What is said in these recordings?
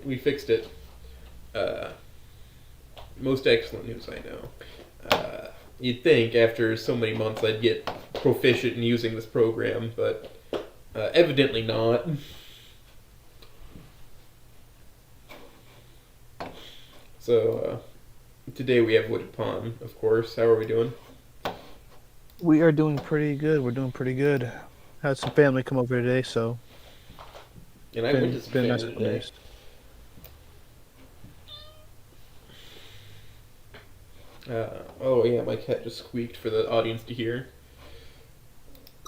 we fixed it. Uh, Most excellent news I know. You'd think after so many months I'd get proficient in using this program, but evidently not. So today we have Voidedpawn, of course. How are we doing? We are doing pretty good. We're doing pretty good. Had some family come over today, so And I went to some been a nice family couple today. days. Oh yeah, my cat just squeaked for the audience to hear.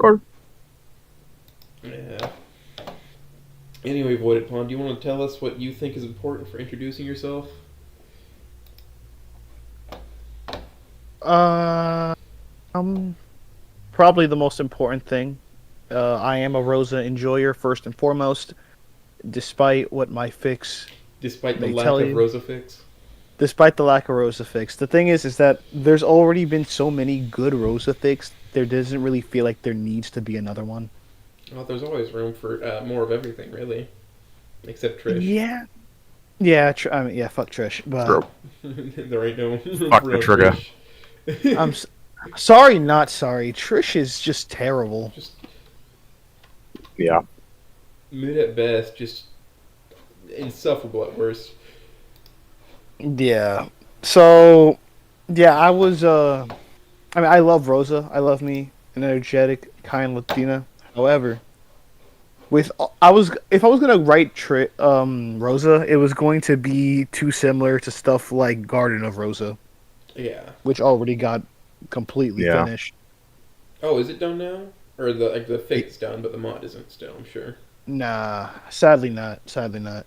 Or Yeah. Anyway, Voidedpawn, do you want to tell us what you think is important for introducing yourself? uh, um, probably the most important thing. I am a Rosa enjoyer first and foremost, despite what my fix Despite the may lack tell of you. Rosafix. Despite the lack of Rosa fix, the thing is that there's already been so many good Rosa fix. There doesn't really feel like there needs to be another one. Well, there's always room for more of everything, really. Except Trish. Yeah, yeah. I mean, yeah. Fuck Trish, but True. There ain't no room Fuck for the no trigger. Trish. I'm sorry, not sorry. Trish is just terrible. Just Yeah. mid at best, just insufferable at worst. Yeah. So, yeah, I was. I mean, I love Rosa. I love me an energetic, kind Latina. However, with I was if I was gonna write Rosa, it was going to be too similar to stuff like Garden of Rosa, Yeah. which already got completely Yeah. finished. Oh, is it done now? Or the Y- fate's done, but the mod isn't still, I'm sure. Nah, sadly not. Sadly not.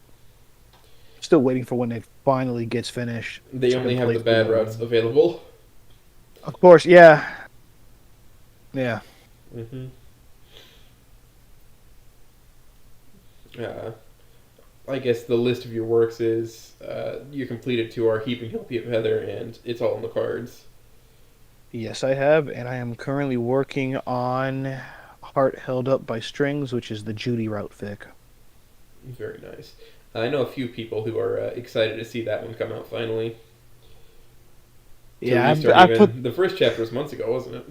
Still waiting for when it finally gets finished They so I only can have play the through bad that routes one. available. Of course, yeah, yeah. Mm-hmm. Uh, I guess the list of your works is you completed to our Heaping Hill of Heather, and it's all in the cards. Yes, I have, and I am currently working on Heart Held Up by Strings, which is the Judy route fic. Very nice. I know a few people who are excited to see that one come out finally. To Yeah, restart, I put. even the first chapter was months ago, wasn't it?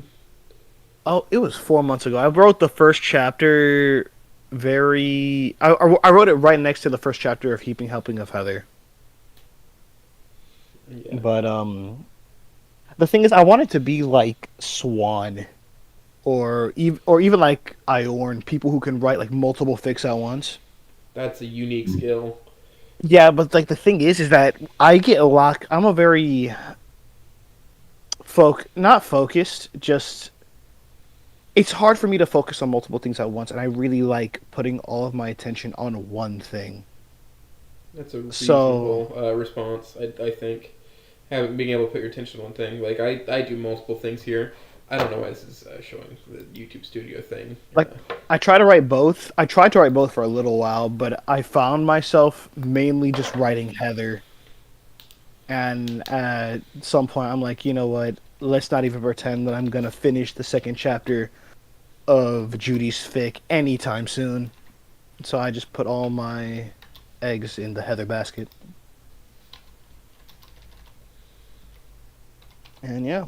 Oh, it was 4 months ago. I wrote the first chapter very. I wrote it right next to the first chapter of Heaping Helping of Heather. Yeah. But the thing is, I want it to be like Swan or even like Iorn, people who can write like multiple fics at once. That's a unique skill. Yeah, but like the thing is that I get a lot. I'm a very not focused, just it's hard for me to focus on multiple things at once, and I really like putting all of my attention on one thing. That's a So reasonable response, I think. Having being able to put your attention on one thing. Like I do multiple things here. I don't know why this is showing the YouTube Studio thing. like I try to write both. I tried to write both for a little while, but I found myself mainly just writing Heather. And at some point, I'm like, you know what? Let's not even pretend that I'm gonna finish the second chapter of Judy's fic anytime soon. So I just put all my eggs in the Heather basket. And yeah.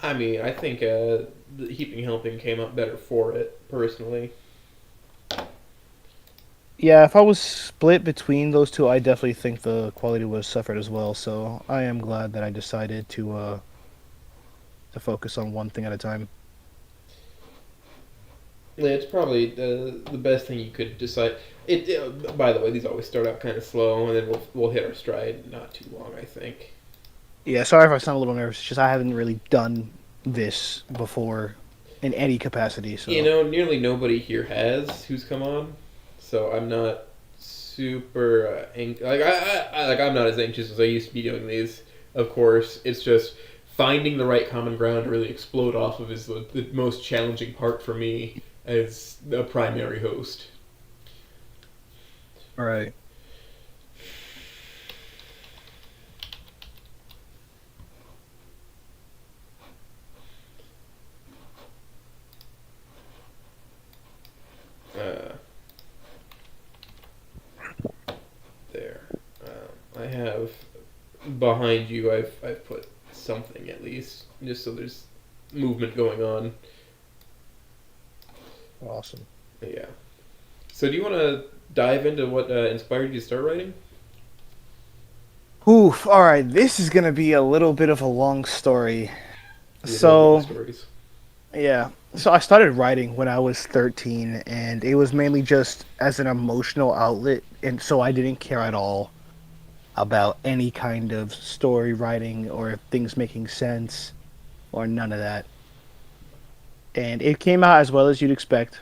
I mean, I think the Heaping Helping came out better for it, personally. Yeah, if I was split between those two, I definitely think the quality would have suffered as well. So I am glad that I decided to focus on one thing at a time. Yeah, it's probably the best thing you could decide. By the way, these always start out kind of slow, and then we'll hit our stride not too long, I think. Yeah, sorry if I sound a little nervous. It's just I haven't really done this before in any capacity. You So know, nearly nobody here has who's come on, so I'm not super like I'm not as anxious as I used to be doing these. Of course, it's just finding the right common ground to really explode off of is the most challenging part for me as a primary host. all right. Uh, have behind you. I've put something at least, just so there's movement going on. Awesome. Yeah. So do you want to dive into what inspired you to start writing? Oof. All right. This is gonna be a little bit of a long story. We love long So stories. yeah. So I started writing when I was 13, and it was mainly just as an emotional outlet, and so I didn't care at all about any kind of story writing or things making sense or none of that. And it came out as well as you'd expect,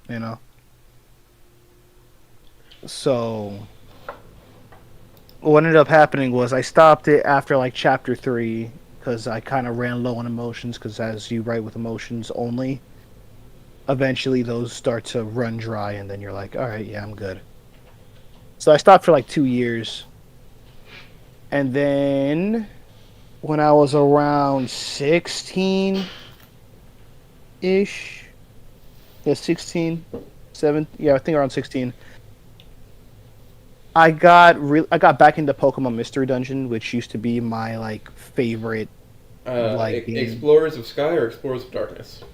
you know. So what ended up happening was I stopped it after like chapter 3 because I kind of ran low on emotions because as you write with emotions only, eventually those start to run dry and then you're like, all right, yeah, I'm good. So I stopped for like 2 years. And then when I was around 16 ish, yeah, 16, 7, yeah, I think around 16. I got back into Pokemon Mystery Dungeon, which used to be my like favorite like game. Explorers of Sky or Explorers of Darkness?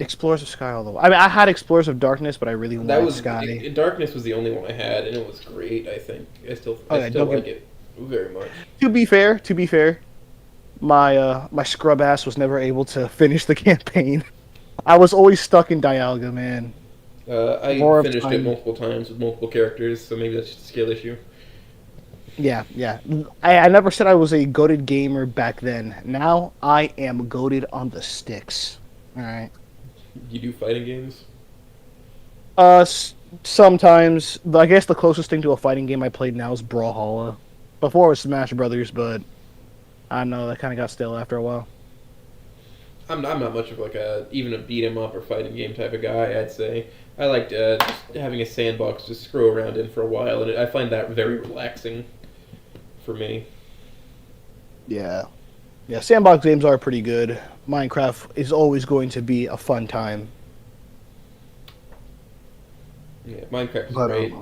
Explorers of Sky, although I mean I had Explorers of Darkness, but I really That wanted was Sky. Darkness was the only one I had, and it was great. I think Oh I yeah, still don't like get. it very much. To be fair, my scrub ass was never able to finish the campaign. I was always stuck in Dialga, man. I More of finished it time. multiple times with multiple characters, so maybe that's just a skill issue. Yeah, yeah. I never said I was a goated gamer back then. Now I am goated on the sticks. All right. You do fighting games? Sometimes. I guess the closest thing to a fighting game I played now is Brawlhalla. Before it was Smash Brothers, but I don't know, that kind of got stale after a while. I'm not much of like a even a beat 'em up or fighting game type of guy. I'd say I liked just having a sandbox to screw around in for a while, and I find that very relaxing for me. Yeah. Yeah, sandbox games are pretty good. Minecraft is always going to be a fun time. Yeah, Minecraft is But great.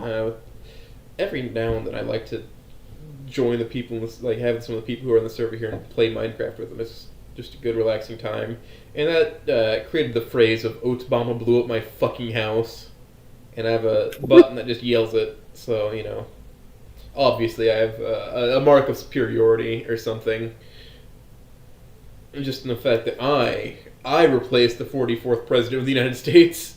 Every now and then I like to join the people, like having some of the people who are on the server here and play Minecraft with them. It's just a good, relaxing time. And that created the phrase of Oats Bomba blew up my fucking house. And I have a button that just yells it. So, obviously I have a mark of superiority or something. And just in the fact that I replaced the 44th President of the United States.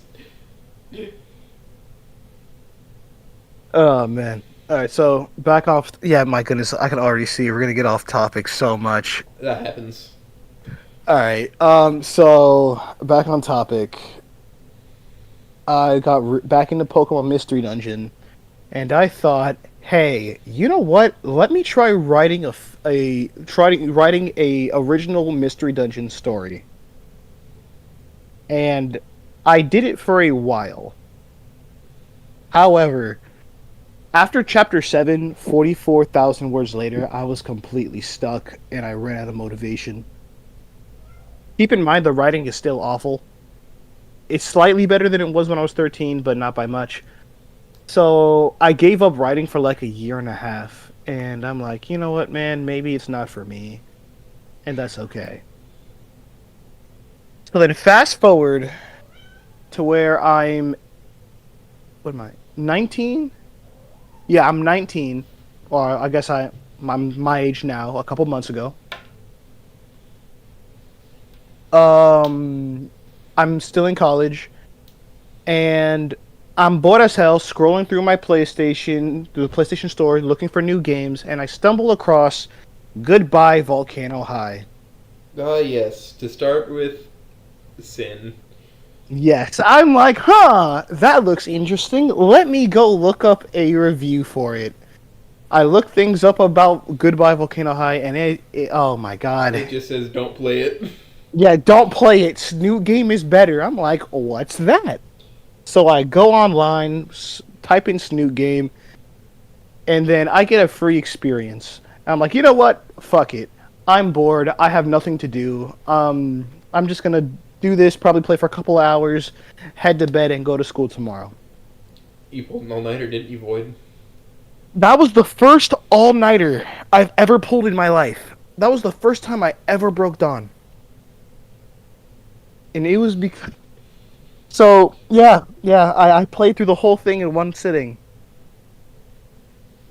oh man. All right, so back off. Yeah, my goodness, I can already see we're gonna get off topic so much. That happens. All right. So back on topic. I got back into Pokemon Mystery Dungeon, and I thought, hey, you know what? Let me try writing writing a original Mystery Dungeon story. And I did it for a while. However, after chapter 7, 44,000 words later, I was completely stuck and I ran out of motivation. Keep in mind the writing is still awful. It's slightly better than it was when I was 13, but not by much. So I gave up writing for like a year and a half. And I'm like, you know what, man? Maybe it's not for me. And that's okay. So then fast forward to where I'm. What am I? 19? Yeah, I'm 19. Or I guess I'm my age now, a couple months ago. I'm still in college, and I'm bored as hell scrolling through my PlayStation, through the PlayStation Store, looking for new games, and I stumble across Goodbye Volcano High. Ah, yes. To start with, Sin. Yes, I'm like, huh, that looks interesting. Let me go look up a review for it. I looked things up about Goodbye Volcano High, and oh my god. It just says don't play it. Yeah, don't play it. Snoot Game is better. I'm like, what's that? So I go online, type in Snoot Game, and then I get a free experience. I'm like, you know what? Fuck it. I'm bored. I have nothing to do. I'm just gonna do this. Probably play for a couple hours, head to bed, and go to school tomorrow. You pulled an all-nighter, didn't you, Void? That was the first all-nighter I've ever pulled in my life. That was the first time I ever broke dawn. And it was because... So, I played through the whole thing in one sitting.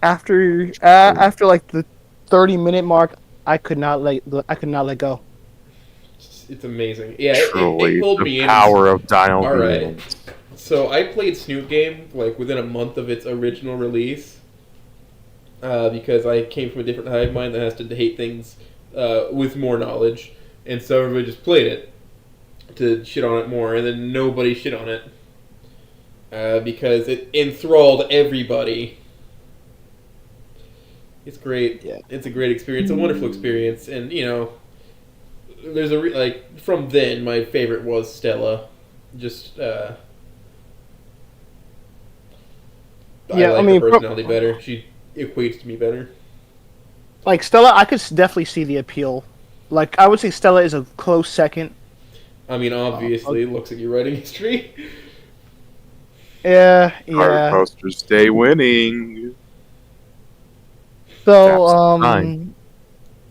After like the 30-minute mark, I could not let go. It's amazing. Yeah, it Truly, pulled the me in. power of Dino All right. Mutants. So I played Snoop Game like within a month of its original release, because I came from a different hive mind that has to hate things with more knowledge, and so everybody just played it to shit on it more, and then nobody shit on it because it enthralled everybody. It's great. Yeah. It's a great experience, a wonderful experience, and there's like from then my favorite was Stella. Just I Yeah, I like mean, her personality better. She equates to me better. like Stella, I could definitely see the appeal. Like, I would say Stella is a close second. I mean, obviously, it looks like your writing history. Yeah, Card yeah. posters stay winning. So, That's fine.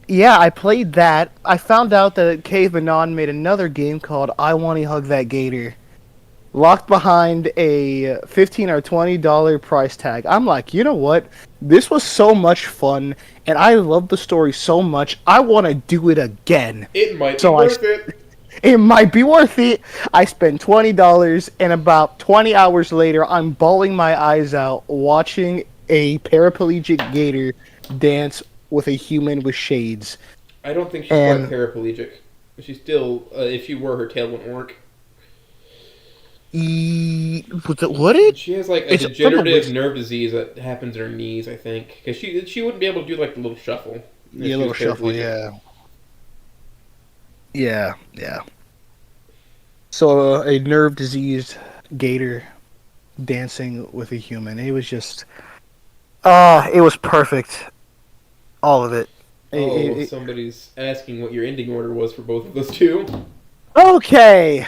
yeah, I played that. I found out that Cave Anon made another game called I Wanna Hug That Gator, locked behind a $15 or $20 price tag. I'm like, you know what? This was so much fun, and I love the story so much. I want to do it again. It might be So worth it. it might be worth it. I spent $20, and about 20 hours later, I'm bawling my eyes out watching a paraplegic gator dance with a human with shades. I don't think she's quite And paraplegic. She's still, if she were, her tail wouldn't work. would it? She has like a It's from the degenerative list. nerve disease that happens in her knees, I think, because she wouldn't be able to do like the little shuffle if Yeah, she was little shuffle. paraplegic. Yeah, yeah. So a nerve diseased gator dancing with a human. It was just, it was perfect. All of it. Oh, somebody's asking what your ending order was for both of those two. Okay.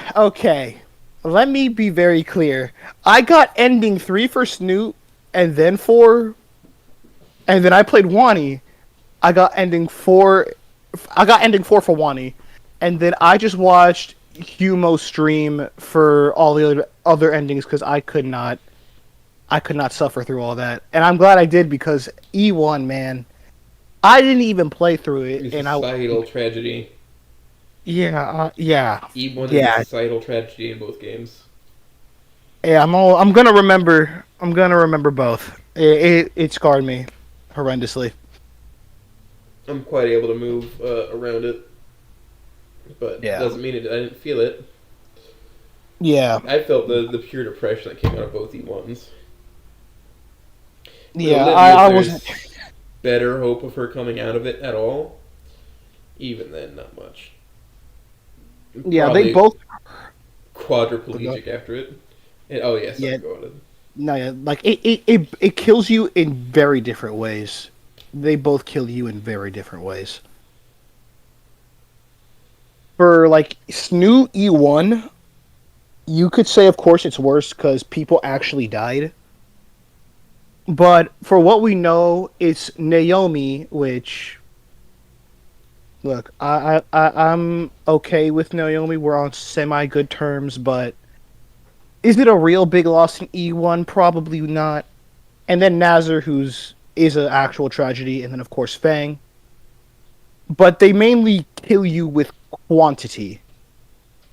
Let me be very clear. I got ending 3 for Snoot, and then 4, and then I played Wani. I got ending 4. I got ending 4 for Wani, and then I just watched Humo stream for all the other endings because I could not. I could not suffer through all that, and I'm glad I did because E1, man, I didn't even play through it, It's a and I societal tragedy. yeah, E1 is a yeah, societal tragedy in both games. yeah. I'm gonna remember. I'm gonna remember both. It scarred me horrendously. I'm quite able to move around it, but Yeah, doesn't mean I didn't feel it. yeah, I felt the pure depression that came out of both E1s. With yeah. Olivia, I wasn't. there's better hope of her coming out of it at all. Even then, not much. Yeah, they Probably both. quadriplegic after it. Oh yes, Yeah, I'm going. no, yeah. Like it kills you in very different ways. They both kill you in very different ways. For like Snoo E1, you could say, of course, it's worse because people actually died. But for what we know, it's Naomi, which look, I'm okay with Naomi. We're on semi good terms, but is it a real big loss in E1? Probably not. And then Nazar, who's is an actual tragedy, and then of course Fang. But they mainly kill you with quantity.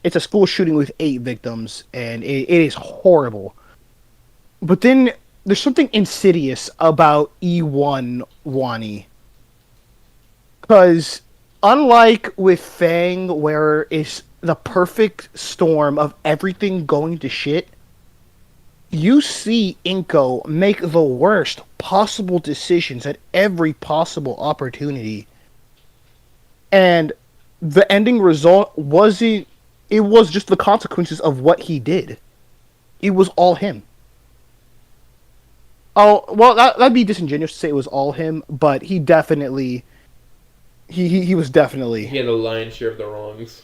It's a school shooting with 8 victims, and it is horrible. But then there's something insidious about E1 Wani. Because unlike with Fang, where it's the perfect storm of everything going to shit, you see Inko make the worst possible decisions at every possible opportunity. And the ending result wasn't, it was just the consequences of what he did. It was all him. Oh, well, that'd be disingenuous to say it was all him, but he definitely, he was He definitely, had a lion's share of the wrongs.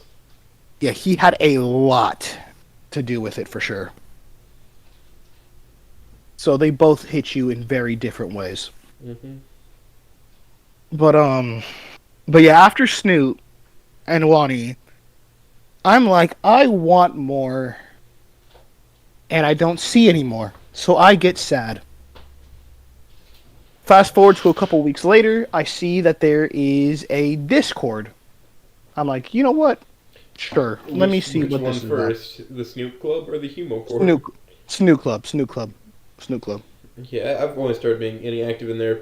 yeah, he had a lot to do with it for sure. So they both hit you in very different ways. Mm-hmm. But but yeah, after Snoot and Wani, I'm like, I want more, and I don't see any more, so I get sad. Fast forward to a couple weeks later, I see that there is a Discord. I'm like, you know what? Sure, let me see Which what one this is about. first? The Snoop Club or the Humo Corp? Snoot, Snoot Club, Snoot Club, Snoot Club. Yeah, I've only started being any active in there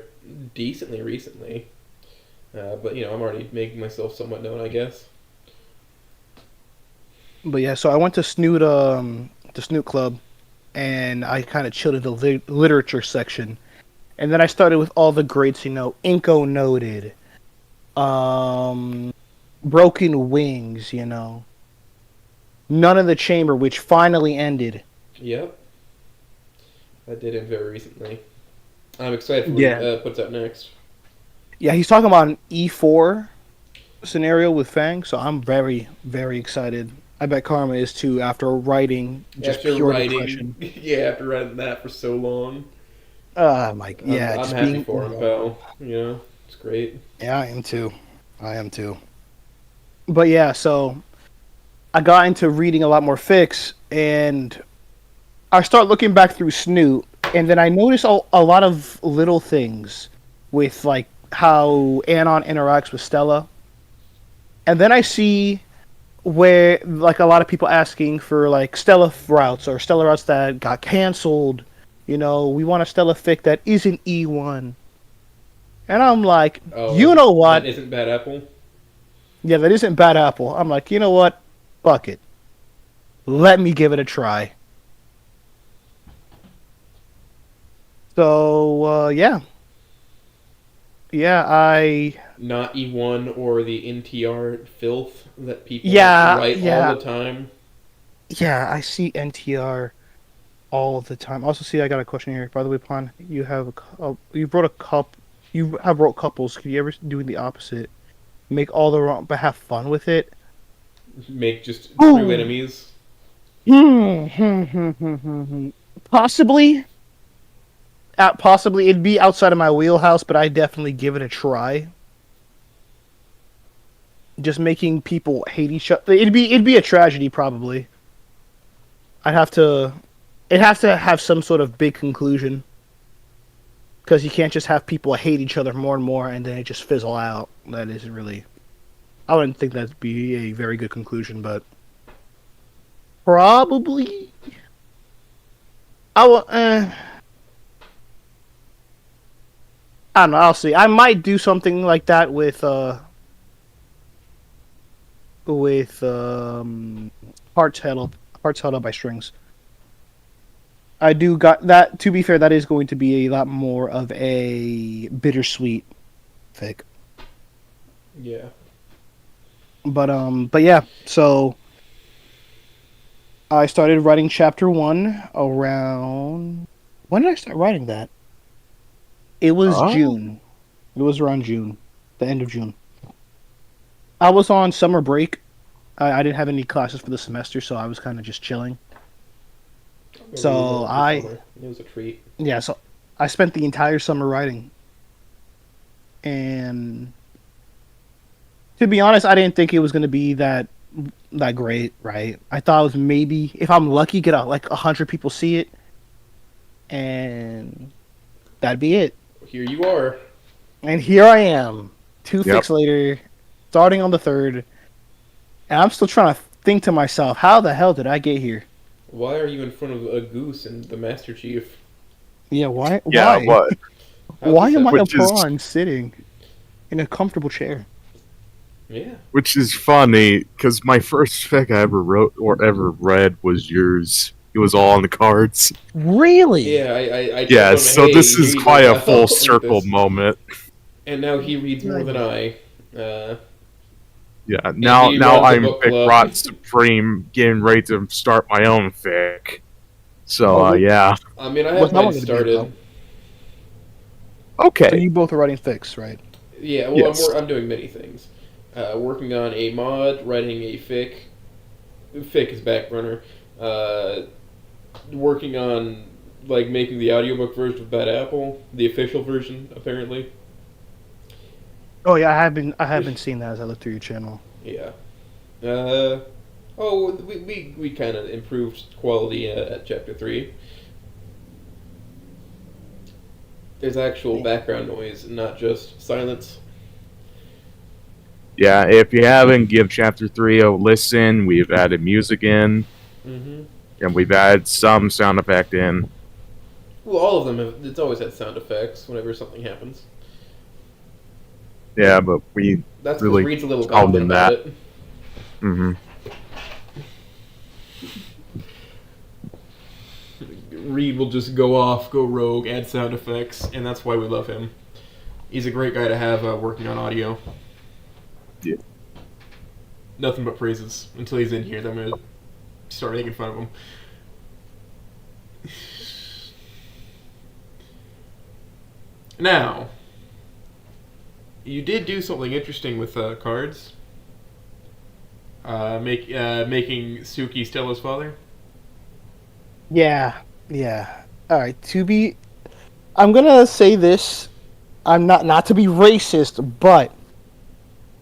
decently recently. But I'm already making myself somewhat known, I guess. But yeah, so I went to Snoot Club, and I kind of chilled in the literature section, and then I started with all the greats, Inko noted, um, Broken Wings, None of the Chamber, which finally ended. Yep, I did it very recently. I'm excited for what Yeah, he puts out next. yeah, he's talking about an E4 scenario with Fang, so I'm very, very excited. I bet Karma is too after writing just After pure writing, depression. yeah, after writing that for so long, Mike, I'm yeah, I'm just happy being for him, pal. It's great. Yeah, I am too. I am too. But yeah, so I got into reading a lot more fics, and I start looking back through Snoot, and then I notice a lot of little things with like how Anon interacts with Stella, and then I see where like a lot of people asking for like Stella routes or Stella routes that got canceled. We want a Stella fic that isn't E1, and I'm like, Oh, you know that what? isn't Bad Apple. Yeah, that isn't Bad Apple. I'm like, you know what? Fuck it. Let me give it a try. So, yeah. Yeah, Not E1 or the NTR filth that people Yeah, write all yeah. the time. Yeah, I see NTR all the time. Also, see, I got a question here. By the way, Pon, you wrote a cup. You have wrote couples. Could you ever do the opposite? Make all the wrong, but have fun with it? Make just true Ooh. enemies. Possibly. Possibly it'd be outside of my wheelhouse, but I definitely give it a try. Just making people hate each other. It'd be a tragedy probably. I'd have to. It'd have to have some sort of big conclusion because you can't just have people hate each other more and more and then it just fizzle out. That isn't really. I wouldn't think that'd be a very good conclusion, but probably. I will. I don't know. I'll see. I might do something like that with Hearts Held Up by Strings. I do got that. To be fair, that is going to be a lot more of a bittersweet fic. Yeah. But yeah. So I started writing chapter 1 around. When did I start writing that? It was Oh, June. It was around June, the end of June. I was on summer break. I didn't have any classes for the semester, so I was kind of just chilling. What were you So doing for summer? It was a treat. so I spent the entire summer writing, and to be honest, I didn't think it was going to be that great. Right? I thought it was maybe if I'm lucky, get like 100 people see it, and that'd be it. Here you are. And here I am, two yep. fics later, starting on the third, and I'm still trying to think to myself, how the hell did I get here? Why are you in front of a goose and the Master Chief? Yeah, why? Yeah, Why? what? How'd Why this am I a happen? Which is pawn sitting in a comfortable chair? Yeah. which is funny because my first fic I ever wrote or ever read was yours. It was all on the cards. Really? Yeah, I told Yeah, him, so hey, this here is you go, quite a full pal. Read circle this. moment. And now he reads more than I. Yeah, And now he now runs a I'm book Fic club. Rot Supreme, getting ready to start my own fic. So Oh, yeah, I mean, I what's have that mine one going to be about? started. So okay, you both are writing fics, right? Yeah, well, yes. I'm doing many things. Working on a mod, writing a fic. Fic is back burner. Working on like making the audiobook version of Bad Apple, the official version, apparently. Oh yeah, I have been seeing that as I look through your channel. Yeah. We kind of improved quality at Chapter 3. There's actual background noise, not just silence. Yeah, if you haven't, give Chapter 3 a listen. We've added music in, Mm-hmm. and we've added some sound effect in. Well, all of them have. It's always had sound effects whenever something happens. Yeah, but we That's because really Reed's a little called goblin them about that. it. Mm-hmm. Reed will just go rogue, add sound effects, and that's why we love him. He's a great guy to have working on audio. Yeah. Nothing but praises. Until he's in here, then I'm gonna start making fun of him. Now, you did do something interesting with cards. Making Suki Stella's father. Yeah, yeah. All right. I'm gonna say this. I'm not to be racist, but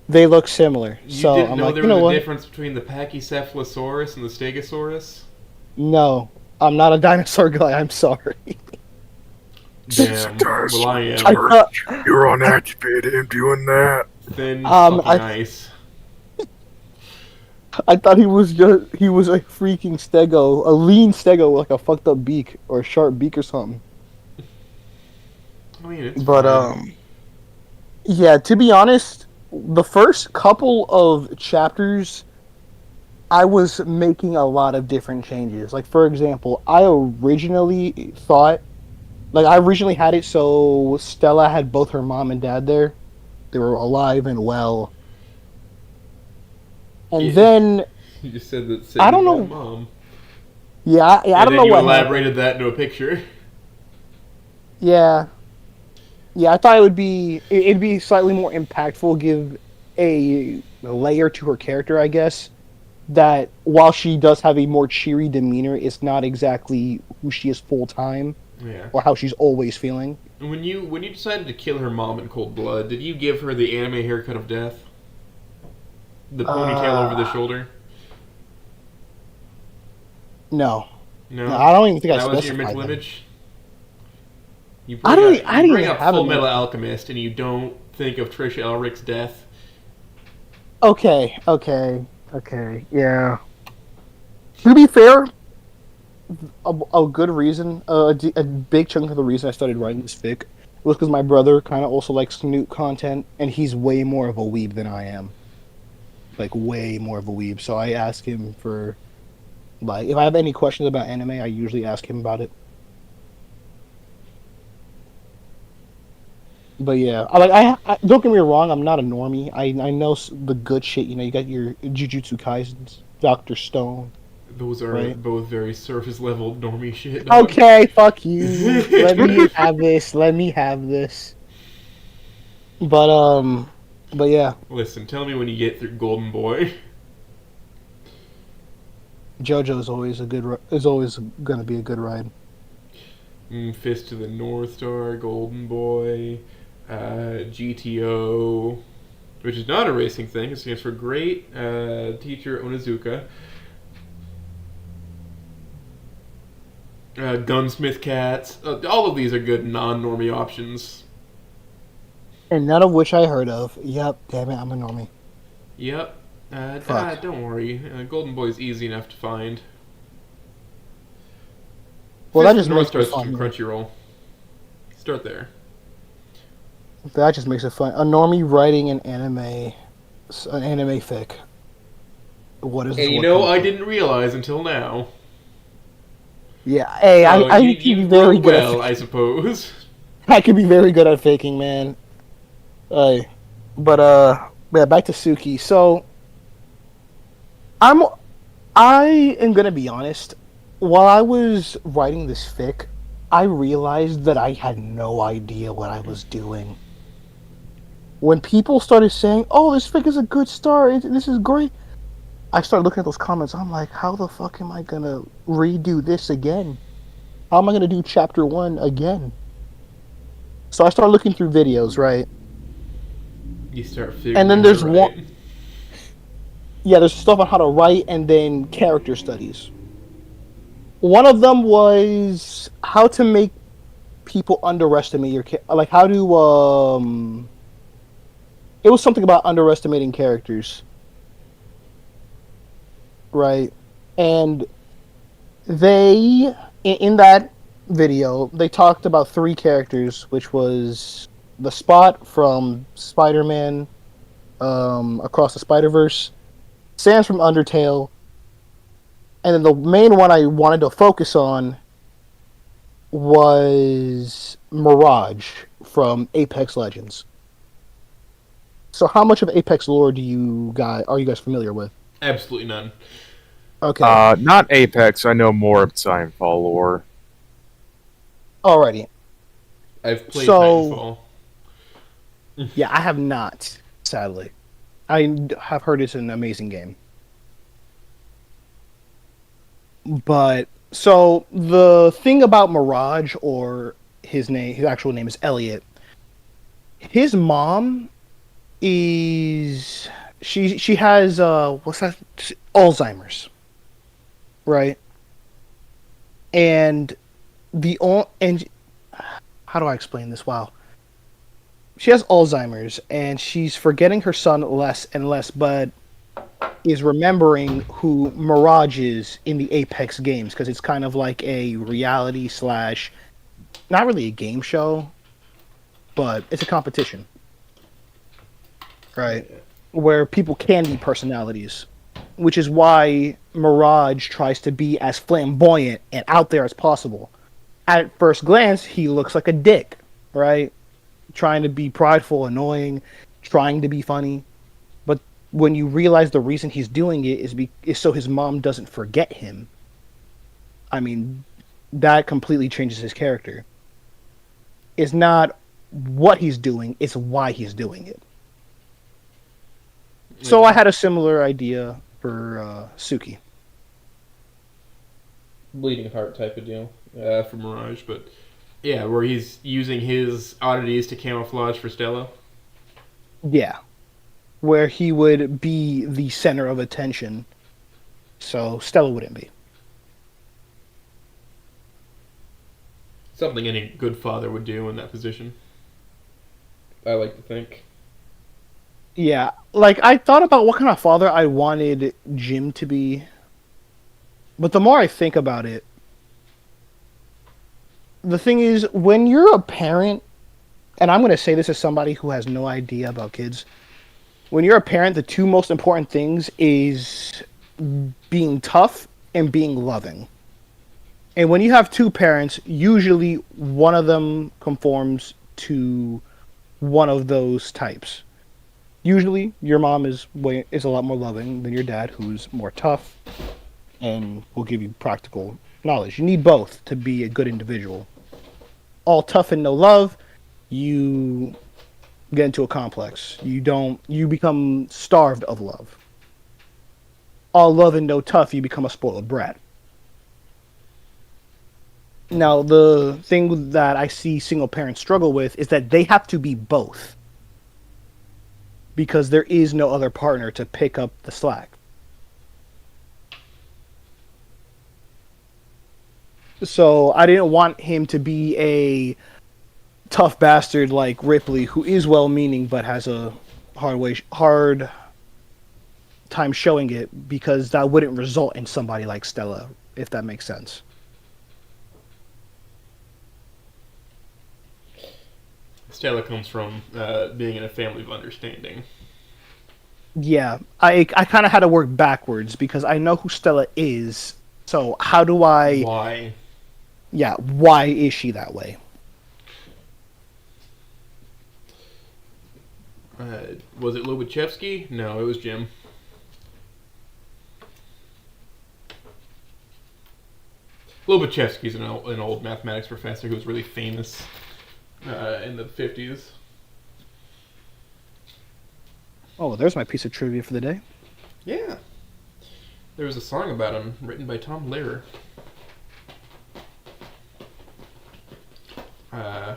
they look similar. You So didn't I'm know like, there you know was a what? difference between the Pachycephalosaurus and the Stegosaurus? No, I'm not a dinosaur guy. I'm sorry. Damn. Well, I am. I thought, You're unactivated in doing that. Thin Um, fucking I- ice. I thought he was a freaking stego, a lean stego with like a fucked up beak or a sharp beak or something. I mean, it's But fine. yeah. To be honest, the first couple of chapters, I was making a lot of different changes. Like for example, I originally had it so Stella had both her mom and dad there. They were alive and well. And Yeah. then, You just said that. I don't know. Mom. I And don't then know you what happened. elaborated that into a picture. Yeah, I thought it'd be slightly more impactful, give a layer to her character, I guess. That while she does have a more cheery demeanor, it's not exactly who she is full time Yeah. or how she's always feeling. When you decided to kill her mom in cold blood, did you give her the anime haircut of death? The ponytail over the shoulder? No, No. I don't even think I that was your specified mental that. image. You I bring don't. up, I you didn't bring even up have Full it. Metal Alchemist, and you don't think of Trisha Elric's death. Okay. Yeah. To be fair, a good reason, a big chunk of the reason I started writing this fic was because my brother kind of also likes Snoot content, and he's way more of a weeb than I am. Like, way more of a weeb. So I ask him for, like, if I have any questions about anime, I usually ask him about it. But yeah, I don't get me wrong, I'm not a normie. I know the good shit. You know, you got your Jujutsu Kaisens, Doctor Stone. Those are Right. both very surface level normie shit. Dog. Okay, fuck you. Let me have this. Let me have this. But yeah, Listen, tell me when you get through Golden Boy. JoJo is always gonna be a good ride. Fist to the North Star, Golden Boy, GTO, which is not a racing thing. It stands for Great Teacher Onizuka. Gunsmith Cats. All of these are good non-normie options. And none of which I heard of. Yep, damn it, I'm a normie. Yep. Fuck. Don't worry. Golden Boy's easy enough to find. Well, Fist that of just the North makes it Star's fun. from Crunchyroll. Start there. That just makes it fun. A normie writing an anime fic. What is this? And you know, I didn't realize until now. Yeah, hey, So I you, can be you very wrote good well, at I suppose. I can be very good at faking, man. But yeah, back to Suki. So I am gonna be honest. While I was writing this fic, I realized that I had no idea what I was doing. When people started saying, "Oh, this fic is a good start. This is great," I started looking at those comments. I'm like, "How the fuck am I gonna redo this again? how am I going to do chapter 1 again? So I started looking through videos, right? You start And figuring then out how to there's one, write. yeah, there's stuff on how to write and then character studies. One of them was how to make people underestimate your like how to it was something about underestimating characters, right? And they in that video they talked about three characters, which was the Spot from Spider-Man, Across the Spider-Verse, Sans from Undertale, and then the main one I wanted to focus on was Mirage from Apex Legends. So, how much of Apex lore are you guys familiar with? Absolutely none. Okay, Not Apex. I know more of Titanfall lore. alrighty. I've played So, Titanfall. yeah, I have not, sadly. I have heard it's an amazing game. But so the thing about Mirage, or his actual name is Elliot. His mom is she has what's that? Alzheimer's, right? And and how do I explain this? Wow. She has Alzheimer's and she's forgetting her son less and less, but is remembering who Mirage is in the Apex games because it's kind of like a reality slash, not really a game show, but it's a competition, right? Where people can be personalities, which is why Mirage tries to be as flamboyant and out there as possible. At first glance, he looks like a dick, right? Trying to be prideful, annoying, trying to be funny. But when you realize the reason he's doing it is so his mom doesn't forget him, I mean, that completely changes his character. It's not what he's doing, it's why he's doing it. So I Like, had a similar idea for Suki. bleeding heart type of deal for Mirage, but yeah, where he's using his oddities to camouflage for Stella. Yeah, where he would be the center of attention, so Stella wouldn't be. Something any good father would do in that position. I like to think. Yeah, like I thought about what kind of father I wanted Jim to be, but the more I think about it, the thing is, when you're a parent, and I'm going to say this as somebody who has no idea about kids, when you're a parent, the two most important things is being tough and being loving. And when you have two parents, usually one of them conforms to one of those types. Usually, your mom is a lot more loving than your dad, who's more tough and will give you practical knowledge. You need both to be a good individual. All tough and no love, you get into a complex. You become starved of love. All love and no tough, you become a spoiled brat. Now, the thing that I see single parents struggle with is that they have to be both because there is no other partner to pick up the slack. So I didn't want him to be a tough bastard like Ripley, who is well-meaning but has a hard time showing it, because that wouldn't result in somebody like Stella, if that makes sense. Stella comes from being in a family of understanding. Yeah, I kind of had to work backwards because I know who Stella is. So how do I? Why? Yeah, why is she that way? Was it Lobachevsky? No, it was Jim. Lobachevsky's an old mathematics professor who was really famous in the 50s. Oh, there's my piece of trivia for the day. Yeah. There was a song about him written by Tom Lehrer. Uh,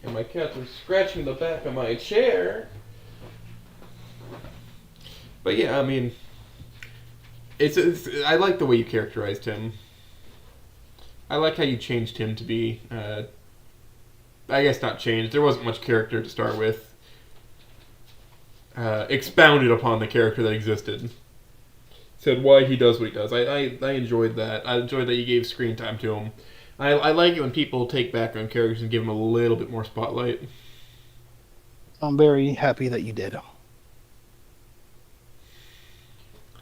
and my cats are scratching the back of my chair. But yeah, I mean, it's I like the way you characterized him. I like how you changed him to be. I guess not changed. There wasn't much character to start with. Expounded upon the character that existed. Said why he does what he does. I enjoyed that. I enjoyed that you gave screen time to him. I like it when people take background characters and give them a little bit more spotlight. I'm very happy that you did.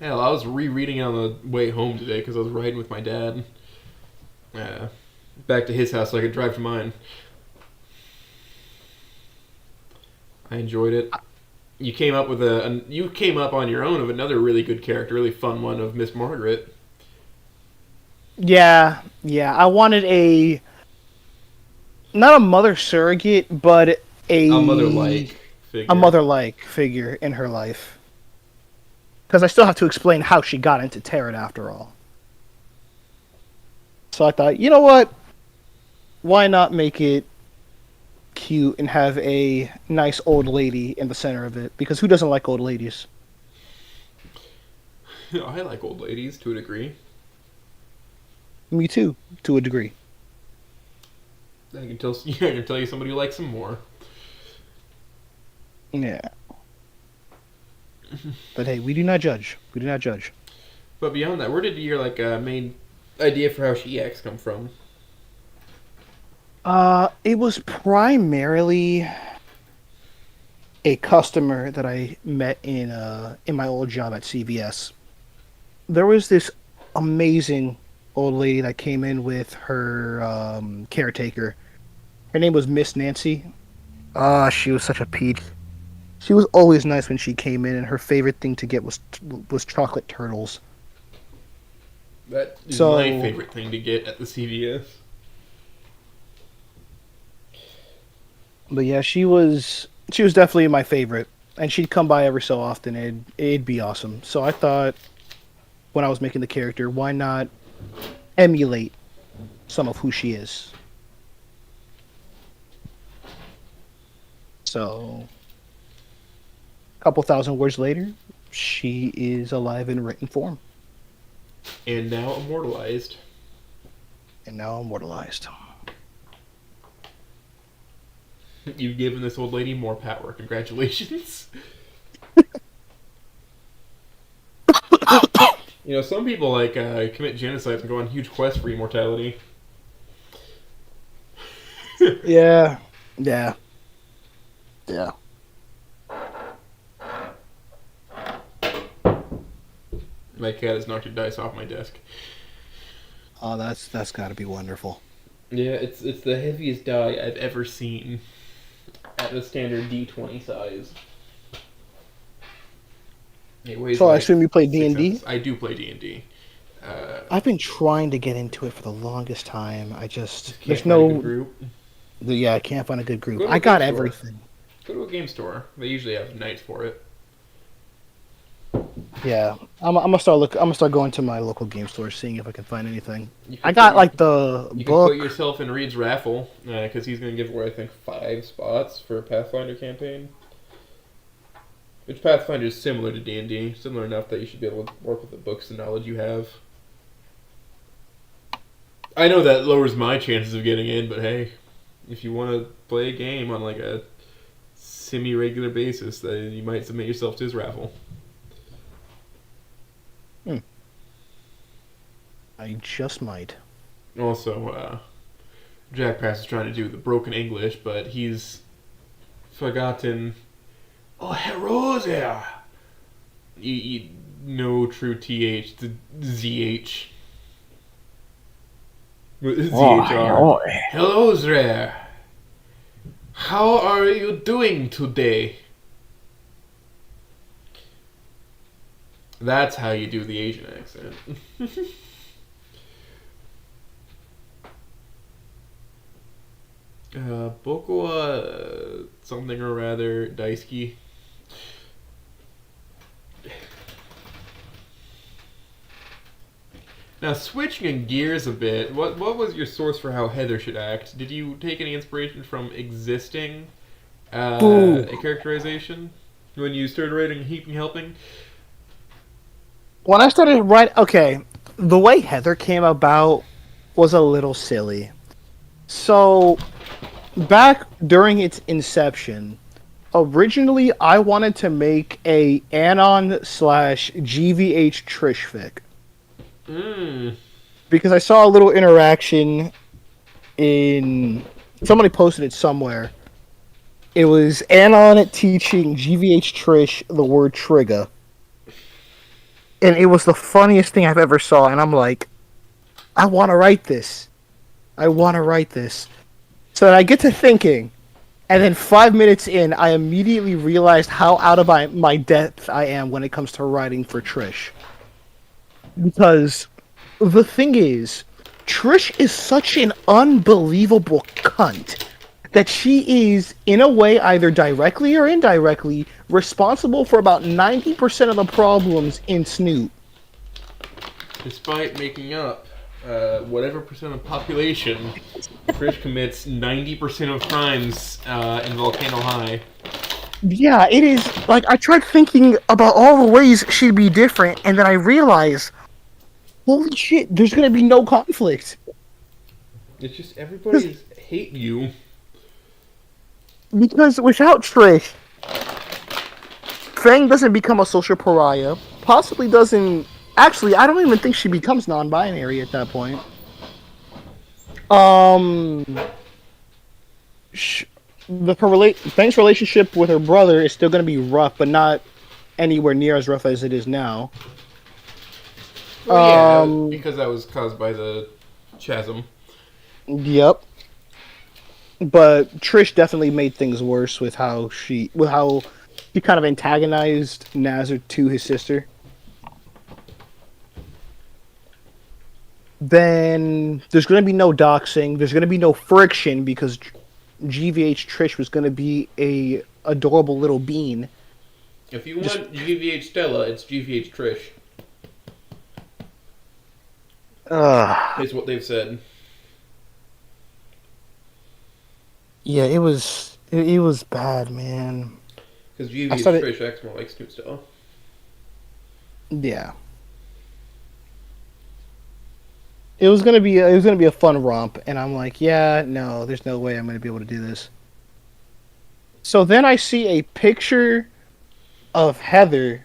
Hell, I was rereading it on the way home today because I was riding with my dad. Back to his house so I could drive to mine. I enjoyed it. You came up with you came up on your own of another really good character, really fun one of Miss Margaret. Yeah. I wanted not a mother surrogate, but A mother-like figure. a mother-like figure in her life. Because I still have to explain how she got into tarot after all. So I thought, you know what? Why not make it cute and have a nice old lady in the center of it? Because who doesn't like old ladies? I like old ladies to a degree. Me too, to a degree. I can tell you somebody who likes them more. Yeah. But hey, we do not judge. We do not judge. But beyond that, where did your main idea for how she acts come from? It was primarily a customer that I met in my old job at CVS. There was this amazing old lady that came in with her caretaker. Her name was Miss Nancy. She was such a peach. She was always nice when she came in, and her favorite thing to get was chocolate turtles. That is my favorite thing to get at the CVS. But yeah, she was definitely my favorite, and she'd come by every so often. It'd be awesome. So I thought, when I was making the character, why not emulate some of who she is? So, a couple thousand words later, she is alive in written form. And now immortalized. You've given this old lady more power. Congratulations. You know, some people commit genocide and go on huge quests for immortality. Yeah. My cat has knocked your dice off my desk. Oh, that's got to be wonderful. Yeah, it's the heaviest die I've ever seen at the standard D20 size. So I assume you play D&D? I do play D&D. I've been trying to get into it for the longest time. There's find a good group. Yeah, I can't find a good group. Go to I a got game store. everything. Go to a game store. They usually have nights for it. Yeah, I'm gonna start going to my local game store, seeing if I can find anything. I You got the can book. put yourself in Reed's raffle because he's going to give away I think 5 spots for a Pathfinder campaign. Which Pathfinder is similar to D&D, similar enough that you should be able to work with the books and knowledge you have. I know that lowers my chances of getting in, but hey, if you want to play a game on a semi-regular basis, then you might submit yourself to his raffle. I just might. Also, Jack Pass is trying to do the broken English, but he's forgotten. Oh, hello there! You no true TH, the ZH. ZHR. Hello there! How are you doing today? That's how you do the Asian accent. Boku something or rather Daisuke. Now, switching gears a bit, what was your source for how Heather should act? Did you take any inspiration from existing Ooh. a characterization when you started writing Heaping Helping? When I started writing, okay, the way Heather came about was a little silly. So, back during its inception, originally I wanted to make a Anon slash GVH Trish fic. Mm. Because I saw a little interaction in. Somebody posted it somewhere. It was Anon teaching GVH Trish the word trigger. And it was the funniest thing I've ever saw. And I'm like, I want to write this. I want to write this. So then I get to thinking. And then 5 minutes in, I immediately realized how out of my depth I am when it comes to writing for Trish. Because the thing is, Trish is such an unbelievable cunt that she is, in a way, either directly or indirectly, responsible for about 90% of the problems in Snoot. Despite making up whatever percent of the population, Trish commits 90% of crimes in Volcano High. Yeah, it is, like, I tried thinking about all the ways she'd be different, and then I realized, holy shit, there's gonna be no conflict. It's just everybody hate you. Because without Trish, Fang doesn't become a social pariah. Possibly doesn't. Actually, I don't even think she becomes non-binary at that point. Fang's relationship with her brother is still going to be rough, but not anywhere near as rough as it is now. Well, yeah, because that was caused by the chasm. Yep. But Trish definitely made things worse with how she kind of antagonized Nazar to his sister. Then there's going to be no doxing. There's going to be no friction because GVH Trish was going to be a adorable little bean. If you want GVH Stella, it's GVH Trish. Is what they've said. Yeah, it was bad, man. Because GVH Trish acts more like Snoot Stella. Yeah. It was gonna be a fun romp, and I'm like, yeah, no, there's no way I'm gonna be able to do this. So then I see a picture of Heather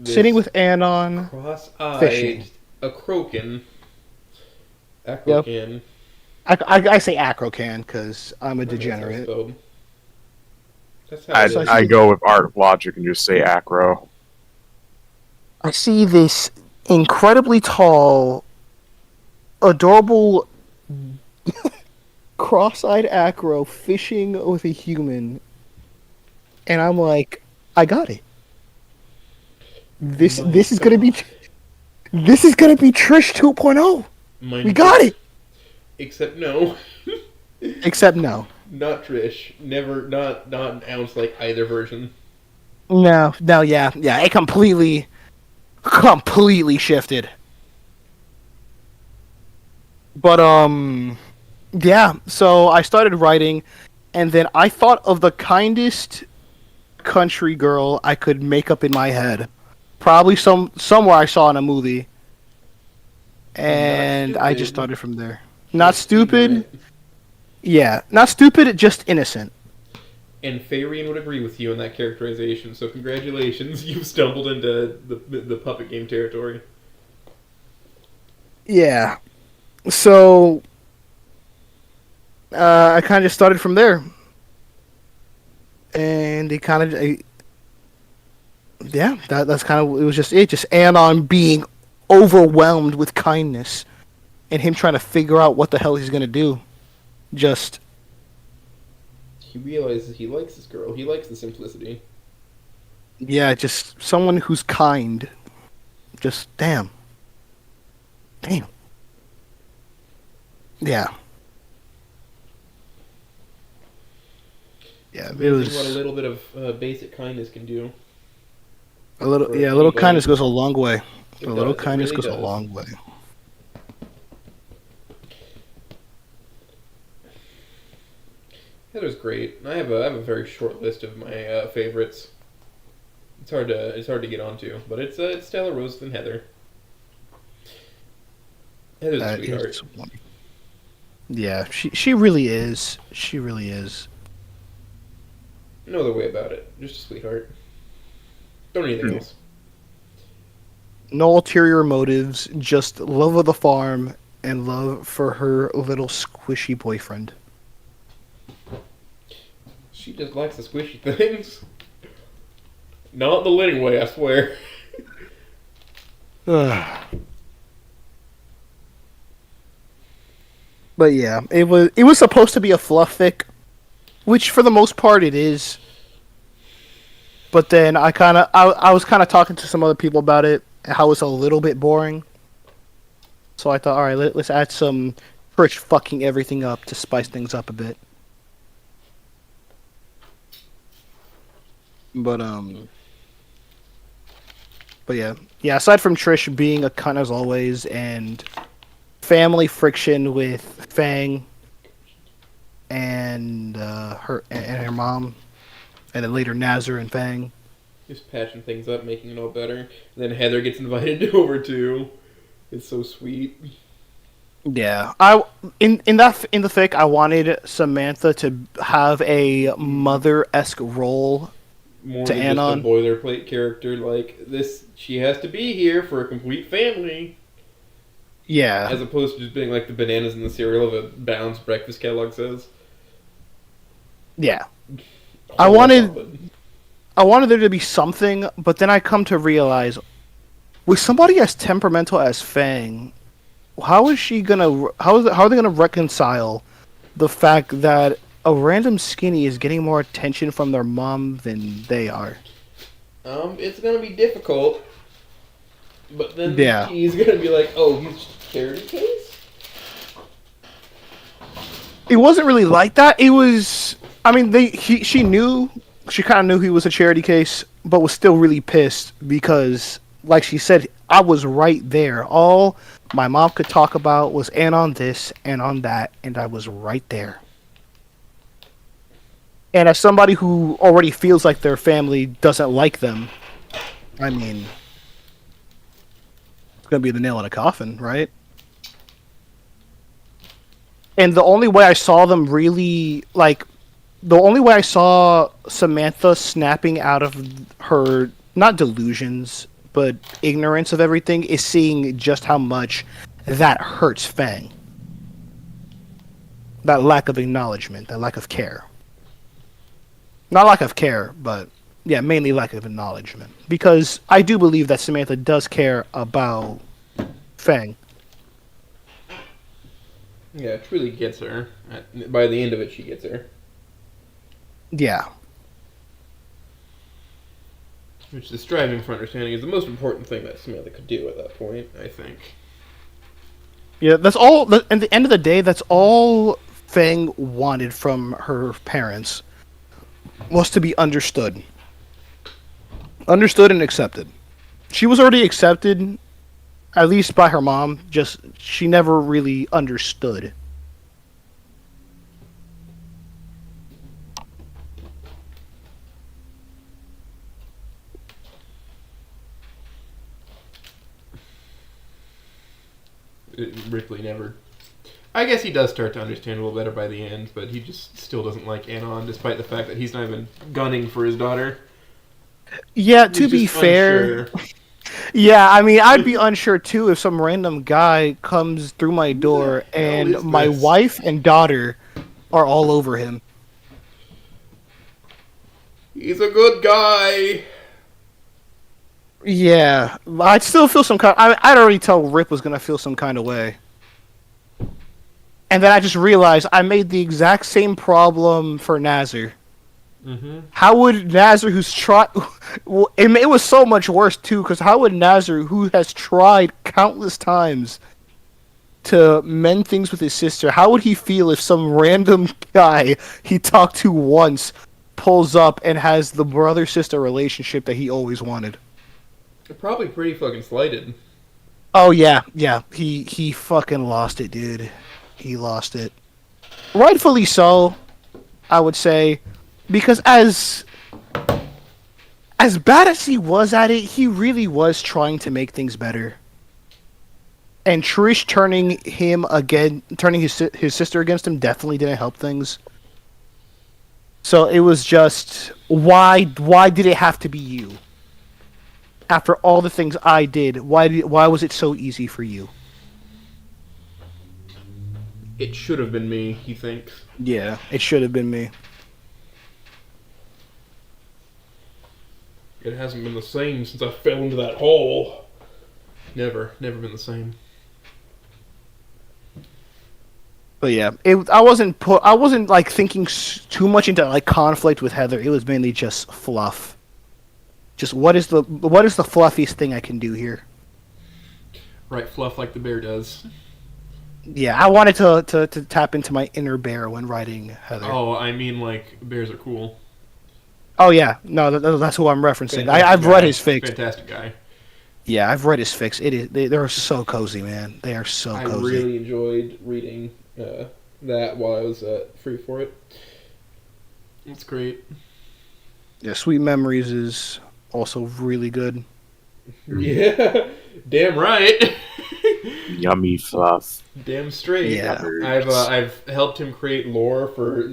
sitting with Anon, cross-eyed, fishing. A Crocan. Acrocan. Yep. I say Acrocan because I'm a degenerate. That's how I go with Art of Logic and just say Acro. I see this incredibly tall, adorable, cross-eyed Acro fishing with a human, and I'm like, I got it. This is gonna be Trish 2.0. We got it. Except no. Except no. Not Trish. Never. Not an ounce like either version. No. Yeah. It completely shifted. But yeah. So I started writing, and then I thought of the kindest country girl I could make up in my head. Probably somewhere I saw in a movie. And I just started from there. Not stupid. Yeah, not stupid, just innocent. And Farian would agree with you on that characterization, so congratulations, you've stumbled into the puppet game territory. Yeah. So, I kind of just started from there. And it kind of... that's kind of... It was just it. Just Anon being overwhelmed with kindness. And him trying to figure out what the hell he's going to do. Just... He realizes he likes this girl. He likes the simplicity. Yeah, just someone who's kind. Just, damn. Yeah. Yeah, it was... what a little bit of basic kindness can do. A little kindness goes a long way. A little kindness goes a long way. Heather's great. I have a very short list of my favorites. It's hard to get onto, but it's Stella Rose and Heather. Heather's a That sweetheart. is one. Yeah, she really is. She really is. No other way about it. Just a sweetheart. Don't need anything Yeah. else. No ulterior motives, just love of the farm and love for her little squishy boyfriend. She just likes the squishy things. Not the living way, I swear. Ugh. But yeah, it was supposed to be a fluff fic, which for the most part it is. But then I was kind of talking to some other people about it, and how it's a little bit boring. So I thought, all right, let's add some Trish fucking everything up to spice things up a bit. But yeah. Aside from Trish being a cunt as always, and family friction with Fang and her mom, and then later Nazar and Fang. Just patching things up, making it all better. And then Heather gets invited over too. It's so sweet. Yeah, in the fic, I wanted Samantha to have a mother-esque role More to than Anon. just a boilerplate character like this. She has to be here for a complete family. Yeah, As opposed to just being like the bananas in the cereal of a balanced breakfast catalog says. yeah. Oh, I wanted there to be something, but then I come to realize, with somebody as temperamental as Fang, how are they gonna reconcile the fact that a random skinny is getting more attention from their mom than they are? It's gonna be difficult. But then Yeah. he's gonna be like, oh, he's just a charity case? It wasn't really like that. It was, I mean, she kind of knew he was a charity case, but was still really pissed because, like she said, I was right there. All my mom could talk about was and on this and on that, and I was right there. And as somebody who already feels like their family doesn't like them, I mean, it's gonna be the nail in a coffin, right? And the only way I saw them really the only way I saw Samantha snapping out of her not delusions but ignorance of everything is seeing just how much that hurts Fang. That lack of acknowledgement, that lack of care. Not lack of care, but yeah, mainly lack of acknowledgement. Because I do believe that Samantha does care about Fang. Yeah, it truly gets her. By the end of it, she gets her. Yeah. Which the striving for understanding is the most important thing that Samantha could do at that point, I think. Yeah, that's all. At the end of the day, that's all Fang wanted from her parents was to be understood. Understood and accepted. She was already accepted, at least by her mom, just she never really understood. Ripley never. I guess he does start to understand a little better by the end, but he just still doesn't like Anon, despite the fact that he's not even gunning for his daughter. Yeah, He's to be just fair, unsure. yeah, I mean, I'd be unsure too if some random guy comes through my door Who the hell and is my this? wife and daughter are all over him. He's a good guy. Yeah, I'd still feel some kind. I'd already tell Rip was gonna feel some kind of way, and then I just realized I made the exact same problem for Nazar. Mm-hmm. How would Nazar, who's tried, well, it was so much worse too, because how would Nazar, who has tried countless times to mend things with his sister, how would he feel if some random guy he talked to once pulls up and has the brother-sister relationship that he always wanted? They're probably pretty fucking slighted. Oh yeah, yeah. He fucking lost it, dude. He lost it. Rightfully so. I would say, because as bad as he was at it, he really was trying to make things better. And Trish turning his sister against him, definitely didn't help things. So it was just why did it have to be you? After all the things I did, why was it so easy for you? It should have been me, he thinks. Yeah, it should have been me. It hasn't been the same since I fell into that hole. Never been the same. But yeah, I wasn't like thinking too much into like conflict with Heather. It was mainly just fluff. Just what is the fluffiest thing I can do here? Right, fluff like the bear does. Yeah, I wanted to tap into my inner bear when writing Heather. Oh, I mean, like, bears are cool. Oh yeah, no, that's who I'm referencing. I've read his fics. Fantastic guy. Yeah, I've read his fics. They're so cozy, man. They are so cozy. I really enjoyed reading that while I was free for it. It's great. Yeah, Sweet Memories is also really good. Yeah, damn right. Yummy fluff. Damn straight. Yeah. I've helped him create lore for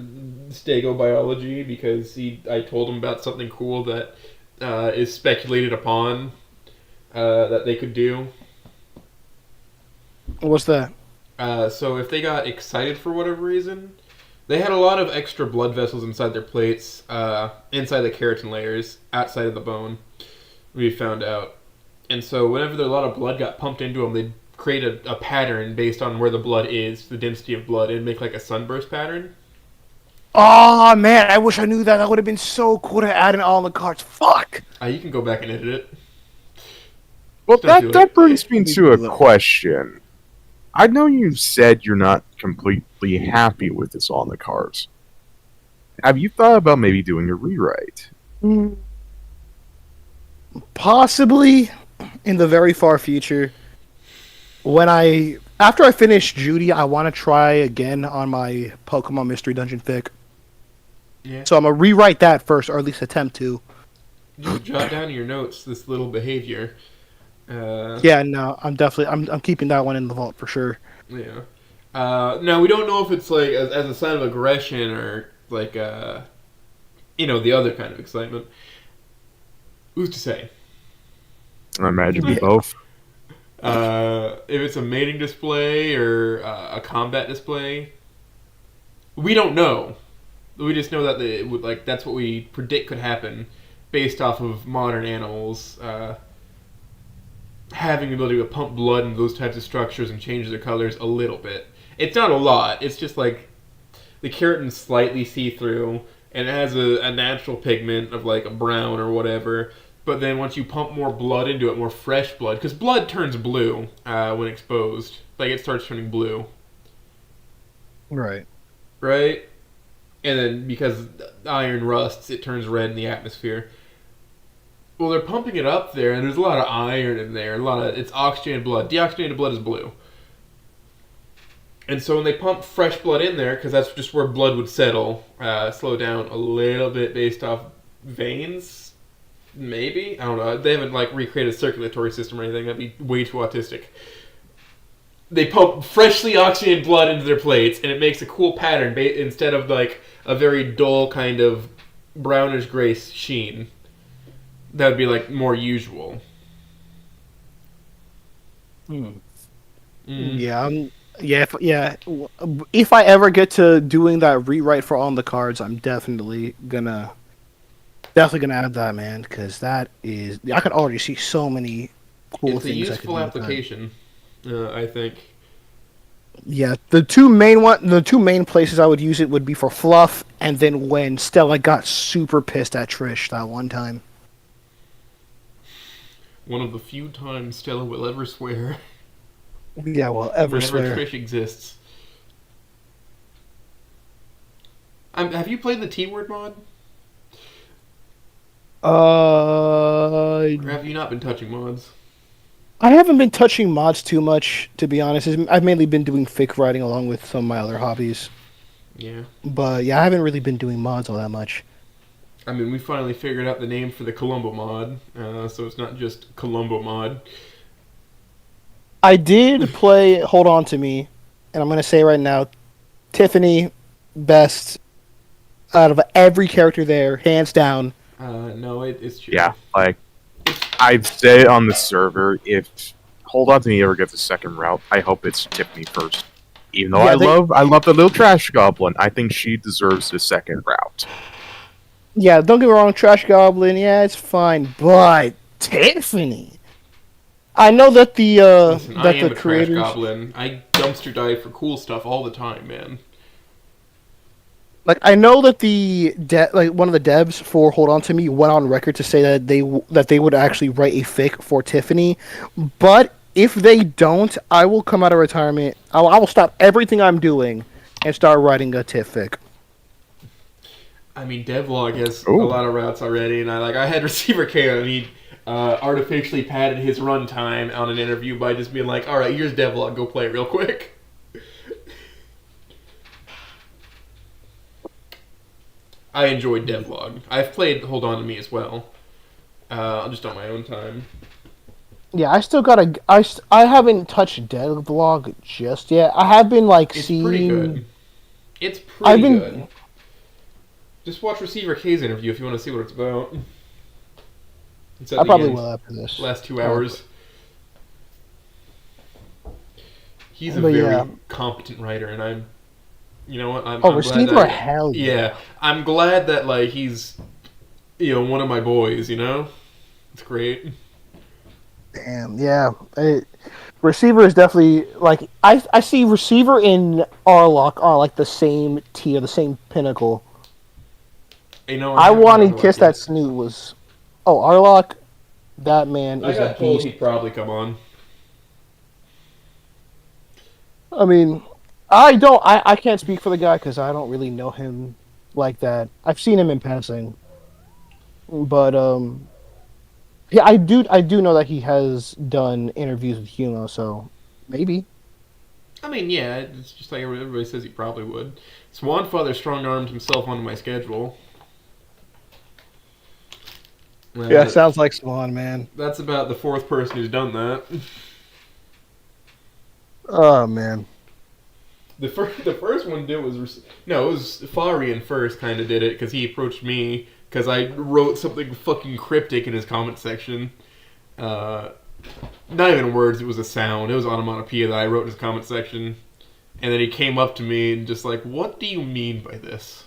stegobiology because I told him about something cool that is speculated upon that they could do. What's that? So if they got excited for whatever reason, they had a lot of extra blood vessels inside their plates, inside the keratin layers, outside of the bone, we found out. And so whenever a lot of blood got pumped into them, they'd create a pattern based on where the blood is, the density of blood. It'd make like a sunburst pattern. Oh man, I wish I knew that. That would have been so cool to add in all the cards. Fuck! You can go back and edit it. Well, Don't do that it. brings me to a question. I know you said you're not completely happy with this on the cards. Have you thought about maybe doing a rewrite? Possibly in the very far future. After I finish Judy, I want to try again on my Pokemon Mystery Dungeon fic. Yeah. So I'm gonna rewrite that first, or at least attempt to. Just jot down in your notes this little behavior. Yeah, no, I'm keeping that one in the vault for sure. Yeah. Now we don't know if it's like as a sign of aggression or like the other kind of excitement. Who's to say? I imagine both. If it's a mating display or a combat display, we don't know. We just know that that's what we predict could happen based off of modern animals having the ability to pump blood into those types of structures and change their colors a little bit. It's not a lot. It's just like the keratin's slightly see-through and it has a natural pigment of like a brown or whatever. But then once you pump more blood into it, more fresh blood, because blood turns blue when exposed. Like, it starts turning blue. Right. Right? And then because iron rusts, it turns red in the atmosphere. Well, they're pumping it up there, and there's a lot of iron in there. It's oxygenated blood. Deoxygenated blood is blue. And so when they pump fresh blood in there, because that's just where blood would settle, slow down a little bit based off veins. Maybe? I don't know. They haven't recreated a circulatory system or anything. That'd be way too autistic. They pump freshly oxygenated blood into their plates, and it makes a cool pattern instead of a very dull kind of brownish gray sheen. That would be more usual. Yeah, if I ever get to doing that rewrite for on the cards, I'm definitely gonna add that, man, because that is, I can already see so many cool things. It's a useful application, I think. Yeah, the two main places I would use it would be for fluff, and then when Stella got super pissed at Trish that one time. One of the few times Stella will ever swear. Yeah, well, ever whenever swear. Trish exists. Have you played the T-word mod? Or have you not been touching mods? I haven't been touching mods too much, to be honest. I've mainly been doing fic writing along with some of my other hobbies. Yeah. But yeah, I haven't really been doing mods all that much. I mean, we finally figured out the name for the Columbo mod, so it's not just Columbo mod. I did play Hold On to Me, and I'm gonna say right now, Tiffany, best out of every character there, hands down. No, it's true. Yeah, like I've said on the server, if Hold On to Me ever gets a second route, I hope it's Tiffany first. Even though Yeah, I love the little trash goblin, I think she deserves the second route. yeah, don't get me wrong, Trash Goblin, yeah, it's fine, but Tiffany. I know that Listen, I am the a trash creators, goblin. I dumpster dive for cool stuff all the time, man. like I know that like one of the devs for Hold On to Me went on record to say that they would actually write a fic for Tiffany, but if they don't, I will come out of retirement. I will stop everything I'm doing and start writing a Tiff fic. I mean, Devlog has a Ooh. lot of routes already, and I had Receiver K, and he artificially padded his runtime on an interview by just being like, "All right, here's Devlog, go play it real quick." I enjoyed Devlog. I've played Hold On to Me as well, just on my own time. Yeah, I still gotta. I haven't touched Devlog just yet. I have been like It's seeing. pretty good. It's I've pretty been. good. Just watch Receiver K's interview if you want to see what it's about. It's at I the probably end. will after this. Last 2 hours. He's a But very yeah. competent writer, and I'm, you know what? I'm glad Receiver, that, hell yeah. yeah, I'm glad that like he's, one of my boys. It's great. Damn, yeah. Receiver is definitely like I see Receiver in Arlock on like the same tier, the same pinnacle. I haven't want heard to of kiss it yet. that snoot was. Oh, Arlock, that man I is a got told beast. he'd probably come on. I mean, I can't speak for the guy because I don't really know him like that. I've seen him in passing, but yeah, I do know that he has done interviews with Humo, so maybe. I mean, yeah, it's just like everybody says he probably would. Swanfather strong-armed himself onto my schedule. Yeah, Uh, sounds like Swan, man. that's about the fourth person who's done that. Oh man. The first one did was no, it was Farian first kind of did it because he approached me because I wrote something fucking cryptic in his comment section. Not even words, it was a sound. It was onomatopoeia that I wrote in his comment section, and then he came up to me and just like, "What do you mean by this?"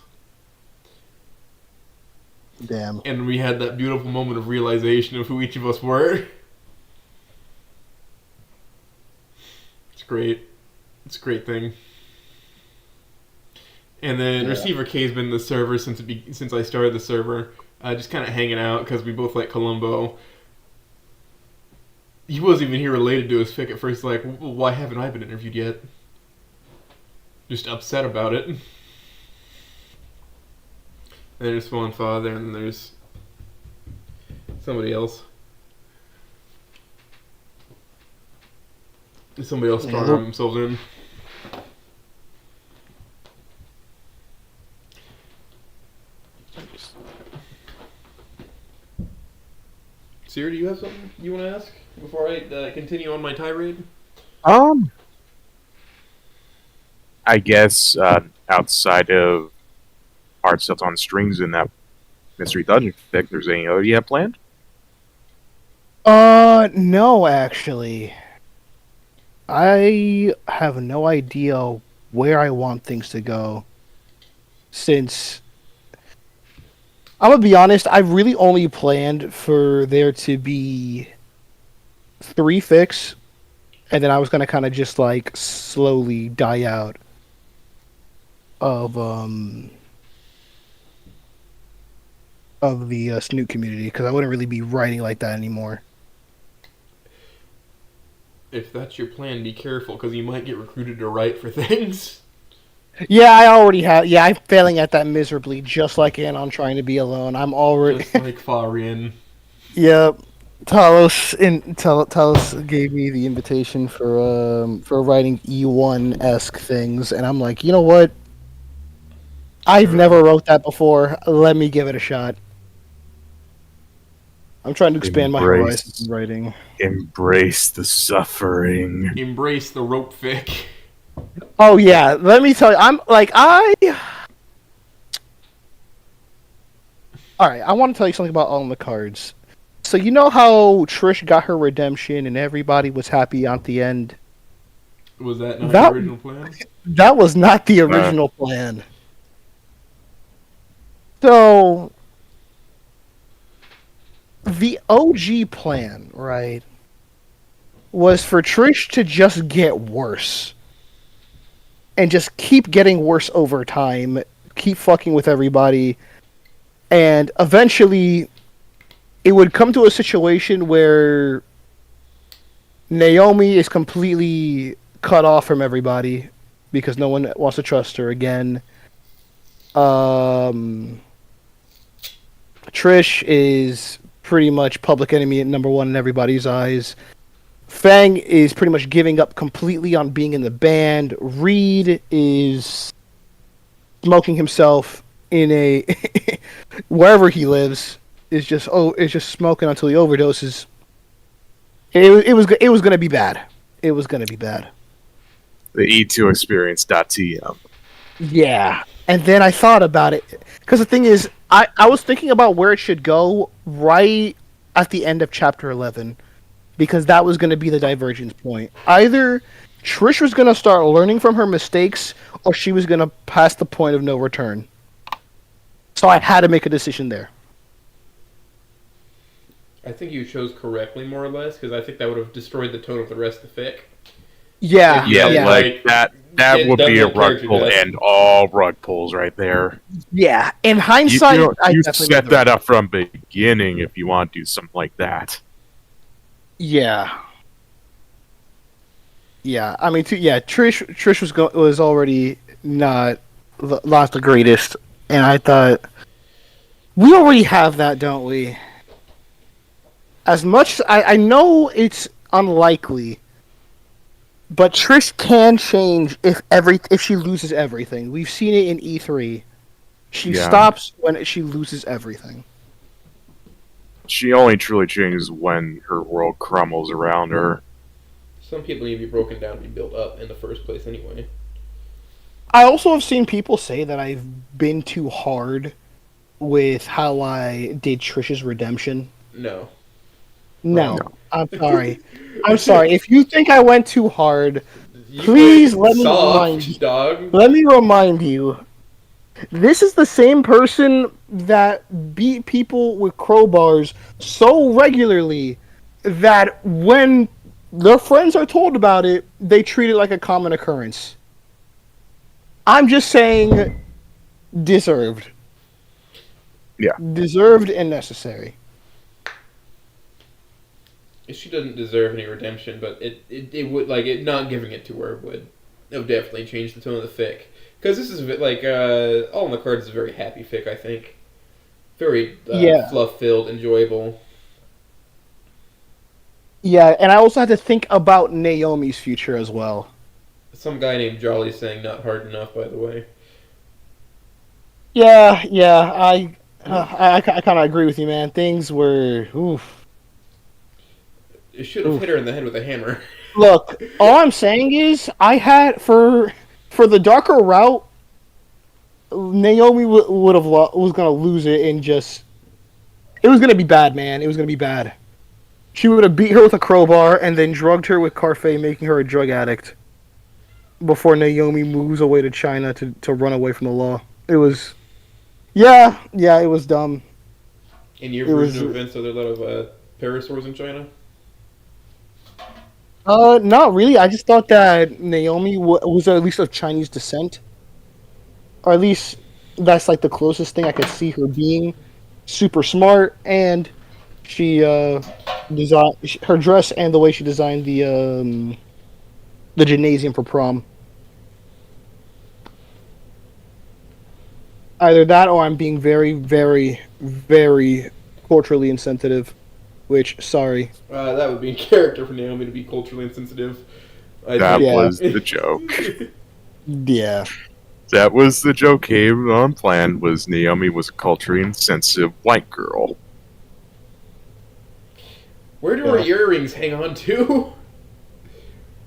Damn. And we had that beautiful moment of realization of who each of us were. It's great. It's a great thing. And then Yeah. Receiver K's been in the server since I started the server, just kind of hanging out because we both like Columbo. He wasn't even here related to his fic at first. Like, why haven't I been interviewed yet? Just upset about it. And there's Swan Father, and then there's somebody else. Somebody else throwing themselves in. Sierra, do you have something you want to ask before I continue on my tirade? I guess outside of Hard Stuff on Strings and that Mystery Dungeon fic, there's any other you have planned? No, actually. I have no idea where I want things to go. Since I'm gonna be honest, I really only planned for there to be 3 fics, and then I was gonna kind of just like slowly die out of the Snoot community because I wouldn't really be writing like that anymore. If that's your plan, be careful because you might get recruited to write for things. Yeah, I already have. Yeah, I'm failing at that miserably, just like Anon trying to be alone. I'm already. Just like Farian. Yep. Talos gave me the invitation for writing E1 esque things, and I'm like, you know what? I've never wrote that before. Let me give it a shot. I'm trying to expand my horizons in writing. Embrace the suffering. Embrace the rope fic. Oh yeah, let me tell you, I'm like All right, I want to tell you something about All in the Cards. So you know how Trish got her redemption and everybody was happy at the end? Was that not That- the original plan? That was not the original plan. So the OG plan, right, was for Trish to just get worse. And just keep getting worse over time, keep fucking with everybody, and eventually it would come to a situation where Naomi is completely cut off from everybody because no one wants to trust her again. Trish is pretty much public enemy number one in everybody's eyes. Fang is pretty much giving up completely on being in the band. Reed is smoking himself in a wherever he lives. Is just smoking until he overdoses. It was gonna be bad. It was gonna be bad. The E2 experience.tm. Yeah, and then I thought about it because the thing is, I was thinking about where it should go right at the end of chapter 11. Because that was going to be the divergence point. Either Trish was going to start learning from her mistakes, or she was going to pass the point of no return. So I had to make a decision there. I think you chose correctly, more or less, because I think that would have destroyed the tone of the rest of the fic. Yeah, Yeah, yeah. like that would be a rug pull death. and all rug pulls right there. Yeah. In hindsight, You set that up from the beginning if you want to do something like that. Yeah. Yeah, I mean, Trish was already not the greatest, and I thought we already have that, don't we? As much I know it's unlikely, but Trish can change if she loses everything. We've seen it in E3. She stops when she loses everything. She only truly changes when her world crumbles around her. Some people need to be broken down to be built up in the first place anyway. I also have seen people say that I've been too hard with how I did Trish's redemption. No. No. I'm sorry. I'm sorry. If you think I went too hard, please let me remind you. Dog. Let me remind you. This is the same person that beat people with crowbars so regularly that when their friends are told about it, they treat it like a common occurrence. I'm just saying, deserved. Yeah. Deserved and necessary. She doesn't deserve any redemption, but it would, like, it not giving it to her would definitely change the tone of the fic. Because this is, like, All in the Cards is a very happy fic, I think. Very fluff-filled, enjoyable. Yeah, and I also had to think about Naomi's future as well. Some guy named Jolly saying not hard enough, by the way. Yeah, I kind of agree with you, man. Things were, oof. It should have hit her in the head with a hammer. Look, all I'm saying is, I had for the darker route, Naomi was gonna lose it and just. It was gonna be bad, man. It was gonna be bad. She would have beat her with a crowbar and then drugged her with Carfay, making her a drug addict. Before Naomi moves away to China to run away from the law. It was. Yeah, it was dumb. In your version of events, are there a lot of parasaurs in China? Not really. I just thought that Naomi was at least of Chinese descent. Or at least that's like the closest thing I could see her being. Super smart, and she designed her dress and the way she designed the gymnasium for prom. Either that or I'm being very, very, very culturally insensitive. Which, sorry. That would be in character for Naomi to be culturally insensitive. That was the joke. Yeah. That was the joke came on planned. Was Naomi was a culturally insensitive white girl. Where do our earrings hang on to?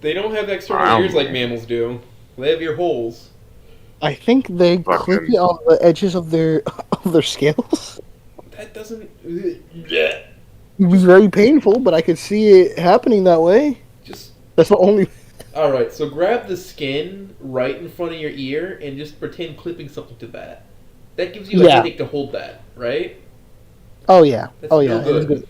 They don't have external ears like mammals do. They have ear holes. I think they clip it on the edges of their scales. That doesn't. It was very painful, but I could see it happening that way. That's the only. All right, so grab the skin right in front of your ear and just pretend clipping something to that. That gives you a headache to hold that, right? Oh yeah. That's good.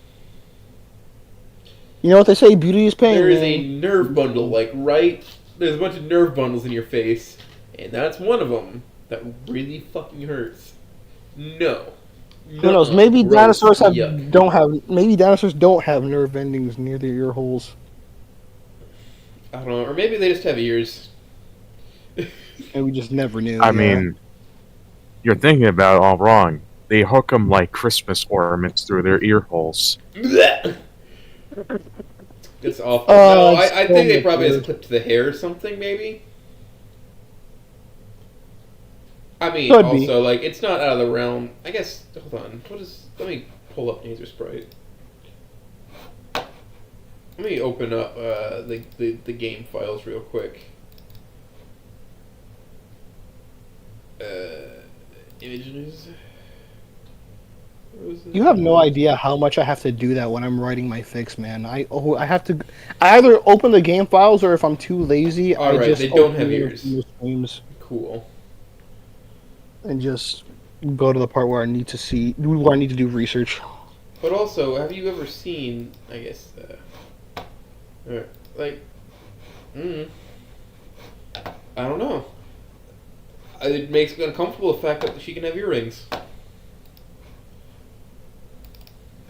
You know what they say? Beauty is pain. There is a nerve bundle, there's a bunch of nerve bundles in your face, and that's one of them that really fucking hurts. No. Who knows? Maybe dinosaurs don't have nerve endings near their ear holes. I don't know, or maybe they just have ears. And we just never knew. I mean, you're thinking about it all wrong. They hook them like Christmas ornaments through their ear holes. It's awful. No, I think they probably just clipped the hair or something, maybe. I mean, Could also, like, it's not out of the realm. I guess, hold on. Let me pull up Laser Sprite. Let me open up the game files real quick. Images. You have no idea how much I have to do that when I'm writing my fix, man. I have to. I either open the game files, or if I'm too lazy, I just they don't have ears. Cool. And just go to the part where I need to do research. But also, have you ever seen? I guess, I don't know. It makes me uncomfortable the fact that she can have earrings.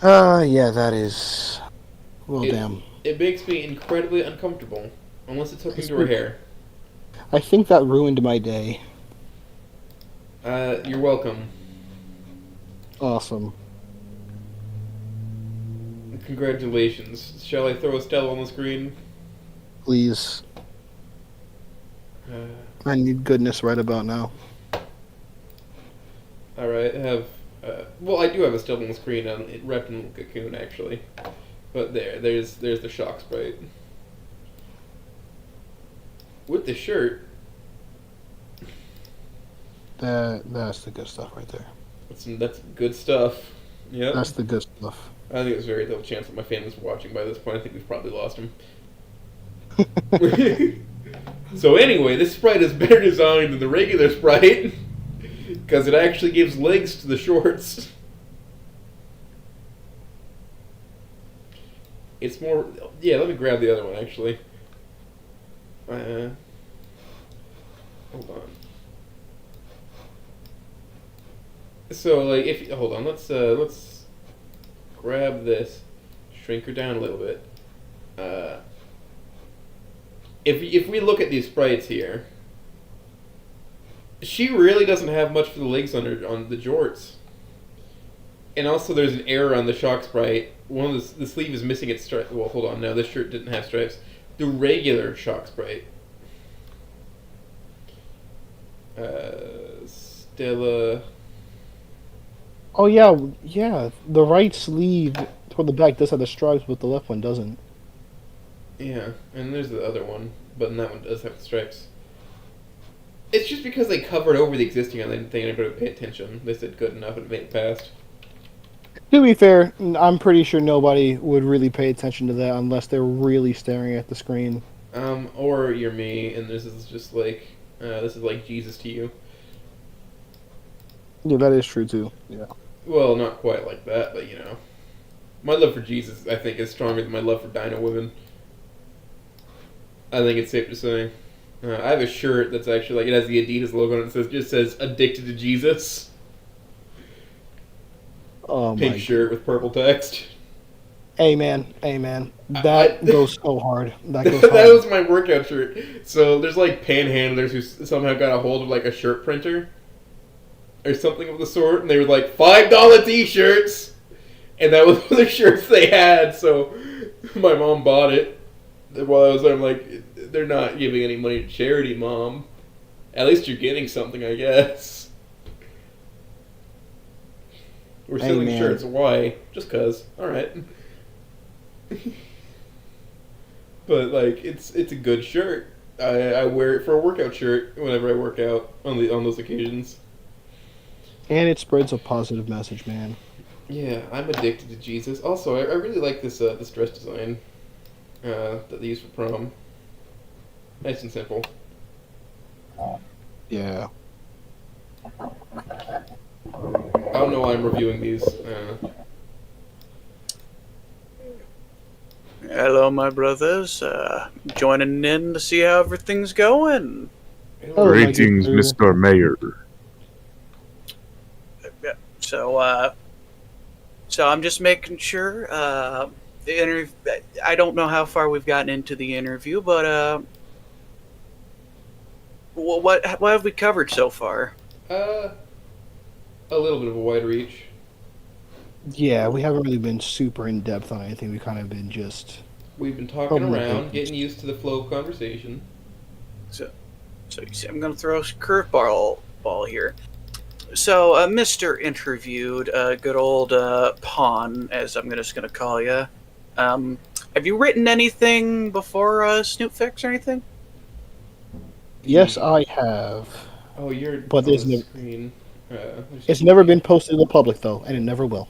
Yeah, that is. Well, damn. It makes me incredibly uncomfortable, unless it's hooking to her hair. I think that ruined my day. You're welcome. Awesome. Congratulations. Shall I throw Estelle on the screen? Please. I need goodness right about now. Alright, I have... well, I do have Estelle on the screen on it wrapped in a little cocoon, actually. But there's the shock sprite. With the shirt... That's the good stuff right there. That's good stuff. Yeah. That's the good stuff. I think there's very little chance that my family's watching by this point. I think we've probably lost him. So anyway, this sprite is better designed than the regular sprite because it actually gives legs to the shorts. It's more... Yeah, let me grab the other one, actually. Hold on. So, like, hold on, let's grab this, shrink her down a little bit. If we look at these sprites here, she really doesn't have much for the legs on the jorts. And also, there's an error on the shock sprite. One of the sleeve is missing its stripe. Well, hold on, no, this shirt didn't have stripes. The regular shock sprite. Stella. Oh yeah. The right sleeve toward the back does have the stripes, but the left one doesn't. Yeah, and there's the other one, but then that one does have the stripes. It's just because they covered over the existing one, they didn't think anybody would pay attention. They said good enough and it made it past. To be fair, I'm pretty sure nobody would really pay attention to that unless they're really staring at the screen. Or you're me, and this is just like, this is like Jesus to you. Yeah, that is true too. Yeah. Well, not quite like that, but you know. My love for Jesus, I think, is stronger than my love for dino women. I think it's safe to say. I have a shirt that's actually, like, it has the Adidas logo on it. It just says, addicted to Jesus. Oh, Pink shirt with purple text. Amen. That goes so hard. That goes hard. That was my workout shirt. So there's, like, panhandlers who somehow got a hold of, like, a shirt printer. Or something of the sort. And they were like, $5 t-shirts! And that was one of the shirts they had. So my mom bought it. While I was there, I'm like, they're not giving any money to charity, Mom. At least you're getting something, I guess. We're Hey, selling man. shirts. Why? Just cause. All right. But like, it's a good shirt. I wear it for a workout shirt whenever I work out on those occasions. And it spreads a positive message, man. Yeah, I'm addicted to Jesus. Also, I really like this dress design that they use for prom. Nice and simple. Yeah. I don't know why I'm reviewing these. Hello, my brothers. Joining in to see how everything's going. Oh, my Greetings, good sir. Mr. Mayor. So I'm just making sure. The interview. I don't know how far we've gotten into the interview, but what have we covered so far? A little bit of a wide reach. Yeah, we haven't really been super in depth on anything. We kind of been just. We've been talking Oh, my around, goodness. getting used to the flow of conversation. So you see, I'm going to throw a curveball here. So, Mr. Interviewed, good old Pawn, as I'm just going to call you. Have you written anything before Snoop Fix or anything? Yes, I have. Oh, you're But on there's the no- screen. It's never been posted to the public though, and it never will.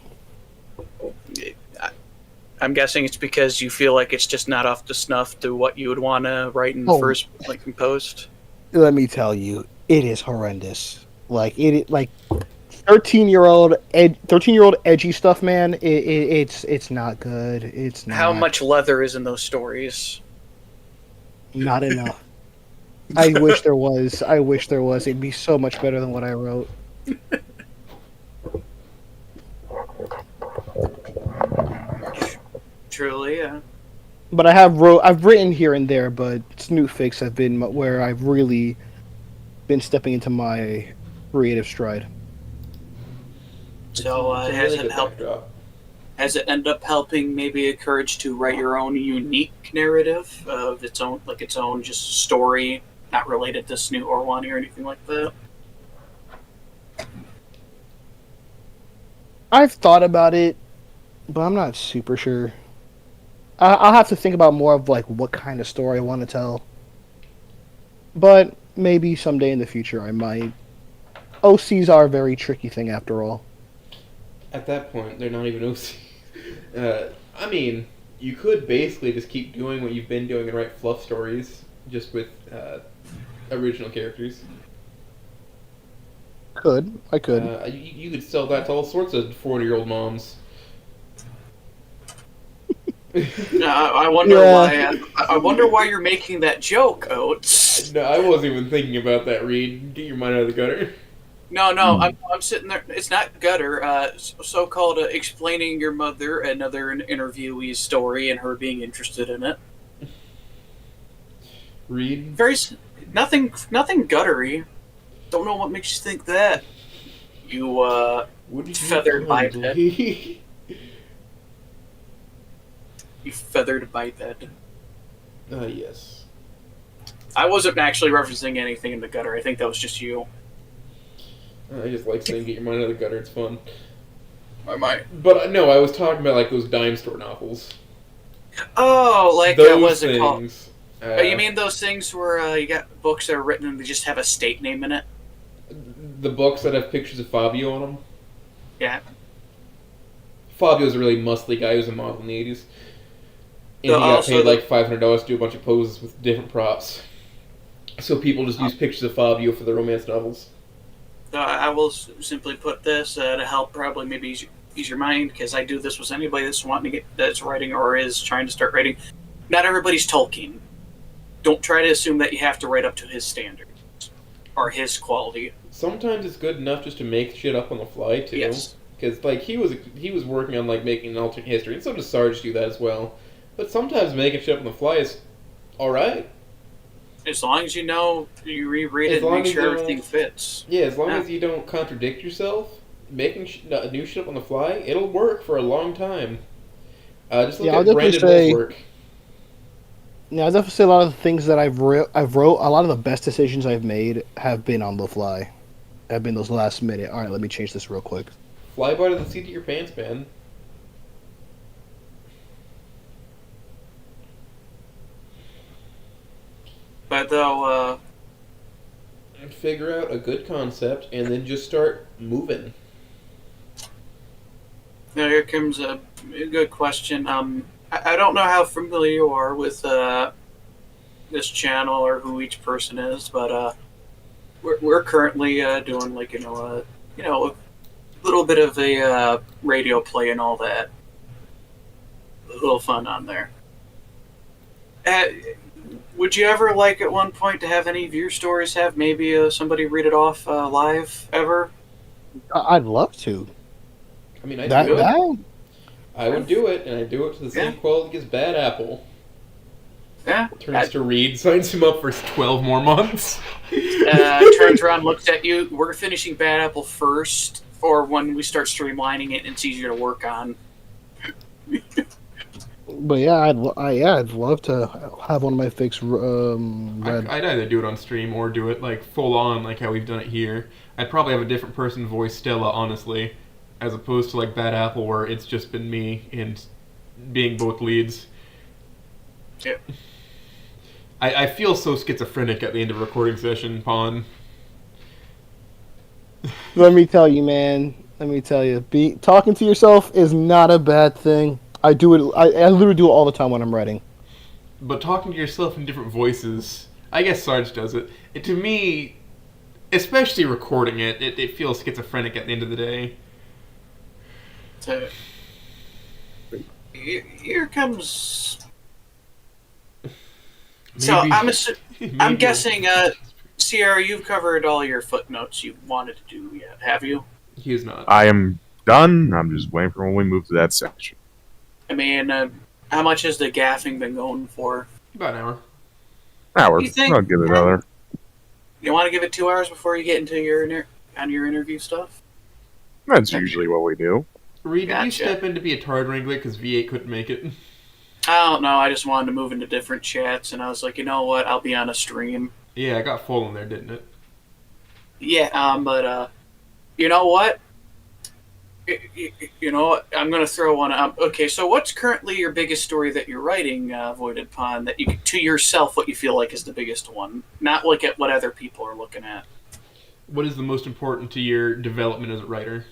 I'm guessing it's because you feel like it's just not up to snuff to what you would want to write in the Oh. first in post. Let me tell you, it is horrendous. Like 13-year-old edgy stuff, man. It's not good. It's not. How much leather is in those stories? Not enough. I wish there was. It'd be so much better than what I wrote. Truly, yeah. But I've written here and there, but Snoot Fix have been where I've really been stepping into my creative stride. So It's a has really it good helped? backdrop. Has it ended up helping maybe encourage to write your own unique narrative of its own just story, not related to Snoot or Wani or anything like that? I've thought about it, but I'm not super sure. I'll have to think about more of like what kind of story I want to tell. But maybe someday in the future I might. OCs are a very tricky thing after all. At that point, they're not even OC. I mean, you could basically just keep doing what you've been doing and write fluff stories, just with original characters. I could. You could sell that to all sorts of 40-year-old moms. I wonder Yeah. why. I wonder why you're making that joke, Oates. No, I wasn't even thinking about that, Reed. Get your mind out of the gutter. No, I'm sitting there. It's not gutter. So-called explaining your mother, another interviewee's story, and her being interested in it. Reed? Very nothing guttery. Don't know what makes you think that. You What did you feathered find, biped. Lee? you feathered biped. Yes. I wasn't actually referencing anything in the gutter. I think that was just you. I just like saying get your mind out of the gutter. It's fun. I might. But no, I was talking about like those dime store novels. Oh, like Those what's it called? things. Oh, you mean those things where you got books that are written and they just have a state name in it? the books that have pictures of Fabio on them? Yeah. Fabio's a really muscly guy who's a model in the 80s. And The- he got also paid the- like $500 to do a bunch of poses with different props. So people just use pictures of Fabio for their romance novels. I will simply put this to help probably maybe ease your mind, because I do this with anybody that's writing or is trying to start writing. Not everybody's Tolkien. Don't try to assume that you have to write up to his standards or his quality. Sometimes it's good enough just to make shit up on the fly too. Yes. Because like he was working on like making an alternate history, and so does Sarge do that as well. But sometimes making shit up on the fly is all right. As long as you know, you reread As it and long make as sure you everything don't- fits. Yeah, as long Yeah. as you don't contradict yourself, making new shit up on the fly, it'll work for a long time. Just look Yeah, I'll at definitely Brandon Wool's say- work. Yeah, I definitely say a lot of the things that I've wrote. A lot of the best decisions I've made have been on the fly. Have been those last minute. All right, let me change this real quick. Fly by the seat of your pants, man. But though, And figure out a good concept and then just start moving. now here comes a good question. I don't know how familiar you are with this channel or who each person is, but we're currently doing like a little bit of a radio play and all that. A little fun on there. Uh, would you ever like at one point to have any of your stories have maybe somebody read it off live ever? I'd love to. I mean, I That do it. that I would do it, and I do it to the same quality as Bad Apple. Yeah. Turns to Reed, signs him up for 12 more months. Turns around, looks at you. We're finishing Bad Apple first, or when we start streamlining it, and it's easier to work on. But yeah, I'd love to have one of my fics read. I'd either do it on stream or do it like full on, like how we've done it here. I'd probably have a different person voice Stella, honestly, as opposed to like Bad Apple, where it's just been me and being both leads. Yep. I feel so schizophrenic at the end of a recording session, Pawn. Let me tell you, man. Let me tell you, talking to yourself is not a bad thing. I do it. I literally do it all the time when I'm writing. But talking to yourself in different voices, I guess Sarge does it. To me, especially recording it feels schizophrenic at the end of the day. So, here comes. So I'm guessing, Sierra, you've covered all your footnotes you wanted to do yet, have you? He is not. I am done. I'm just waiting for when we move to that section. I mean, how much has the gaffing been going for? About an hour. Hour. You think- I'll give it another. You want to give it 2 hours before you get into your interview stuff? That's usually what we do. Reed, did you Gotcha. step in to be a Tard Wrangler because V8 couldn't make it? I don't know. I just wanted to move into different chats, and I was like, you know what? I'll be on a stream. Yeah, it got full in there, didn't it? Yeah, but you know what? You know what? I'm gonna throw one up. Okay, so what's currently your biggest story that you're writing, Voidedpawn? That you to yourself, what you feel like is the biggest one, not look at what other people are looking at. What is the most important to your development as a writer?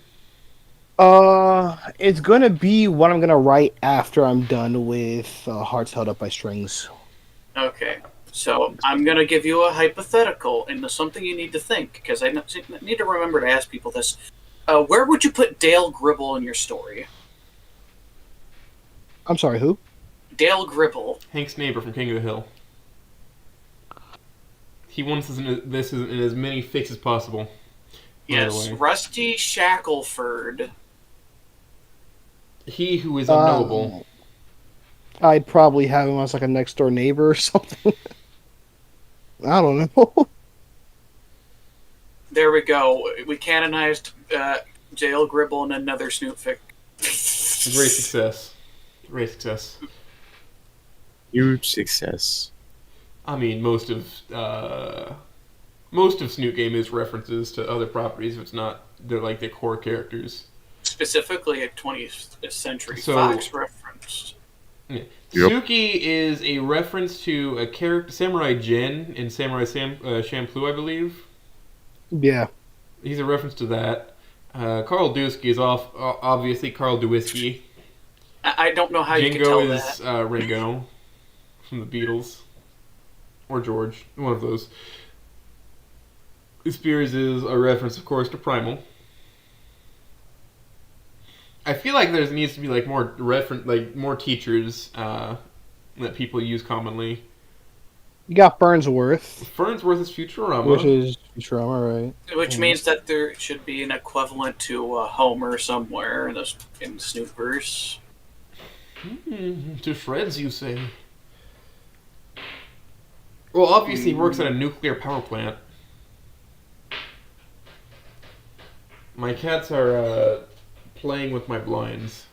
It's gonna be what I'm gonna write after I'm done with Hearts Held Up by Strings. Okay, so I'm gonna give you a hypothetical into something you need to think, because I need to remember to ask people this. Where would you put Dale Gribble in your story? I'm sorry, who? Dale Gribble. Hank's neighbor from King of the Hill. He wants this in as many fics as possible. Yes, way. Rusty Shackleford. He who is unknowable. I'd probably have him as like a next door neighbor or something. I don't know. There we go. We canonized Dale Gribble and another Snoop fic. Great success. Great success. Huge success. I mean, most of Snoot Game is references to other properties. If it's not, they're like the core characters. Specifically a 20th Century So- Fox reference. Yeah. Yep. Suki is a reference to a character, Samurai Jin in Samurai Champloo, I believe. Yeah. He's a reference to that. Carl Dusky is obviously Carl Dewisky. I don't know how you can Jingo tell is that. Ringo from the Beatles. Or George. One of those. Spears is a reference, of course, to Primal. I feel like there needs to be like more teachers that people use commonly. You got Burnsworth, Fernsworth is Futurama. which is Futurama, right? Which means that there should be an equivalent to Homer somewhere in the Snoopverse. To shreds, you say? Well, obviously, he works at a nuclear power plant. My cats are playing with my blinds.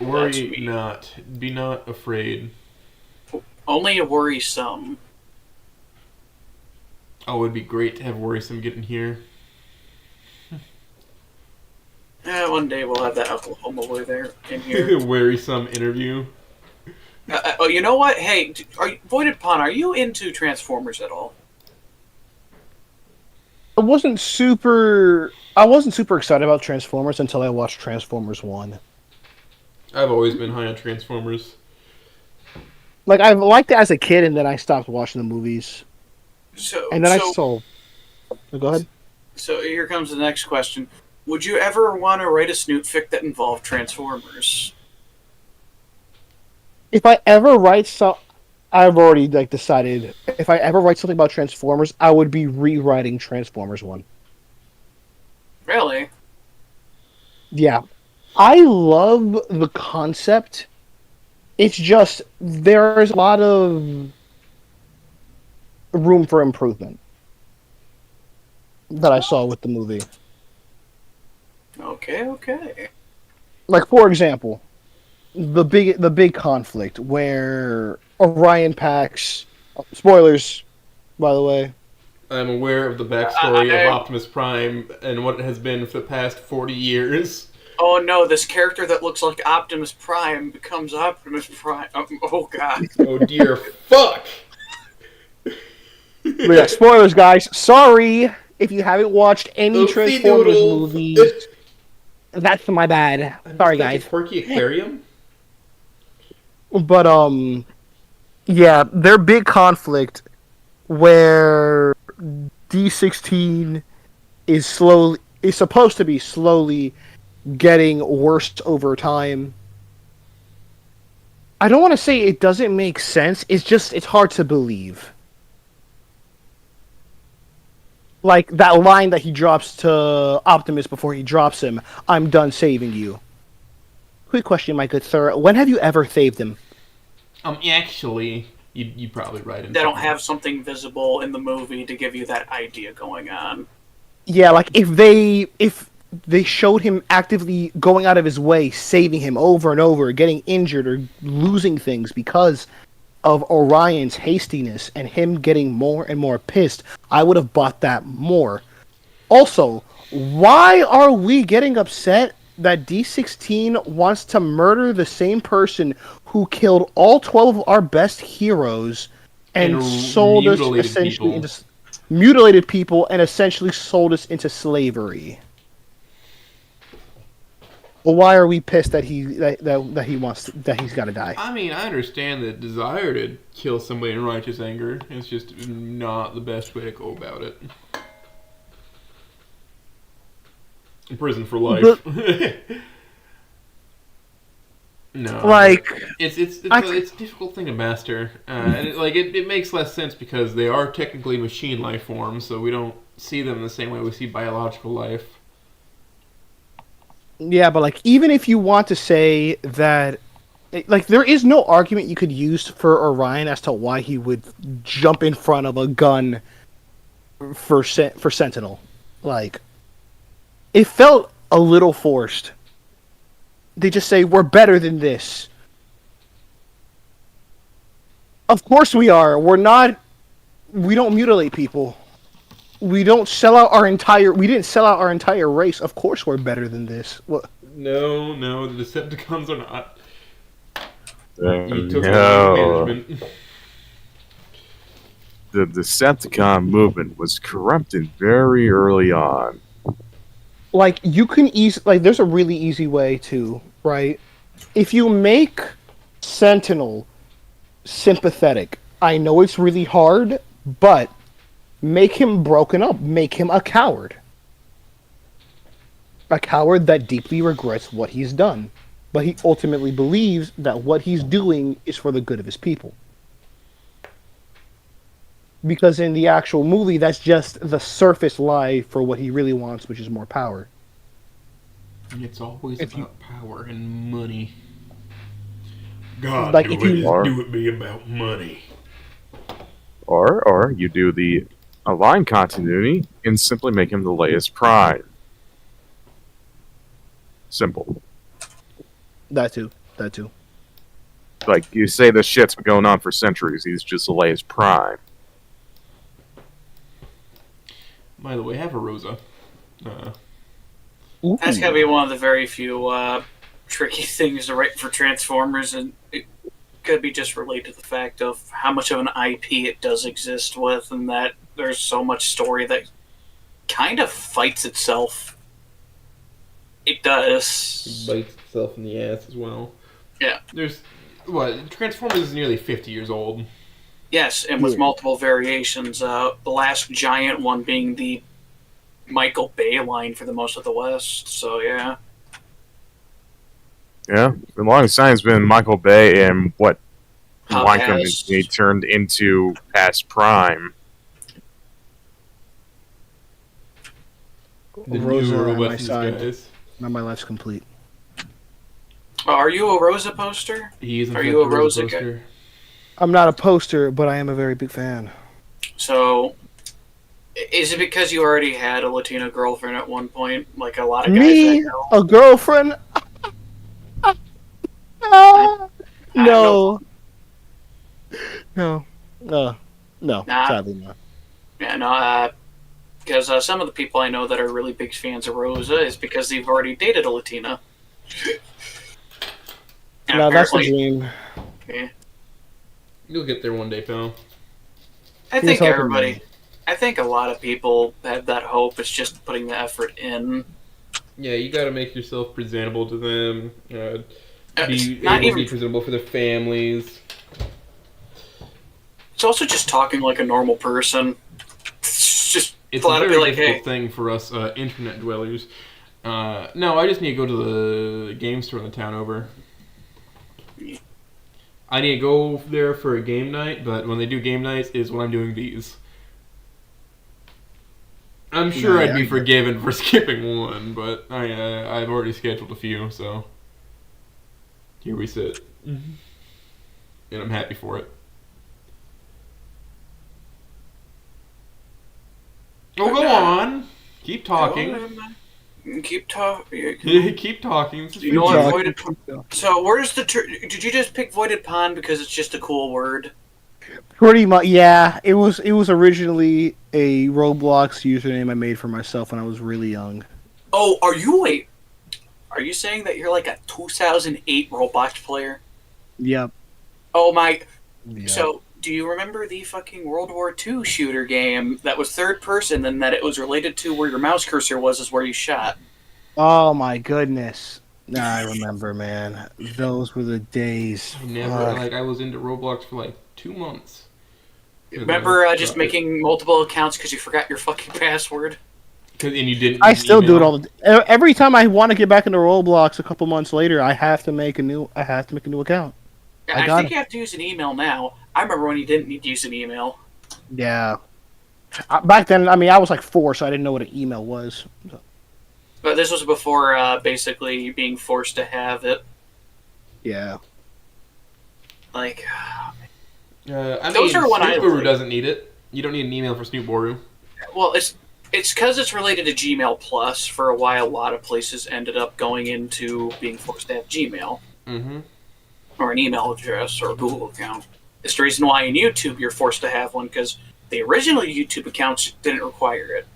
Worry me. not. Be not afraid. Only a worrisome. Oh, it would be great to have Worrisome get in here. One day we'll have that Oklahoma boy there in here. Worrisome interview. Oh, you know what? Hey, Voidedpawn, are you into Transformers at all? I wasn't super excited about Transformers until I watched Transformers 1. I've always been high on Transformers. Like, I liked it as a kid, and then I stopped watching the movies. So, And then I saw... Go ahead. So here comes the next question. Would you ever want to write a snoot fic that involved Transformers? If I ever write I've already decided. If I ever write something about Transformers, I would be rewriting Transformers 1. Really? Yeah. I love the concept. It's just, there's a lot of room for improvement that I saw with the movie. Okay. Like, for example, the big conflict where Orion Pax, spoilers, by the way. I'm aware of the backstory of Optimus Prime and what it has been for the past 40 years. Oh no, this character that looks like Optimus Prime becomes Optimus Prime. Oh god. Oh dear fuck! But yeah, spoilers, guys. Sorry if you haven't watched any Oopsie Transformers doodles. movies. That's my bad. Sorry, guys. Quirky Aquarium? But yeah, their big conflict where D16 is supposed to be slowly getting worse over time. I don't want to say it doesn't make sense. It's hard to believe. Like that line that he drops to Optimus before he drops him, "I'm done saving you." Quick question, my good sir. When have you ever saved him? Actually, you probably right. They don't have something visible in the movie to give you that idea going on. Yeah, like if they showed him actively going out of his way, saving him over and over, getting injured or losing things because of Orion's hastiness and him getting more and more pissed, I would have bought that more. Also, why are we getting upset that D16 wants to murder the same person who killed all 12 of our best heroes and sold us essentially into mutilated people and essentially sold us into slavery? Well, why are we pissed that he's got to die? I mean, I understand the desire to kill somebody in righteous anger. It's just not the best way to go about it. Prison for life. No, like it's a difficult thing to master, and it makes less sense because they are technically machine life forms, so we don't see them the same way we see biological life. Yeah, but like even if you want to say that, like there is no argument you could use for Orion as to why he would jump in front of a gun for Sentinel. Like it felt a little forced. They just say we're better than this. Of course we are. We're not. We don't mutilate people. We don't sell out our entire. We didn't sell out our entire race. Of course we're better than this. What? No, the Decepticons are not. You took management. The Decepticon movement was corrupted very early on. Like you can there's a really easy way to, right? If you make Sentinel sympathetic, I know it's really hard, but make him broken up, make him a coward. A coward that deeply regrets what he's done, but he ultimately believes that what he's doing is for the good of his people. Because in the actual movie, that's just the surface lie for what he really wants, which is more power. It's always about power and money. God, like do it be about money. Or you do the align continuity and simply make him the latest prime. Simple. That too. That too. Like, you say this shit's been going on for centuries. He's just delayed his prime. By the way, have a Rosa. That's gotta be one of the very few tricky things to write for Transformers, and it could be just related to the fact of how much of an IP it does exist with, and that there's so much story that kind of fights itself. It does. It bites itself in the ass as well. Yeah. There's Transformers is nearly 50 years old. Yes, and with multiple variations. The last giant one being the Michael Bay line for the most of the West. So yeah. Yeah, for the longest time it's been Michael Bay and what Wycombe Past. he turned into past prime. The Rosa newer on my Western side. guys. Now my life's complete. Are you a Rosa poster? He is in Are fact you a the Rosa poster. I'm not a poster, but I am a very big fan. So, is it because you already had a Latino girlfriend at one point, like a lot of guys Me, that know? a girlfriend? No. No. No. No. Nah. Sadly not. Yeah, no, because some of the people I know that are really big fans of Rosa is because they've already dated a Latina. And No, that's the apparently- dream. yeah. You'll get there one day, pal. I He's think helping everybody. me. I think a lot of people have that hope. It's just putting the effort in. Yeah, you gotta make yourself presentable to them. Be Not able to be even. presentable for their families. It's also just talking like a normal person. It's just It's flat a out very be like, difficult hey, thing for us internet dwellers. No, I just need to go to the game store in the town over. I need to go there for a game night, but when they do game nights is when I'm doing these. I'm sure Yeah, I'd be yeah. forgiven for skipping one, but I've already scheduled a few, so here we sit. And I'm happy for it. Oh, go on! Keep talking. Keep talking. Keep talking. This is You know for what, you. Voided Pawn? So where's the? Did you just pick Voided Pawn because it's just a cool word? Pretty much, yeah. It was originally a Roblox username I made for myself when I was really young. Oh, are you saying that you're like a 2008 Roblox player? Yep. Oh my! Yep. So do you remember the fucking World War II shooter game that was third person, and that it was related to where your mouse cursor was is where you shot? Oh my goodness. Nah, I remember, man. Those were the days. I never, I was into Roblox for like 2 months. Remember just making multiple accounts because you forgot your fucking password? And you didn't. I still do it all the every time I want to get back into Roblox a couple months later, I have to make a new account. I I got think it. you have to use an email now. I remember when you didn't need to use an email. Yeah. Back then, I mean, I was like 4, so I didn't know what an email was. But this was before basically you being forced to have it. Yeah. Like, I Those mean, are when I Snoop Guru like. doesn't need it. You don't need an email for Snoop Guru. well, it's because it's related to Gmail Plus. For a while, a lot of places ended up going into being forced to have Gmail Mm-hmm. or an email address or a Google account. It's the reason why in YouTube you're forced to have one because the original YouTube accounts didn't require it.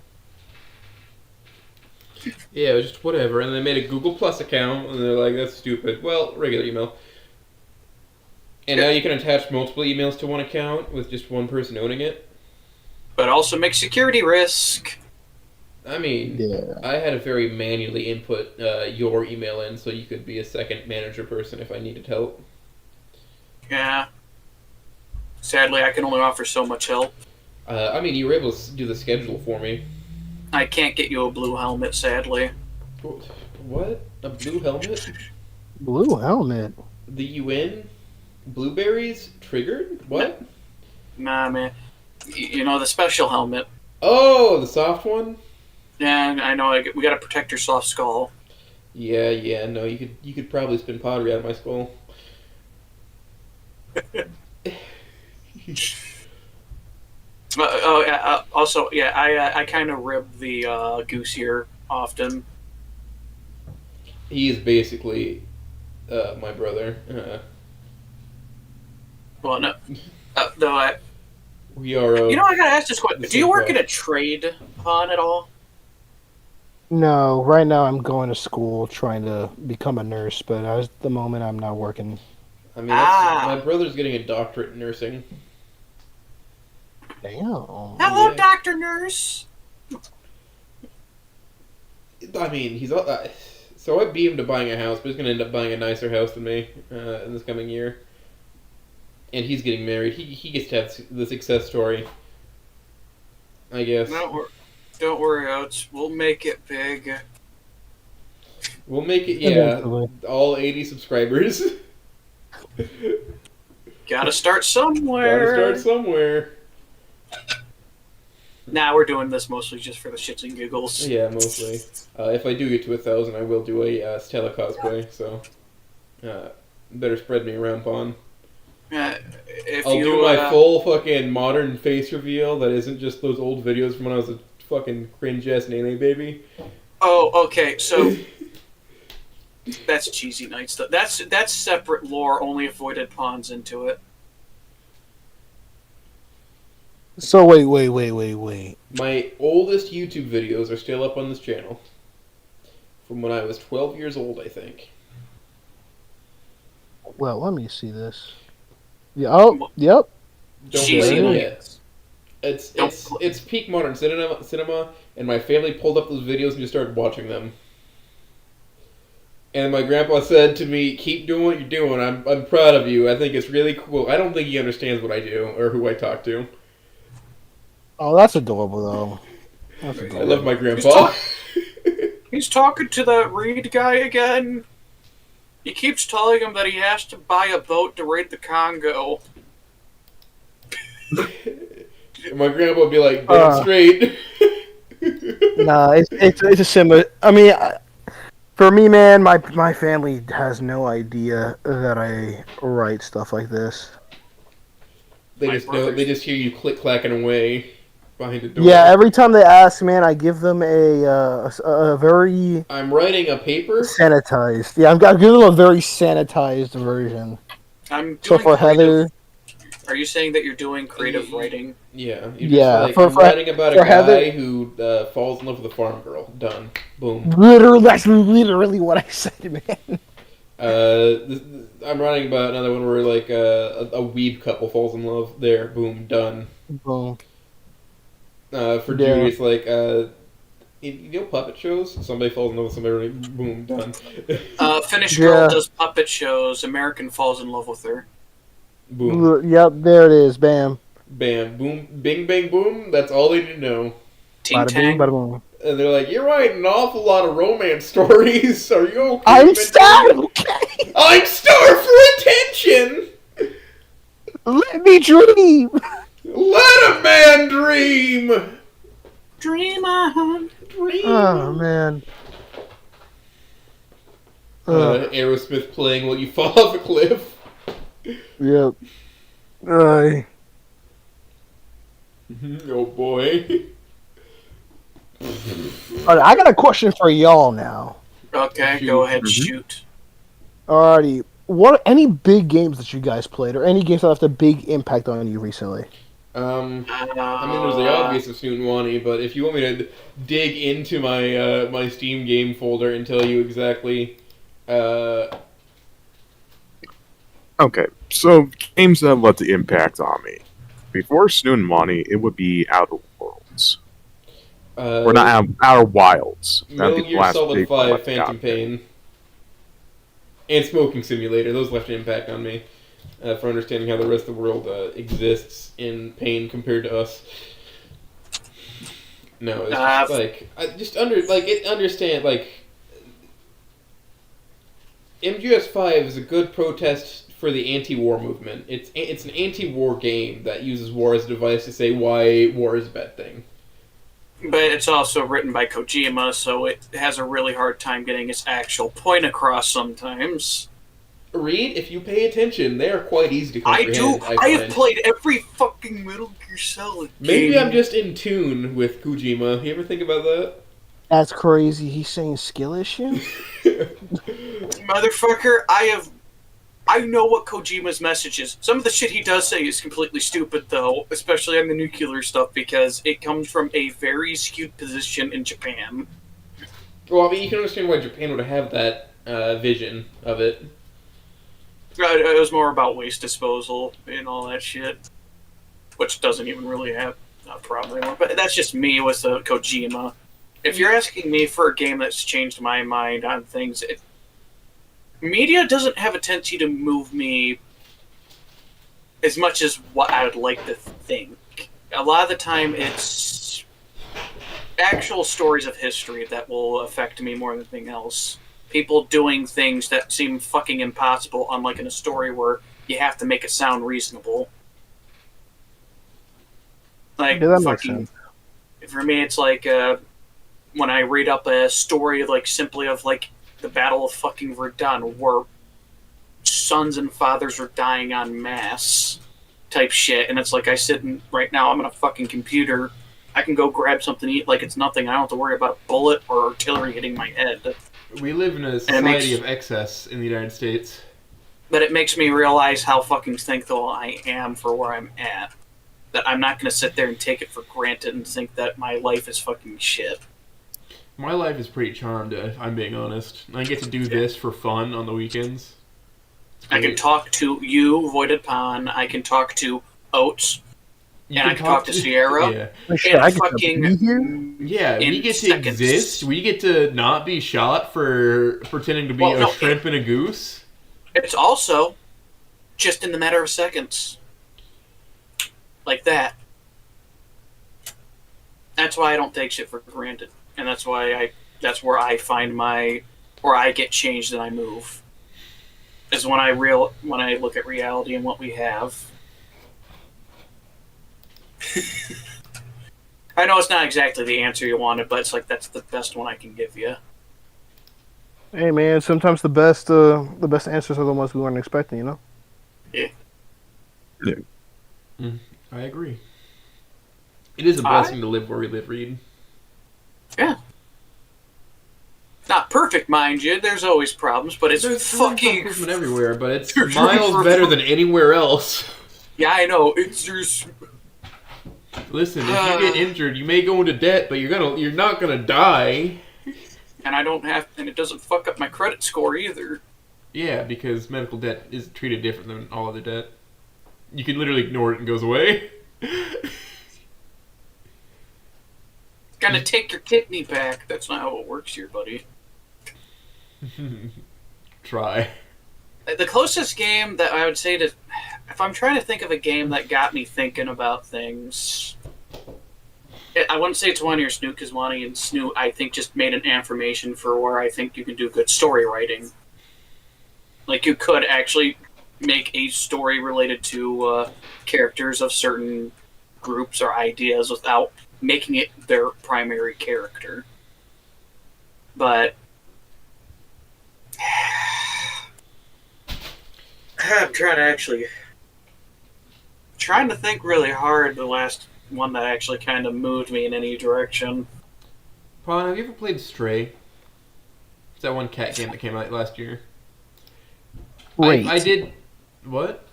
Yeah, it was just whatever. And they made a Google Plus account, and they're like, that's stupid. Well, regular email. And now you can attach multiple emails to one account with just one person owning it. But also make security risk. I mean, Yeah. I had to very manually input your email in so you could be a second manager person if I needed help. Yeah. Sadly, I can only offer so much help. I mean, you were able to do the schedule for me. I can't get you a blue helmet, sadly. What? A blue helmet? Blue helmet. The UN? Blueberries? Triggered? What? Nah, man. You know, the special helmet. Oh, the soft one? Yeah, I know. We gotta protect your soft skull. Yeah, no, you could probably spin pottery out of my skull. Also, yeah, I kind of rib the goose here often. He is basically My brother. Well, no. No, We are. I gotta ask this question. the Do you same work class. at a trade pawn at all? No, right now I'm going to school trying to become a nurse, but at the moment I'm not working. I mean, Ah. my brother's getting a doctorate in nursing. Damn. Hello, Yeah. Dr. Nurse. I mean, so I beat him to buying a house, but he's going to end up buying a nicer house than me in this coming year. And he's getting married. He gets to have the success story, I guess. Don't worry, Oates. We'll make it big. We'll make it, Eventually. all 80 subscribers. Gotta start somewhere. Gotta start somewhere. Nah, we're doing this mostly just for the shits and giggles. Yeah, mostly. If I do get to 1,000, I will do a Stella cosplay, so better spread me around, Pawn. If I'll you, do my full fucking modern face reveal that isn't just those old videos from when I was a fucking cringe-ass Nene baby. Oh, okay, so... That's cheesy night stuff. That's separate lore, only if Voidedpawn's into it. So wait. My oldest YouTube videos are still up on this channel. From when I was 12 years old, I think. Well, let me see this. Yeah. Oh, yep. Don't Cheesy blame night. it. It's peak modern cinema, and my family pulled up those videos and just started watching them. And my grandpa said to me, "Keep doing what you're doing. I'm proud of you. I think it's really cool." I don't think he understands what I do or who I talk to. Oh, that's adorable though. That's I adorable. love my grandpa. He's talking to that Reed guy again. He keeps telling him that he has to buy a boat to raid the Congo. And my grandpa would be like, "Damn straight." Nah, it's a similar. I mean, for me, man, my family has no idea that I write stuff like this. They My just know. brother's- They just hear you click clacking away behind the door. Yeah, every time they ask, man, I give them a very I'm writing a paper. sanitized. Yeah, I'm giving them a very sanitized version. I'm So doing for creative. Heather, Are you saying that you're doing creative writing? Yeah. Yeah, Just like, I'm writing about a for guy Heather- who falls in love with a farm girl. Done. Boom. literally, that's literally what I said, man. I'm writing about another one where like a weeb couple falls in love. There. Boom. Done. Boom. For Yeah. Judy, it's like you know puppet shows. Somebody falls in love with somebody. Boom. Done. Finnish girl Yeah. does puppet shows. American falls in love with her. Boom. Yep, there it is. Bam. Bam. Boom. Bing. Bang. Boom. That's all they need to know. Ting Bada tang. boom, bada boom. And they're like, "You're writing an awful lot of romance stories. Are you okay?" I'm mentally?" sad. Okay. I'm starved for attention. Let me dream. Let a man dream. Dream on. Dream. Oh man. Aerosmith playing while you fall off a cliff. Yep. Oh boy. Alright, I got a question for y'all now. Okay, Shoot. go ahead, Mhm. shoot. Alrighty. What any big games that you guys played, or any games that left a big impact on you recently? I mean, there's the obvious of Snoonwani, but if you want me to dig into my my Steam game folder and tell you exactly, Okay, so games that left the impact on me. Before Snow and Money, it would be Outer Worlds. Or not Outer Wilds. That'd Metal be the Gear last Solid big one 5, that Phantom got me. Pain, and Smoking Simulator. Those left an impact on me for understanding how the rest of the world exists in pain compared to us. No, it's just like understand like MGS5 is a good protest for the anti-war movement. It's an anti-war game that uses war as a device to say why war is a bad thing. But it's also written by Kojima, so it has a really hard time getting its actual point across sometimes. Reed, if you pay attention, they are quite easy to I comprehend. do. I have find. played every fucking Metal Gear Solid game. Maybe I'm just in tune with Kojima. You ever think about that? That's crazy. He's saying skill issue? Motherfucker, I know what Kojima's message is. Some of the shit he does say is completely stupid, though, especially on the nuclear stuff, because it comes from a very skewed position in Japan. Well, I mean, you can understand why Japan would have that vision of it. It was more about waste disposal and all that shit, which doesn't even really have a problem anymore. But that's just me with Kojima. If you're asking me for a game that's changed my mind on things, media doesn't have a tendency to move me as much as what I would like to think. A lot of the time, it's actual stories of history that will affect me more than anything else. People doing things that seem fucking impossible, unlike in a story where you have to make it sound reasonable. Like, Yeah, that makes fucking, sense. for me, it's like when I read up a story, like, simply of, like, the Battle of fucking Verdun, where sons and fathers are dying en masse type shit, and it's like I sit and right now I'm on a fucking computer. I can go grab something to eat like it's nothing. I don't have to worry about a bullet or artillery hitting my head. We live in a society of excess in the United States. But it makes me realize how fucking thankful I am for where I'm at. That I'm not going to sit there and take it for granted and think that my life is fucking shit. My life is pretty charmed, if I'm being honest. I get to do this for fun on the weekends. I can talk to you, Voidedpawn. I can talk to Oates. And I can talk to Sierra. Yeah. Oh, shit, And I get to fucking be here? Yeah, we in get to seconds. exist. We get to not be shot for pretending to be Well, a no, shrimp and a goose. It's also just in the matter of seconds. Like that. That's why I don't take shit for granted. And that's why that's where I find where I get changed and I move. Is when I look at reality and what we have. I know it's not exactly the answer you wanted, but it's like that's the best one I can give you. Hey man, sometimes the best answers are the ones we weren't expecting, you know? I agree. It is a blessing to live where we live, Reed. Yeah. Not perfect, mind you. There's always problems, but it's There's fucking improvement everywhere, but it's There's miles room for- better than anywhere else. Yeah, I know. It's just Listen, if you get injured, you may go into debt, but you're not gonna die. and it doesn't fuck up my credit score either. Yeah, because medical debt is treated different than all other debt. You can literally ignore it and it goes away. Gonna take your kidney back. That's not how it works here, buddy. Try. The closest game that I would say to, if I'm trying to think of a game that got me thinking about things, I wouldn't say it's Wani or Snoot, because Wani and Snoot, I think, just made an affirmation for where I think you can do good story writing. Like, you could actually make a story related to characters of certain groups or ideas without making it their primary character. But I'm trying to think really hard. The last one that actually kind of moved me in any direction. Pawn, have you ever played Stray? It's that one cat game that came out last year. Wait. I did. What?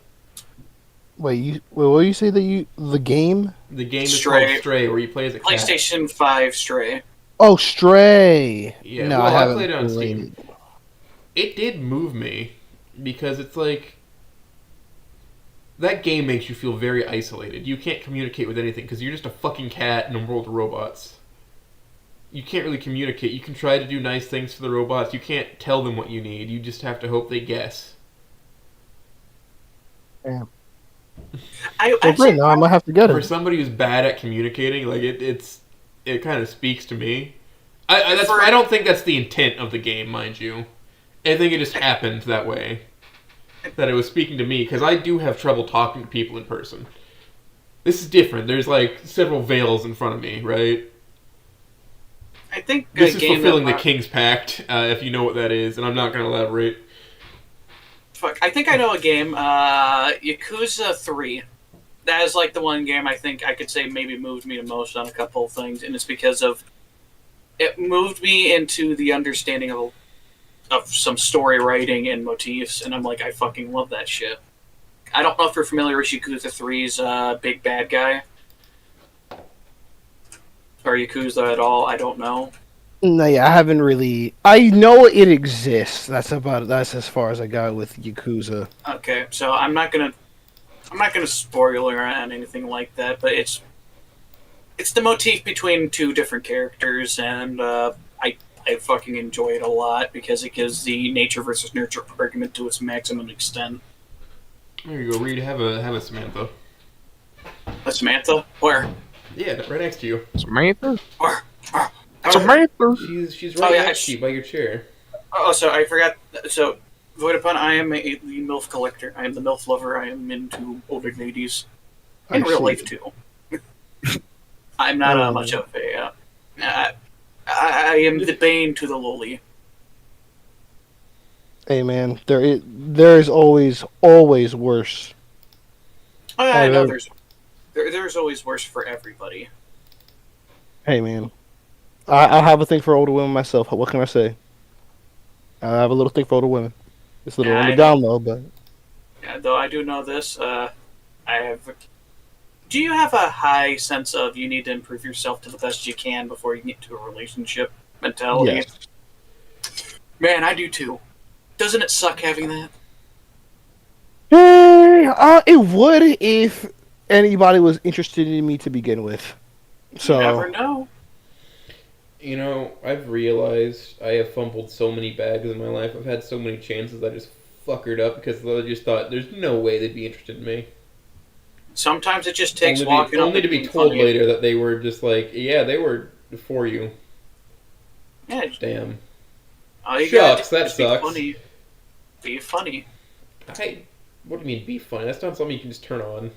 Wait, what you say that the game? The game is Stray. called Stray, where you play as a cat. PlayStation 5 Stray. Oh, Stray. Yeah, no, well, I haven't played it on played Steam. it. It did move me because it's like that game makes you feel very isolated. You can't communicate with anything because you're just a fucking cat in a world of robots. You can't really communicate. You can try to do nice things for the robots. You can't tell them what you need. You just have to hope they guess. Damn. I Well, great, now I might have to get For it. somebody who's bad at communicating, like it kind of speaks to me. I don't think that's the intent of the game, mind you. I think it just happened that way. That it was speaking to me, because I do have trouble talking to people in person. This is different. There's like several veils in front of me, right? I think This a is game fulfilling the that, King's Pact, if you know what that is, and I'm not going to elaborate. Fuck, I think I know a game. Yakuza 3. That is like the one game I think I could say maybe moved me the most on a couple of things, and it's because of it moved me into the understanding of some story writing and motifs, and I'm like, I fucking love that shit. I don't know if you're familiar with Yakuza 3's big bad guy. Or Yakuza at all, I don't know. No, yeah, I haven't really. I know it exists. That's as far as I got with Yakuza. Okay, so I'm not gonna spoiler on anything like that, but it's the motif between two different characters, and I fucking enjoy it a lot because it gives the nature versus nurture argument to its maximum extent. There you go, Reed. Have a Samantha. A Samantha? Where? Yeah, right next to you. Samantha? Where? Samantha? She's right yeah, next to you by your chair. Oh, so I forgot. So, Voidedpawn, I am the MILF collector. I am the MILF lover. I am into older ladies. In real life, too. I'm not much of a... I am the bane to the lowly. Hey man, there is always worse. Oh, yeah, I know there's always worse for everybody. Hey man, I have a thing for older women myself. What can I say? I have a little thing for older women. It's a little on the down low, but yeah, though I do know this. I have. Do you have a high sense of you need to improve yourself to the best you can before you get to a relationship mentality? yes. Man, I do too. Doesn't it suck having that? It would if anybody was interested in me to begin with. So You never know. You know, I've realized I have fumbled so many bags in my life. I've had so many chances I just fuckered up because I just thought there's no way they'd be interested in me. Sometimes it just takes only walking up only and to be being told funny. later that they were just like, yeah, they were for you. Yeah, Damn. all you Shucks, gotta do that is sucks. Be funny. Be funny. What do you mean be funny? That's not something you can just turn on.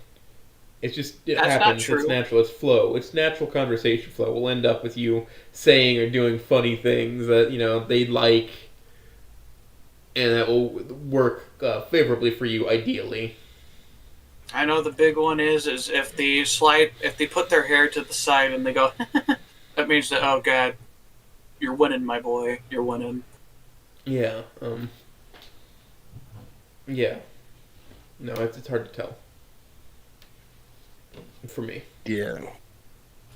It's just, it That's not happens. true. It's natural. It's flow. It's natural conversation flow. We'll end up with you saying or doing funny things that, they like, and that will work favorably for you, ideally. I know the big one is if they put their hair to the side and they go, that means that, oh god, you're winning, my boy, you're winning. Yeah. Yeah. No, it's hard to tell. For me. yeah.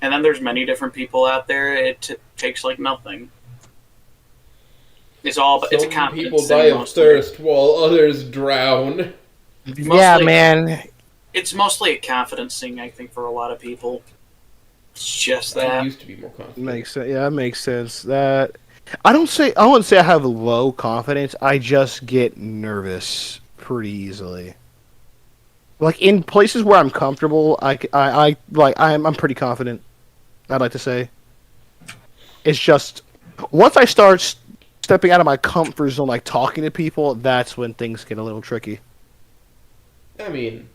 And then there's many different people out there. It takes like nothing. It's a Some confidence people thing die of mostly. thirst while others drown. Yeah, man. It's mostly a confidence thing, I think, for a lot of people. It's just I that. used to be more confident. Makes sense. Yeah, that makes sense. That I wouldn't say I have low confidence. I just get nervous pretty easily. Like in places where I'm comfortable, I'm pretty confident. I'd like to say. It's just once I start stepping out of my comfort zone, like talking to people, that's when things get a little tricky. I mean,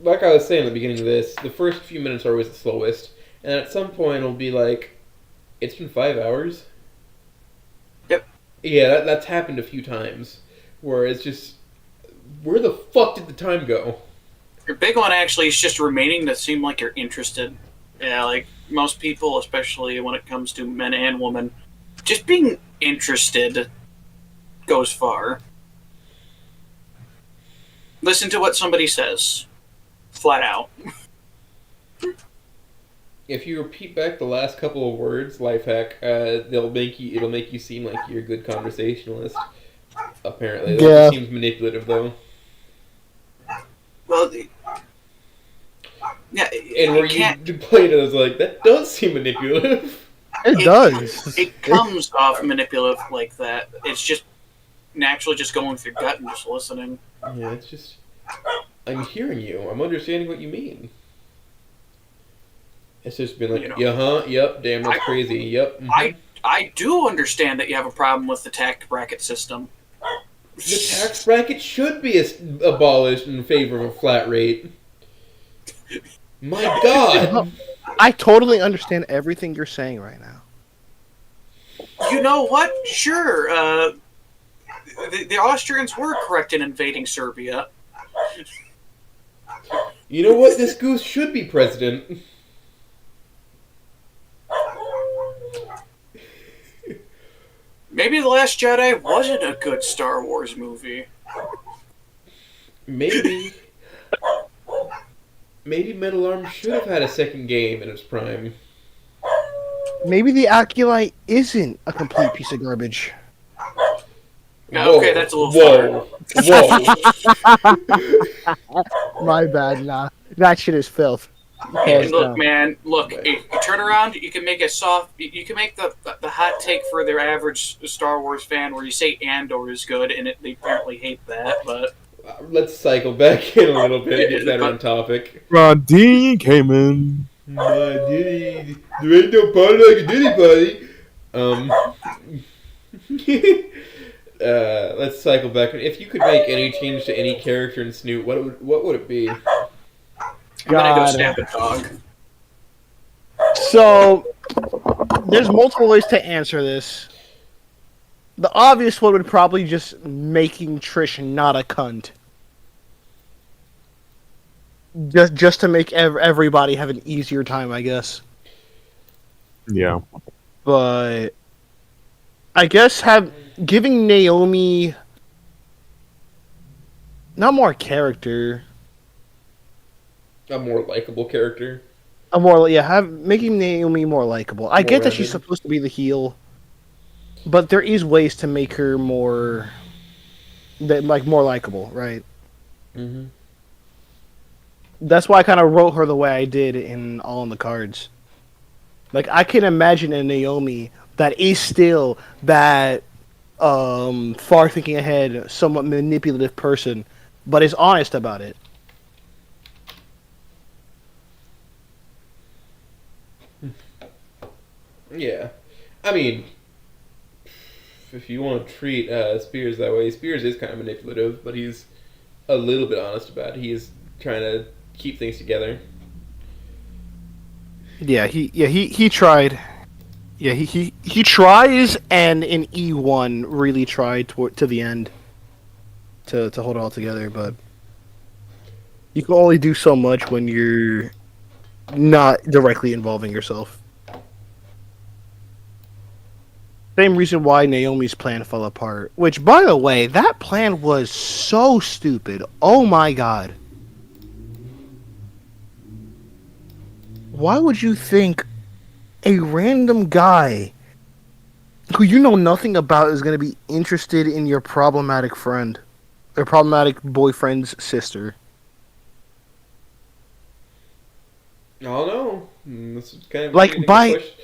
like I was saying at the beginning of this, the first few minutes are always the slowest, and at some point it'll be like, it's been 5 hours? Yep. Yeah, that's happened a few times, where it's just, where the fuck did the time go? Your big one actually is just remaining to seem like you're interested. Yeah, like most people, especially when it comes to men and women, just being interested goes far. Listen to what somebody says. Flat out. If you repeat back the last couple of words, life hack, it'll make you seem like you're a good conversationalist. Apparently, that Yeah. seems manipulative though. Well, yeah, And where you played it, I was like, that does seem manipulative. It does. It comes off manipulative like that. It's just naturally just going with your gut and just listening. Yeah, it's just, I'm hearing you. I'm understanding what you mean. It's just been like, yep, damn, that's crazy, yep. Mhm. I do understand that you have a problem with the tax bracket system. The tax bracket should be abolished in favor of a flat rate. My God! I totally understand everything you're saying right now. You know what? Sure. The Austrians were correct in invading Serbia. You know what? This goose should be president. Maybe The Last Jedi wasn't a good Star Wars movie. Maybe. Maybe Metal Arm should have had a second game in its prime. Maybe the Acolyte isn't a complete piece of garbage. Okay, that's a little far. Whoa. My bad, nah. That shit is filth. Hey, Hands look, down. man. Look, if you turn around, you can make a soft. You can make the hot take for their average Star Wars fan, where you say Andor is good, and they apparently hate that. But Let's cycle back in a little bit and get better on topic. Ron D came in. There ain't no party like a Diddy party. Let's cycle back. If you could make any change to any character in Snoot, what would it be? I'm gonna go God. snap a dog. So, there's multiple ways to answer this. The obvious one would probably just making Trish not a cunt. Just to make everybody have an easier time, I guess. Yeah. But I guess giving Naomi not more character, A more likable character. making Naomi more likable. I get that she's rounded. supposed to be the heel, but there is ways to make her more likable, right? Mm-hmm. That's why I kind of wrote her the way I did in All in the Cards. Like, I can imagine a Naomi that is still that far thinking ahead, somewhat manipulative person, but is honest about it. Yeah. I mean, if you want to treat Spears that way, Spears is kind of manipulative, but he's a little bit honest about it. He's trying to keep things together. He tried. Yeah, he tries, and in E1 really tried to the end to hold it all together, but you can only do so much when you're not directly involving yourself. Same reason why Naomi's plan fell apart. Which, by the way, that plan was so stupid. Oh my god. Why would you think a random guy who you know nothing about is going to be interested in your problematic friend? Or problematic boyfriend's sister? I don't know. This is kind of Like, leading to by- the question.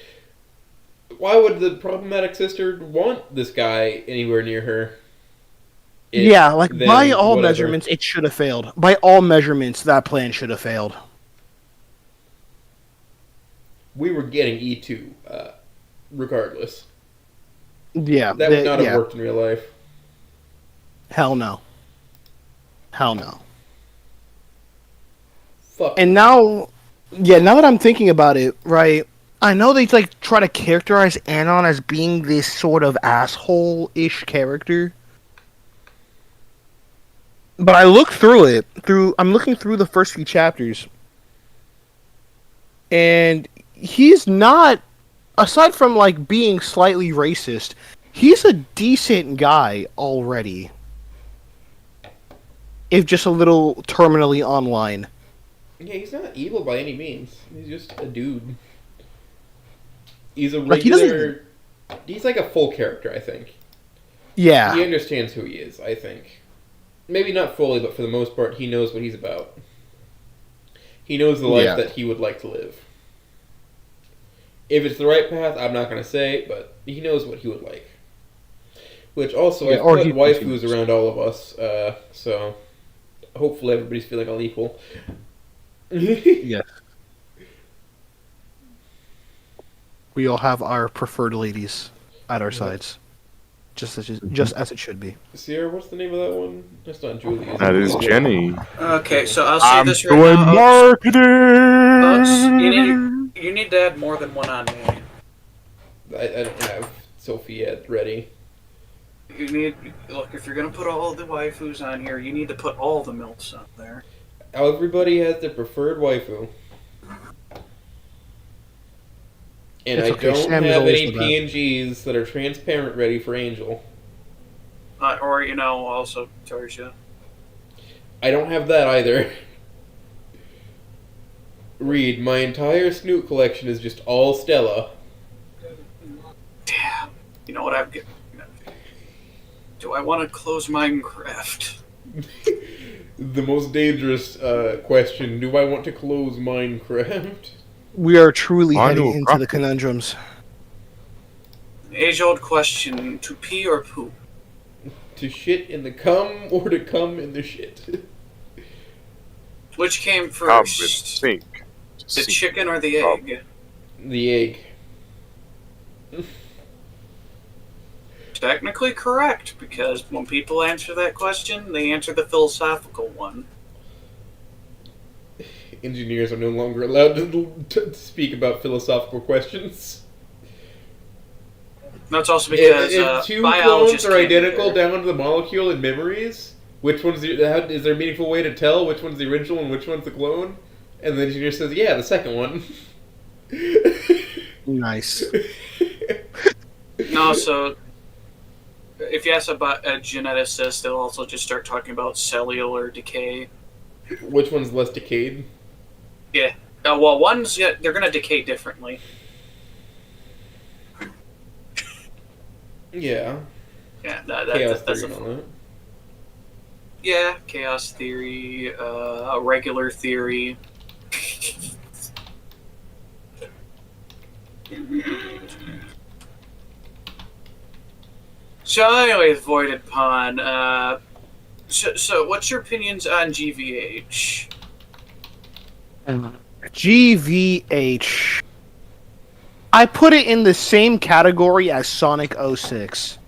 Why would the problematic sister want this guy anywhere near her? Then By all whatever. measurements, it should have failed. By all measurements, that plan should have failed. We were getting E2, regardless. Yeah. That would not have worked in real life. Hell no. Hell no. Fuck. And now that I'm thinking about it, right, I know they try to characterize Anon as being this sort of asshole-ish character. But I look through it, I'm looking through the first few chapters. And he's not, aside from being slightly racist, he's a decent guy already. If just a little terminally online. Yeah, he's not evil by any means. He's just a dude. He's a Like, he doesn't- regular... He's like a full character, I think. Yeah. He understands who he is, I think. Maybe not fully, but for the most part, he knows what he's about. He knows the life that he would like to live. If it's the right path, I'm not going to say, but he knows what he would like. Which also, I've put waifus around all of us, so hopefully everybody's feeling all equal. Yeah. We all have our preferred ladies at our sides. Just as it should be. Sierra, what's the name of that one? That's not Julie. Is That it? is Jenny. Okay, so I'll say I'm this right doing now. marketing. You need to add more than one on me. I don't have Sophie yet ready. You need look if you're gonna put all the waifus on here, you need to put all the milfs on there. Everybody has their preferred waifu. And It's I okay, don't Sam is have always any the best. PNGs that are transparent ready for Angel. Or, also Tarja. I don't have that either. Reed, my entire Snoot collection is just all Stella. Damn. You know what I've got? Do I want to close Minecraft? The most dangerous question, do I want to close Minecraft? We are truly I heading know, into the Crafty. conundrums. Age-old question, to pee or poop? To shit in the cum or to cum in the shit? Which came Come and first? think. The chicken or the egg? The egg. Technically correct, because when people answer that question, they answer the philosophical one. Engineers are no longer allowed to speak about philosophical questions. That's also because If two biologists clones are can't be identical there. down to the molecule in memories, which one's is there a meaningful way to tell which one's the original and which one's the clone? And the engineer says, yeah, the second one. Nice. No, so if you ask about a geneticist, they'll also just start talking about cellular decay. Which one's less decayed? Yeah. They're going to decay differently. Yeah. Yeah, Chaos that's theory and all that. Yeah, chaos theory, regular theory. So, anyways, Voidedpawn. So, what's your opinions on GVH? GVH. I put it in the same category as Sonic 06.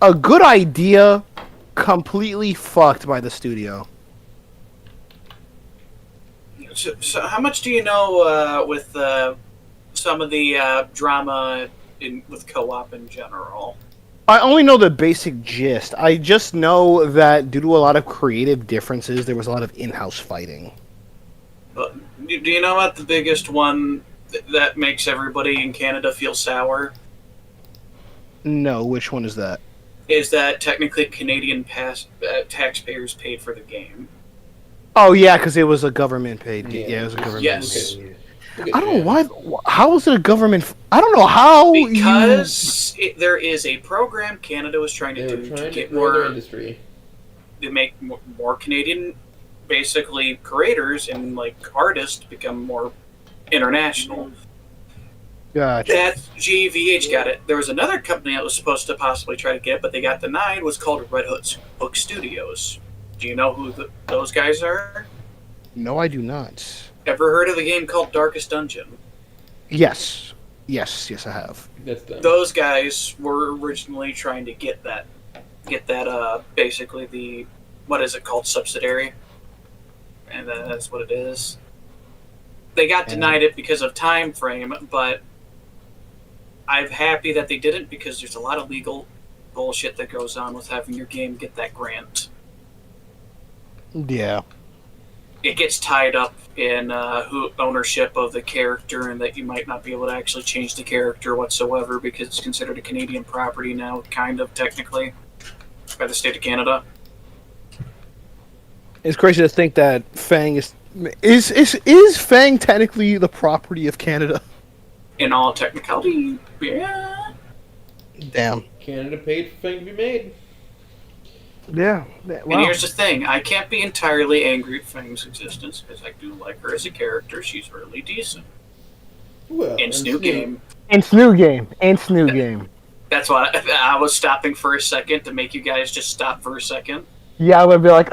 A good idea, completely fucked by the studio. So how much do you know with some of the drama with co-op in general? I only know the basic gist. I just know that due to a lot of creative differences, there was a lot of in-house fighting. Do you know about the biggest one that makes everybody in Canada feel sour? No, which one is that? Is that technically Canadian taxpayers paid for the game? Oh yeah, because it was a government paid. Yeah, it was a government. Yes. paid. Look at I don't know Jan. why. How is it a government? I don't know how. Because there is a program Canada was trying to They do were to trying to get grow their more, industry. to make more Canadian, basically creators and like artists become more international. Gotcha. That GVH got it. There was another company that was supposed to possibly try to get it, but they got denied. Was called Red Hook Studios. Do you know who those guys are? No, I do not. Ever heard of the game called Darkest Dungeon? Yes, I have. That's them. Those guys were originally trying to get that basically the, what is it called, subsidiary, and that's what it is. They got denied it because of time frame, but I'm happy that they didn't, because there's a lot of legal bullshit that goes on with having your game get that grant. Yeah. It gets tied up in ownership of the character, and that you might not be able to actually change the character whatsoever because it's considered a Canadian property now, kind of technically, by the state of Canada. It's crazy to think that Fang is Fang technically the property of Canada. In all technicality, yeah. Damn. Canada paid for Fang to be made. Yeah. And here's the thing, I can't be entirely angry at Fang's existence, because I do like her as a character. She's really decent. Well, In Snoot Game. It's new game. That's why I was stopping for a second to make you guys just stop for a second. Yeah, I would be like,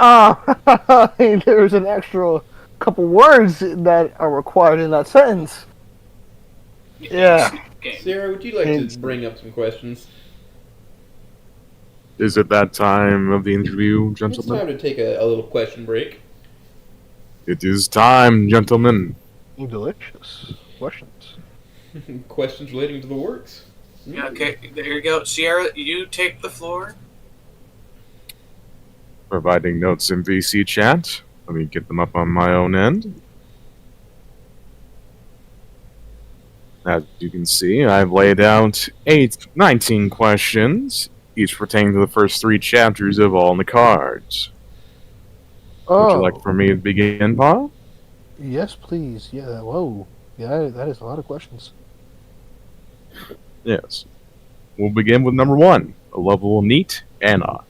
there's an extra couple words that are required in that sentence. Yeah. Snoot Game. Sarah, would you like to bring up some questions? Is it that time of the interview, It's gentlemen? time to take a little question break. It is time, gentlemen. Delicious questions. Questions relating to the works. Yeah, okay, there you go. Sierra, you take the floor. Providing notes in VC chat. Let me get them up on my own end. As you can see, I've laid out 19 questions, each pertaining to the first 3 chapters of All in the Cards. Would you like Oh, for me to begin, Paul? yes, please. Yeah. Whoa. Yeah, that is a lot of questions. Yes. We'll begin with number 1, a level neat Anna.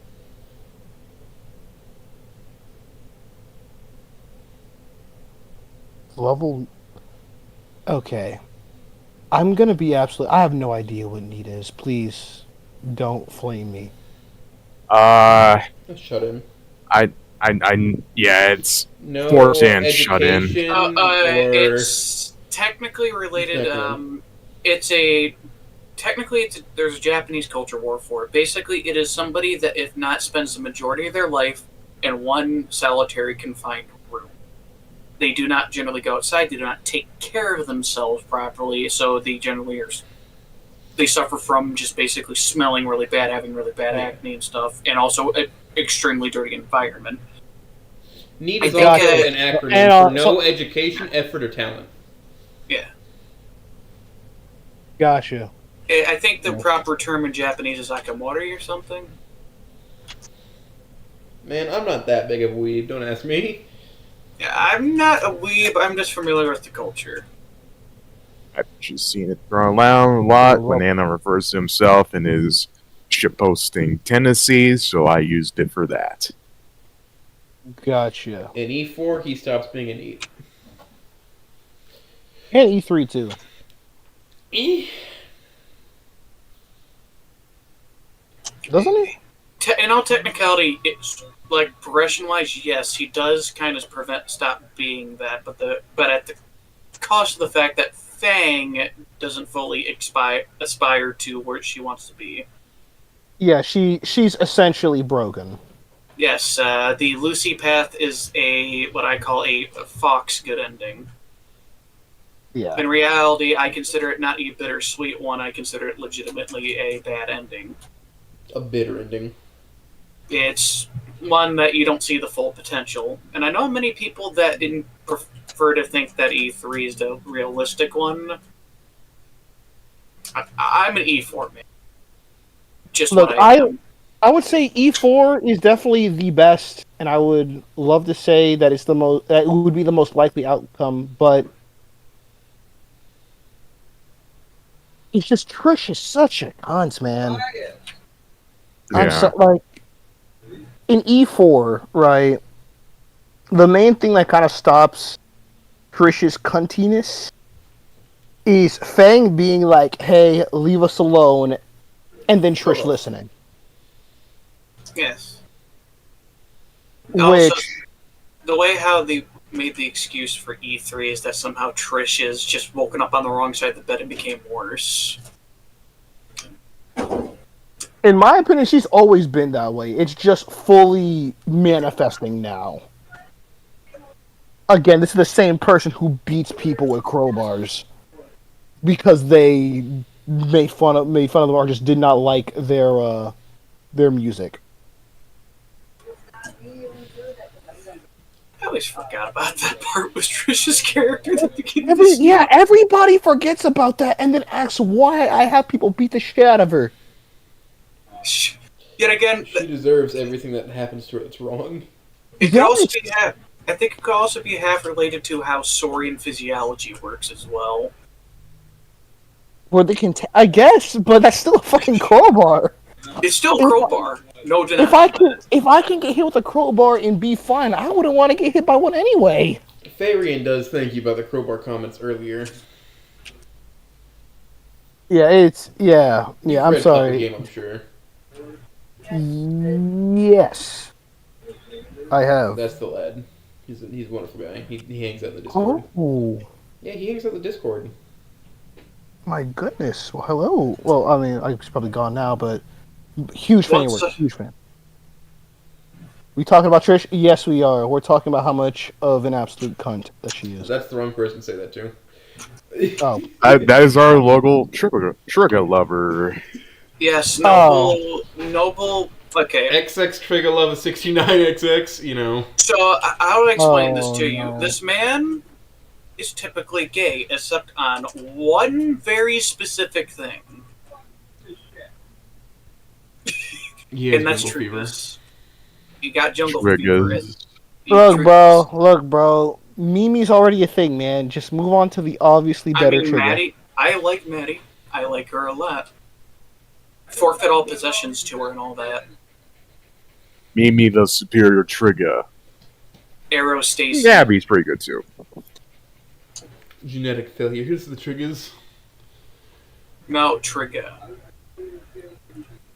Level. Okay. I'm gonna be absolute. I have no idea what need is. Please, don't flame me. Shut in. Yeah, it's No forced and shut in. education or It's technically related. There's a Japanese culture war for it. Basically, it is somebody that, if not, spends the majority of their life in one solitary confined room. They do not generally go outside. They do not take care of themselves properly, so they suffer from just basically smelling really bad, having really bad acne and stuff, and also an extremely dirty environment. NEET I is think, also an acronym and, for no education, effort, or talent. Yeah. Gotcha. I think the proper term in Japanese is akamori or something. Man, I'm not that big of a weeb. Don't ask me. Yeah, I'm not a weeb. I'm just familiar with the culture. I've just seen it thrown around a lot when Anna refers to himself in his shitposting tendencies, so I used it for that. Gotcha. In E4, he stops being an E. And E3 too. E? Doesn't he? In all technicality, it's like progression-wise, yes, he does kind of stop being that, but at the cost of the fact that Fang doesn't fully aspire to where she wants to be. Yeah, she's essentially broken. Yes, the Lucy path is what I call a Fox good ending. Yeah. In reality, I consider it not a bittersweet one. I consider it legitimately a bad ending. A bitter ending. It's one that you don't see the full potential. And I know many people that didn't prefer to think that E3 is the realistic one. I'm an E4 man. Just Look, what I am. I would say E4 is definitely the best, and I would love to say that it's the most. That would be the most likely outcome, but it's just Trish is such a cunt, man. I'm so like in E4, right? The main thing that kind of stops Trish's cuntiness is Fang being like, "Hey, leave us alone," and then Trish listening. Yes. Which also, the way how they made the excuse for E3 is that somehow Trish is just woken up on the wrong side of the bed and became worse. in my opinion, she's always been that way. It's just fully manifesting now. Again, this is the same person who beats people with crowbars because they made fun of them or just did not like their music. I always forgot about that part with Trish's character at the beginning of the Yeah, everybody forgets about that and then asks why I have people beat the shit out of her. Yet again, she deserves everything that happens to her that's wrong. It could also be I think it could also be half related to how Saurian physiology works as well. Where they can, I guess, but that's still a fucking crowbar. It's still a crowbar. No denying. If I can get hit with a crowbar and be fine, I wouldn't want to get hit by one anyway. Farian does thank you about the crowbar comments earlier. Yeah, I'm sorry. The game, I'm sure. Yes, I have. That's the lad. He's a wonderful guy. He hangs out in the Discord. Oh. Yeah, he hangs out in the Discord. My goodness. Well, hello. Well, I mean, he's probably gone now, but huge fan of work. Huge fan. We talking about Trish? Yes, we are. We're talking about how much of an absolute cunt that she is. That's the wrong person to say that to. Oh. That is our local trigger lover. Yes, noble. Okay. XX Trigger Love 69XX, you know. So, how do I explain this to you? This man is typically gay, except on one very specific thing. He has And that's jungle fever. Trigus. You got jungle fever. Triggers. Look, bro. Mimi's already a thing, man. Just move on to the obviously I better mean, trigger. Maddie. I like Maddie. I like her a lot. Forfeit all possessions to her and all that. Mimi the superior trigger. Arrow Stacy. Gabby's pretty good too. Genetic failure. Here's the triggers. No, Trigger.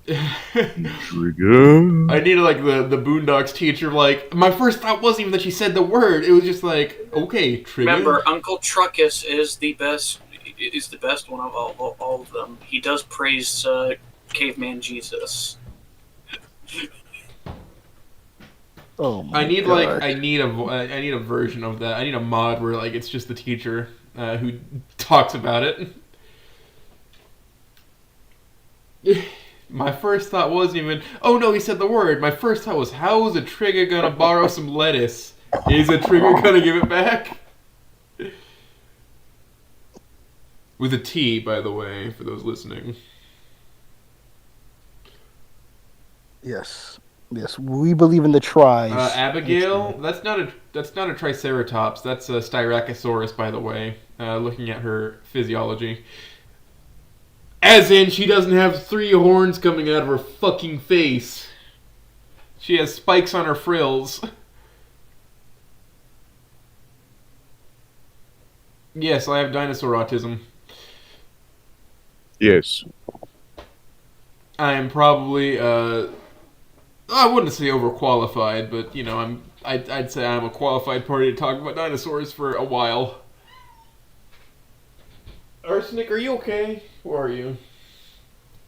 Trigger. I needed like the Boondocks teacher. Like my first thought wasn't even that she said the word. It was just like, okay, trigger. Remember, Uncle Truckus is the best. Is the best one of all of them. He does praise Caveman Jesus. Oh my I need God. like I need a version of that. I need a mod where like it's just the teacher who talks about it. My first thought wasn't even, oh no, he said the word. My first thought was, how is a trigger gonna borrow some lettuce? Is a trigger gonna give it back? With a T, by the way, for those listening. Yes. We believe in the tries. Abigail, that's not a Triceratops. That's a Styracosaurus, by the way. Looking at her physiology. As in, she doesn't have 3 horns coming out of her fucking face. She has spikes on her frills. Yes, I have dinosaur autism. Yes. I am probably, I wouldn't say overqualified, but, you know, I'd say I'm a qualified party to talk about dinosaurs for a while. Arsenic, are you okay? Where are you?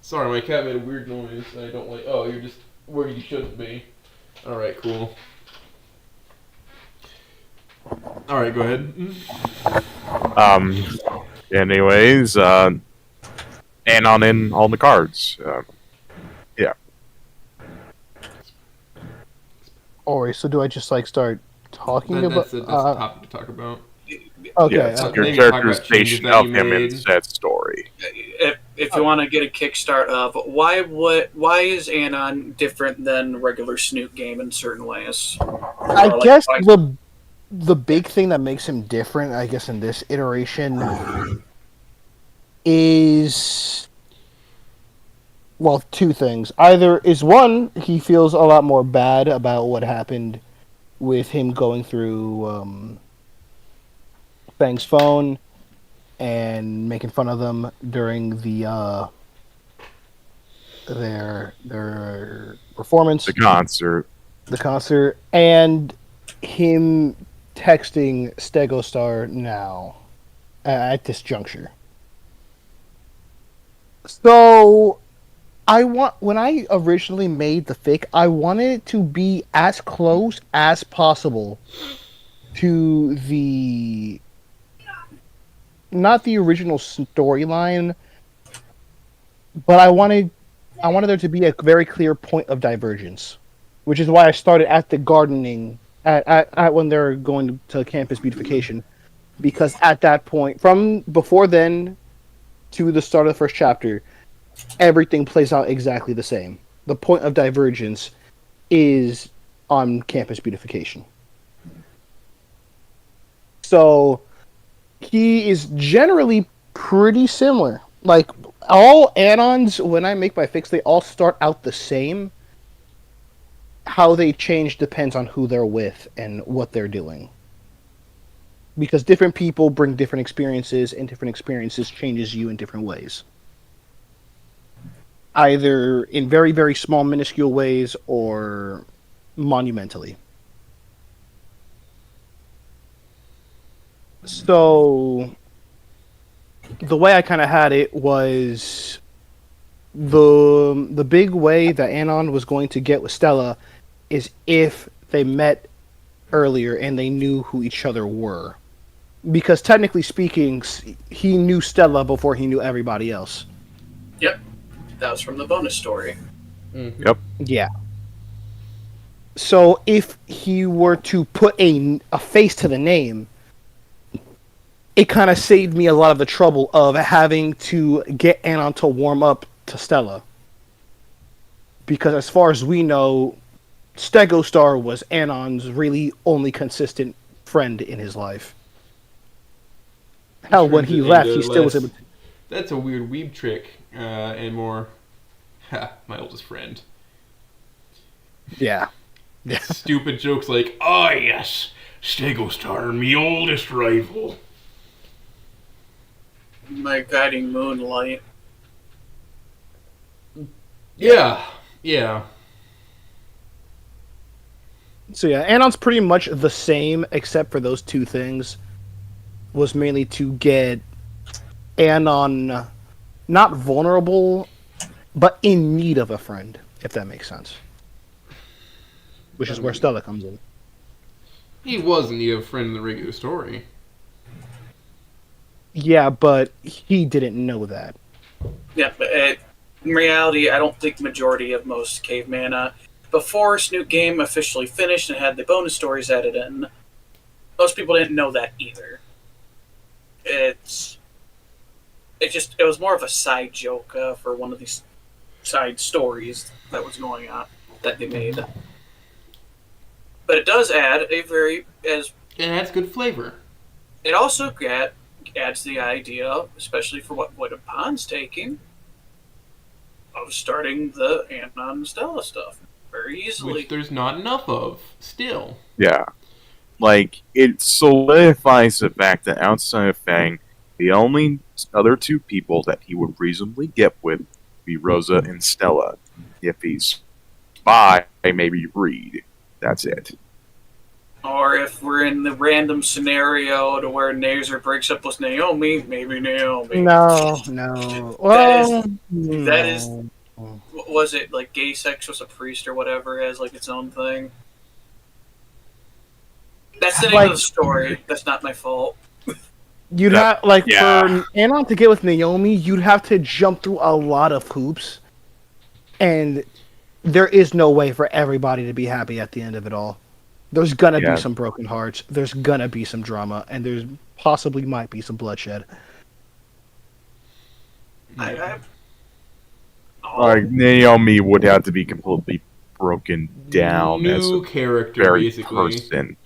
Sorry, my cat made a weird noise. I don't like. Oh, you're just where you shouldn't be. All right, cool. All right, go ahead. Anyways, and on the cards. Yeah. Alright, so do I just like start talking about? That's a topic to talk about. Okay. Yeah, it's okay. your Maybe talk about characterization changes that of you him in made. said story. If you want to get a kickstart of why is Anon different than regular Snoot game in certain ways? I Or, like, guess why- the big thing that makes him different, I guess, in this iteration is, well, 2 things. Either is one, he feels a lot more bad about what happened with him going through Fang's phone and making fun of them during the their performance, The concert. and him texting Stegostar now at this juncture. So when I originally made the fic, I wanted it to be as close as possible to the, not the original storyline, but I wanted there to be a very clear point of divergence, which is why I started at the gardening at when they're going to campus beautification, because at that point, from before then to the start of the first chapter, everything plays out exactly the same. The point of divergence is on campus beautification. So he is generally pretty similar. Like, all add-ons, when I make my fix, they all start out the same. How they change depends on who they're with and what they're doing. Because different people bring different experiences, and different experiences changes you in different ways. Either in very, very small, minuscule ways, or monumentally. So the way I kind of had it was the big way that Anon was going to get with Stella is if they met earlier and they knew who each other were. Because technically speaking, he knew Stella before he knew everybody else. Yep, that was from the bonus story. Mm-hmm. Yep. Yeah. So if he were to put a face to the name, it kind of saved me a lot of the trouble of having to get Anon to warm up to Stella. Because as far as we know, Stegostar was Anon's really only consistent friend in his life. Hell, when he Turns it left, into he still was less- able to... That's a weird weeb trick, and more. Ha, my oldest friend. Yeah. Stupid jokes like, "Ah, yes, Stegostar, me oldest rival." My guiding moonlight. Yeah, yeah. So yeah, Anon's pretty much the same, except for those two things. Was mainly to get Anon not vulnerable, but in need of a friend, if that makes sense. Which is where Stella comes in. He was in need of a friend in the regular story. Yeah, but he didn't know that. Yeah, but in reality, I don't think the majority of most caveman, before Snoot Game officially finished and had the bonus stories added in, most people didn't know that either. It was more of a side joke for one of these side stories that was going on that they made. But it does add It adds good flavor. it also adds the idea, especially for what Voidedpawn's taking, of starting the Anon and Stella stuff very easily. Which there's not enough of, still. Yeah. Like, it solidifies the fact that outside of Fang, the only other two people that he would reasonably get with would be Rosa and Stella. If he's Spy, maybe Reed. That's it. Or if we're in the random scenario to where Nazer breaks up with Naomi, maybe Naomi. No. Well, that is- What was it, like gay sex was a priest or whatever as like its own thing? That's the name Like- of the story. That's not my fault. You'd Yeah. have like Yeah. for Anon to get with Naomi, you'd have to jump through a lot of hoops, and there is no way for everybody to be happy at the end of it all. There's gonna Yeah. be some broken hearts. There's gonna be some drama, and there's possibly might be some bloodshed. I Like, Naomi would have to be completely broken down as a New character, very basically. person.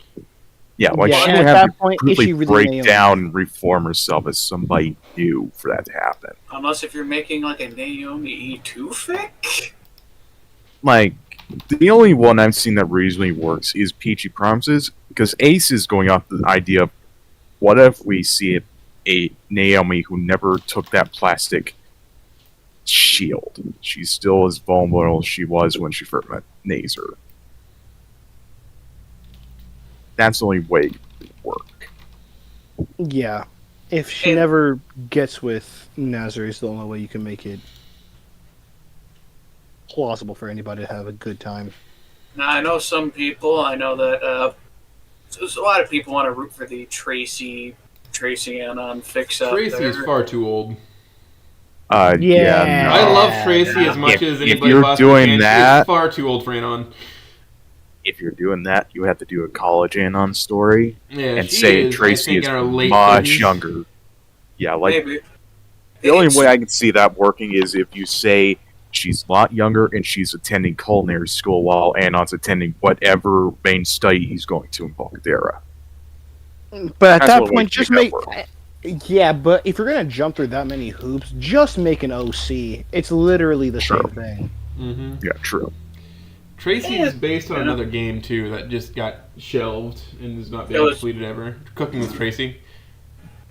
Yeah, like Yeah, she and would at have that to point, is completely she really break Naomi? down and reform herself as somebody new for that to happen. unless if you're making like a Naomi E2 fic. Like, the only one I've seen that reasonably works is Peachy Promises, because Ace is going off the idea of what if we see a Naomi who never took that plastic shield? She's still as vulnerable as she was when she first met Nazer. That's the only way it would work. Yeah, if she And- never gets with Nazar, is the only way you can make it plausible for anybody to have a good time. Now I know some people. I know that a lot of people want to root for the Tracy Anon fix out Tracy there. is far too old. Yeah. No. I love Tracy as much as If anybody you're possibly doing can. She that- is far too old for Anon. If you're doing that, you have to do a college Anon story Yeah, and she say is, I Tracy think, is in her late much 30s. younger. Yeah, like Maybe. the only It's- way I can see that working is if you say she's a lot younger and she's attending culinary school while Anon's attending whatever main study he's going to in Bulgaria. But at That's that one way point, to just make make. that Yeah, but if you're gonna jump through that many hoops, just make an OC. It's literally the Sure. same thing. Mm-hmm. Yeah, true. Tracy Yeah. is based on Yeah. another game too that just got shelved and is not It being was- completed ever. Cooking with Tracy.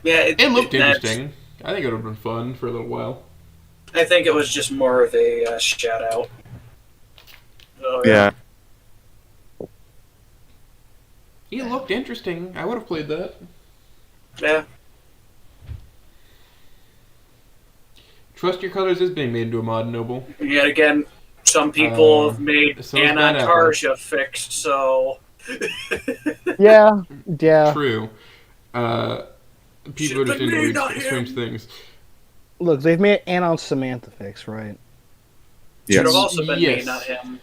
Yeah, It looked that's- interesting. I think it would have been fun for a little while. I think it was just more of a shout out. Oh, Yeah. It looked interesting. I would have played that. Yeah. Trust Your Colors is being made into a mod, Noble. Yet again, some people have made so is Anna Bad Apple. Tarja fixed, so Yeah, yeah. True. People are just Should've been into me, weird, not him. strange things. Look, they've made Anon Samantha fix, right? should have Yes. also been Yes. me, not him.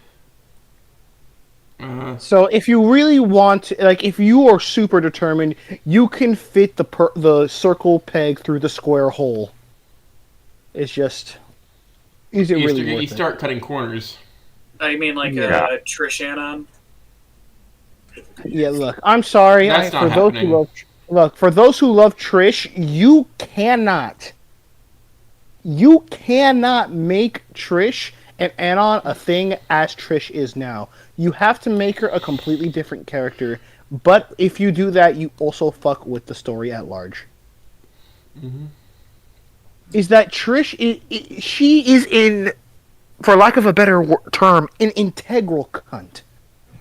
So if you really want, like, if you are super determined, you can fit the circle peg through the square hole. It's just, is it really worth you it? start cutting corners. I mean, like Yeah. Trish Anon. Yeah, look, I'm sorry. That's not for those happening. who love, for those who love Trish, you cannot make Trish and Anon a thing as Trish is now. You have to make her a completely different character. But if you do that, you also fuck with the story at large. Mm-hmm. Is that Trish? She is in, for lack of a better term, an integral cunt.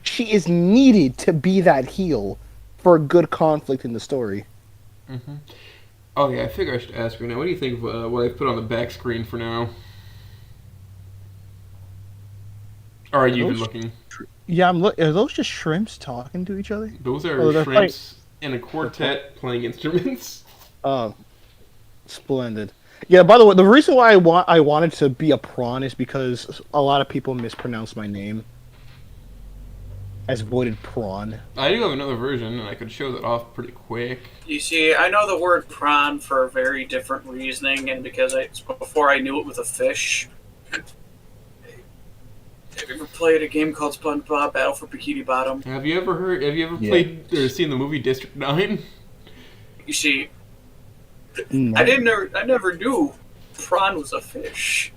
She is needed to be that heel for good conflict in the story. Mm-hmm. Oh yeah, I figure I should ask you now. What do you think of what I put on the back screen for now? Or are you even looking? Yeah, I'm look. Are those just shrimps talking to each other? Those are Oh, they're shrimps in a quartet playing instruments. Oh, splendid. Yeah. By the way, the reason why I wanted to be a prawn is because a lot of people mispronounce my name as Voidedpawn. I do have another version, and I could show that off pretty quick. You see, I know the word prawn for a very different reasoning, and because before I knew it was a fish. Have you ever played a game called SpongeBob Battle for Bikini Bottom? Have you ever played or seen the movie District 9? You see, No. I never knew prawn was a fish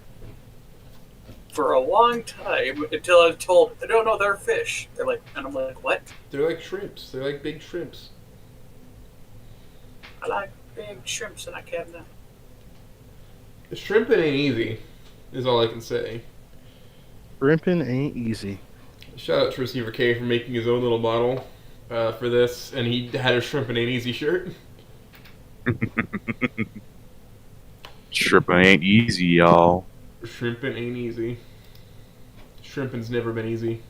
for a long time until I was told, I don't know, they're fish. They're like, and I'm like, what? They're like shrimps. They're like big shrimps. I like big shrimps and I can't now. Shrimping ain't easy, is all I can say. Shrimping ain't easy. Shout out to Receiver K for making his own little model for this, and he had a Shrimping Ain't Easy shirt. Shrimping ain't easy, y'all. Shrimping ain't easy. Shrimping's never been easy.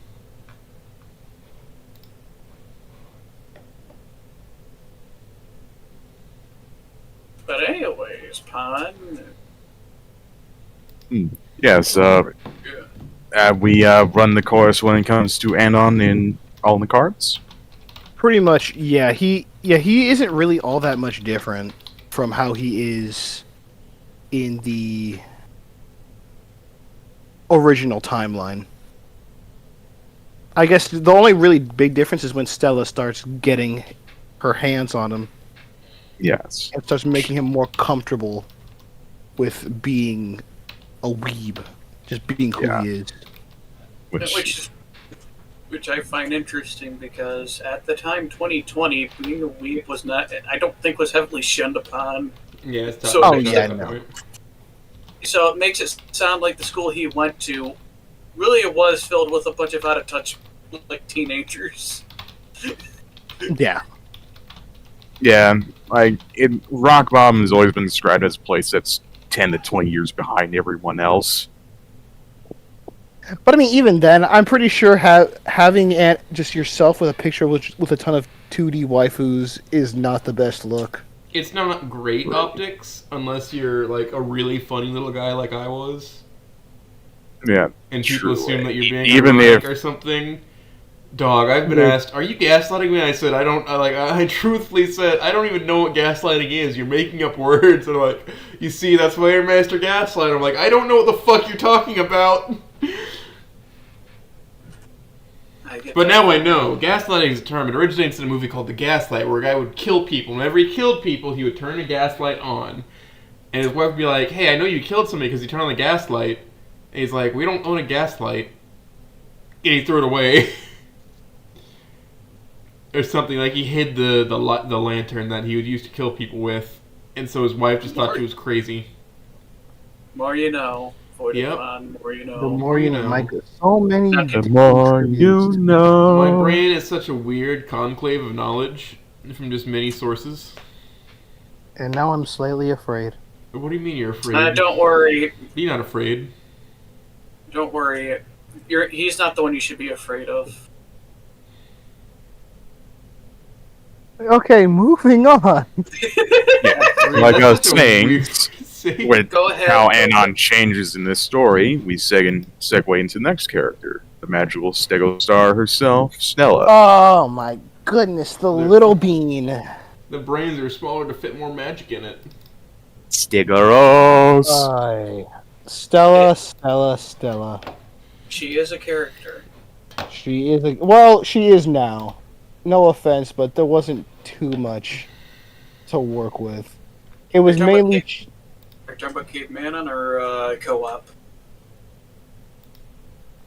But anyways, Pond. Yes, we run the course when it comes to Anon in all the cards. Pretty much, yeah. He isn't really all that much different from how he is in the original timeline. I guess the only really big difference is when Stella starts getting her hands on him Yes. and starts making him more comfortable with being a weeb, just being who he is. Which I find interesting because at the time, 2020, being a weeb was not, I don't think, was heavily shunned upon. Yeah, it's tough. So- Oh, yeah, no. So it makes it sound like the school he went to, really it was filled with a bunch of out of touch, like, teenagers. Yeah. Yeah, Rock Bottom has always been described as a place that's 10 to 20 years behind everyone else. But I mean, even then, I'm pretty sure having just yourself with a picture with a ton of 2D waifus is not the best look. It's not great optics unless you're like a really funny little guy like I was, Yeah. and people True. assume that you're being Even ironic if- or something. Dog, I've been asked, "Are you gaslighting me?" I said, "I don't." I truthfully said, "I don't even know what gaslighting is. You're making up words." And like, you see, that's why you're Master Gaslighter. I'm like, I don't know what the fuck you're talking about. But now I know. Gaslighting is a term. It originates in a movie called The Gaslight, where a guy would kill people. Whenever he killed people, he would turn a gaslight on. And his wife would be like, "Hey, I know you killed somebody because you turned on the gaslight." And he's like, "We don't own a gaslight." And he threw it away. Or something, like he hid the lantern that he would use to kill people with. And so his wife just thought she was crazy. More you know. Yep. More you know. The more you know, know. Mike. So many. The more you know. My brain is such a weird conclave of knowledge from just many sources. And now I'm slightly afraid. What do you mean you're afraid? Don't worry. You're not afraid. Don't worry. He's not the one you should be afraid of. Okay, moving on. Like I was That's such a saying, weird thing to say. with Go ahead. how Anon changes in this story, we segue into the next character, the magical stego star herself, Stella. Oh my goodness, the little bean. The brains are smaller to fit more magic in it. Stegoros! Stella, Stella, Stella. She is a character. She is she is now. No offense, but there wasn't too much to work with. It was You're talking about mainly Are you talking about Caveman or co-op?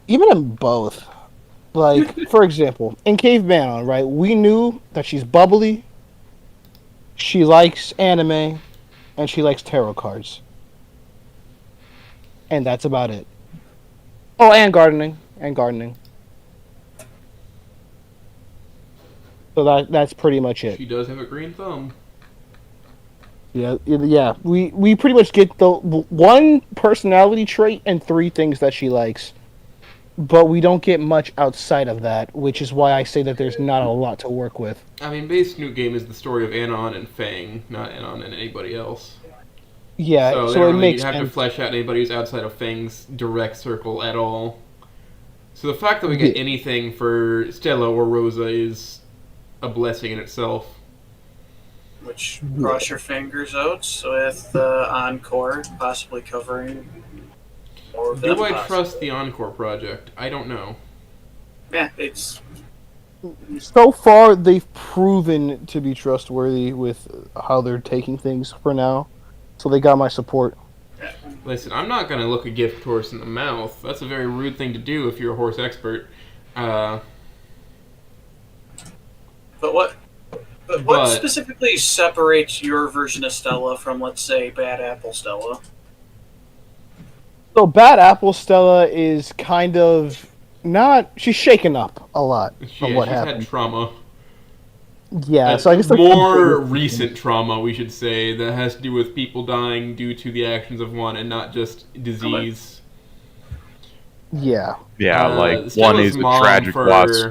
even in both. Like, for example, in Caveman, right, we knew that she's bubbly, she likes anime, and she likes tarot cards. And that's about it. Oh, and gardening. And gardening. So that's pretty much it. She does have a green thumb. Yeah. We pretty much get the one personality trait and 3 things that she likes. But we don't get much outside of that, which is why I say that there's not a lot to work with. I mean, base New Game is the story of Anon and Fang, not Anon and anybody else. Yeah, So, so it makes you'd have to flesh out anybody who's outside of Fang's direct circle at all. So the fact that we get anything for Stella or Rosa is a blessing in itself. Which, cross your fingers out with Encore possibly covering more of them. Do I trust the Encore project? I don't know. Yeah, it's... So far, they've proven to be trustworthy with how they're taking things for now. So they got my support. Listen, I'm not going to look a gift horse in the mouth. That's a very rude thing to do if you're a horse expert. But what specifically separates your version of Stella from, let's say, Bad Apple Stella? So Bad Apple Stella is kind of not... She's shaken up a lot from what happened. Had trauma. Yeah, so I guess... More recent trauma, we should say, that has to do with people dying due to the actions of one and not just disease. Yeah. Yeah, like, Stella's one is a mom tragic loss.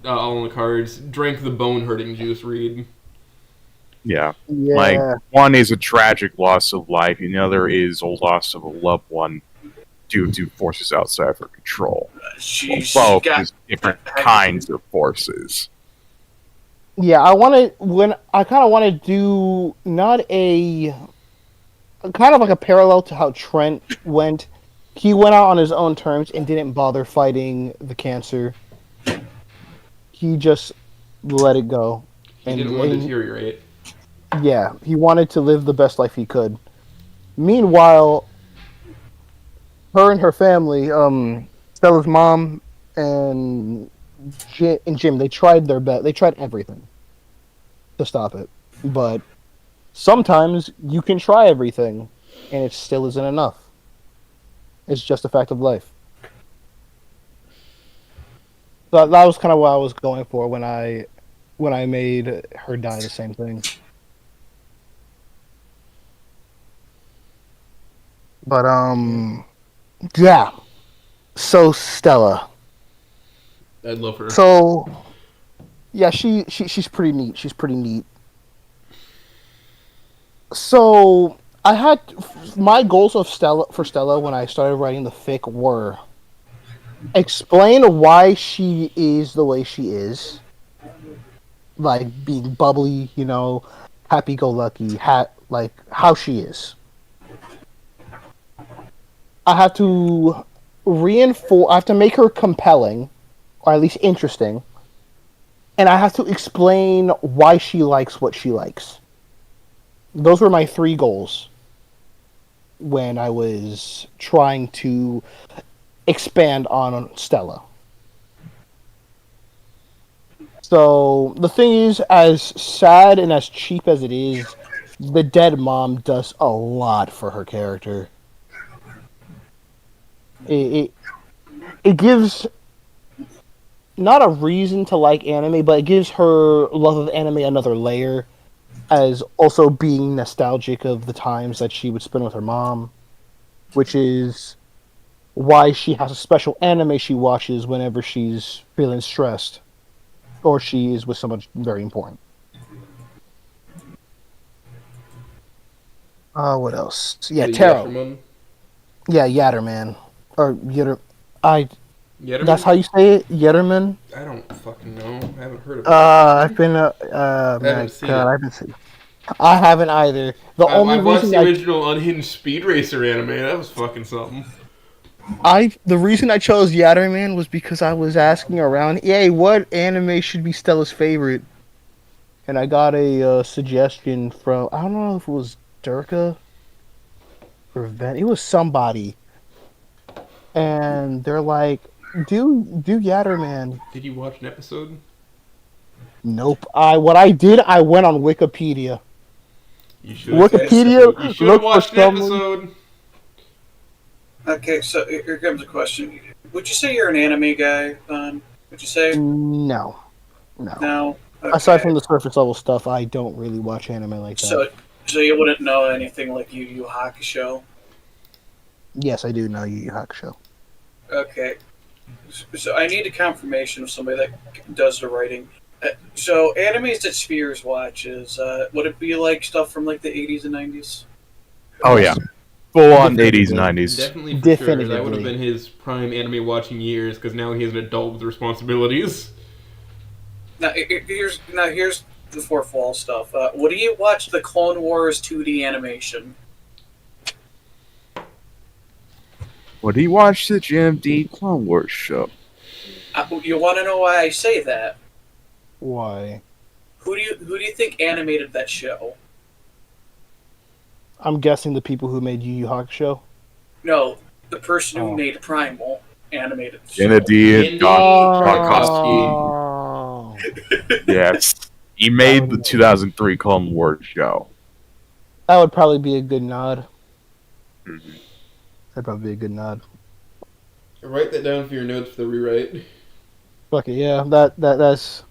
All in the cards, drank the bone-hurting juice, Reed. Yeah. Like, one is a tragic loss of life, and the other is a loss of a loved one due to forces outside of her control. Both is different kinds of forces. Yeah, I kind of want to do not a kind of like a parallel to how Trent went. He went out on his own terms and didn't bother fighting the cancer. He just let it go. He didn't want to deteriorate. Yeah, he wanted to live the best life he could. Meanwhile, her and her family, Stella's mom and Jim, they tried their best. They tried everything to stop it. But sometimes you can try everything, and it still isn't enough. It's just a fact of life. So that was kind of what I was going for when I made her die the same thing. But yeah. So Stella. I love her. So yeah, she's pretty neat. She's pretty neat. So I had my goals of Stella when I started writing the fic were explain why she is the way she is, like being bubbly, happy-go-lucky, like how she is. I have to I have to make her compelling, or at least interesting, and I have to explain why she likes what she likes. Those were my 3 goals when I was trying to expand on Stella. So the thing is, as sad and as cheap as it is, the dead mom does a lot for her character. It gives not a reason to like anime, but it gives her love of anime another layer, as also being nostalgic of the times that she would spend with her mom, which is why she has a special anime she watches whenever she's feeling stressed or she is with someone very important. What else? Yeah, tarot. Yatterman? Yeah, Yatterman. Or Yitter. Yetterman? That's how you say it, Yetterman. I don't fucking know. I haven't heard of it. I've been I my haven't seen God, it. I haven't seen. I haven't either. The only I've watched reason the original Unhinged Speed Racer anime. That was fucking something. the reason I chose Yatterman was because I was asking around, hey, what anime should be Stella's favorite? And I got a suggestion from, I don't know if it was Durka or Ven. It was somebody, and they're like, do Yatterman. Did you watch an episode? Nope. I went on Wikipedia. You should. Wikipedia You should have looked for watched an someone. episode. Okay, so here comes a question. Would you say you're an anime guy, Vaughn? Would you say No. no? Aside Okay. from the surface level stuff, I don't really watch anime like that. So you wouldn't know anything like Yu Yu Hakusho? Yes, I do know Yu Yu Hakusho. Okay. So I need a confirmation of somebody that does the writing. So animes that Spheres watches, would it be like stuff from like the 80s and 90s? Oh yeah, full on Definitely. 80s, 90s. Definitely for sure. That would Definitively. have been his prime anime watching years because now he's an adult with responsibilities. Now here's the fourth wall stuff. What do you watch the Clone Wars 2D animation? What do you watch the GMD Clone Wars show? You want to know why I say that? Why? Who do you think animated that show? I'm guessing the people who made Yu Yu Hakusho. No, the person who Oh. made Primal animated the show. Kennedy Indy Tarkovsky. Oh. Yes, he made the 2003 Clone Wars show. That would probably be a good nod. Mhm. That'd probably be a good nod. Write that down for your notes for the rewrite. Fuck it, yeah. That's.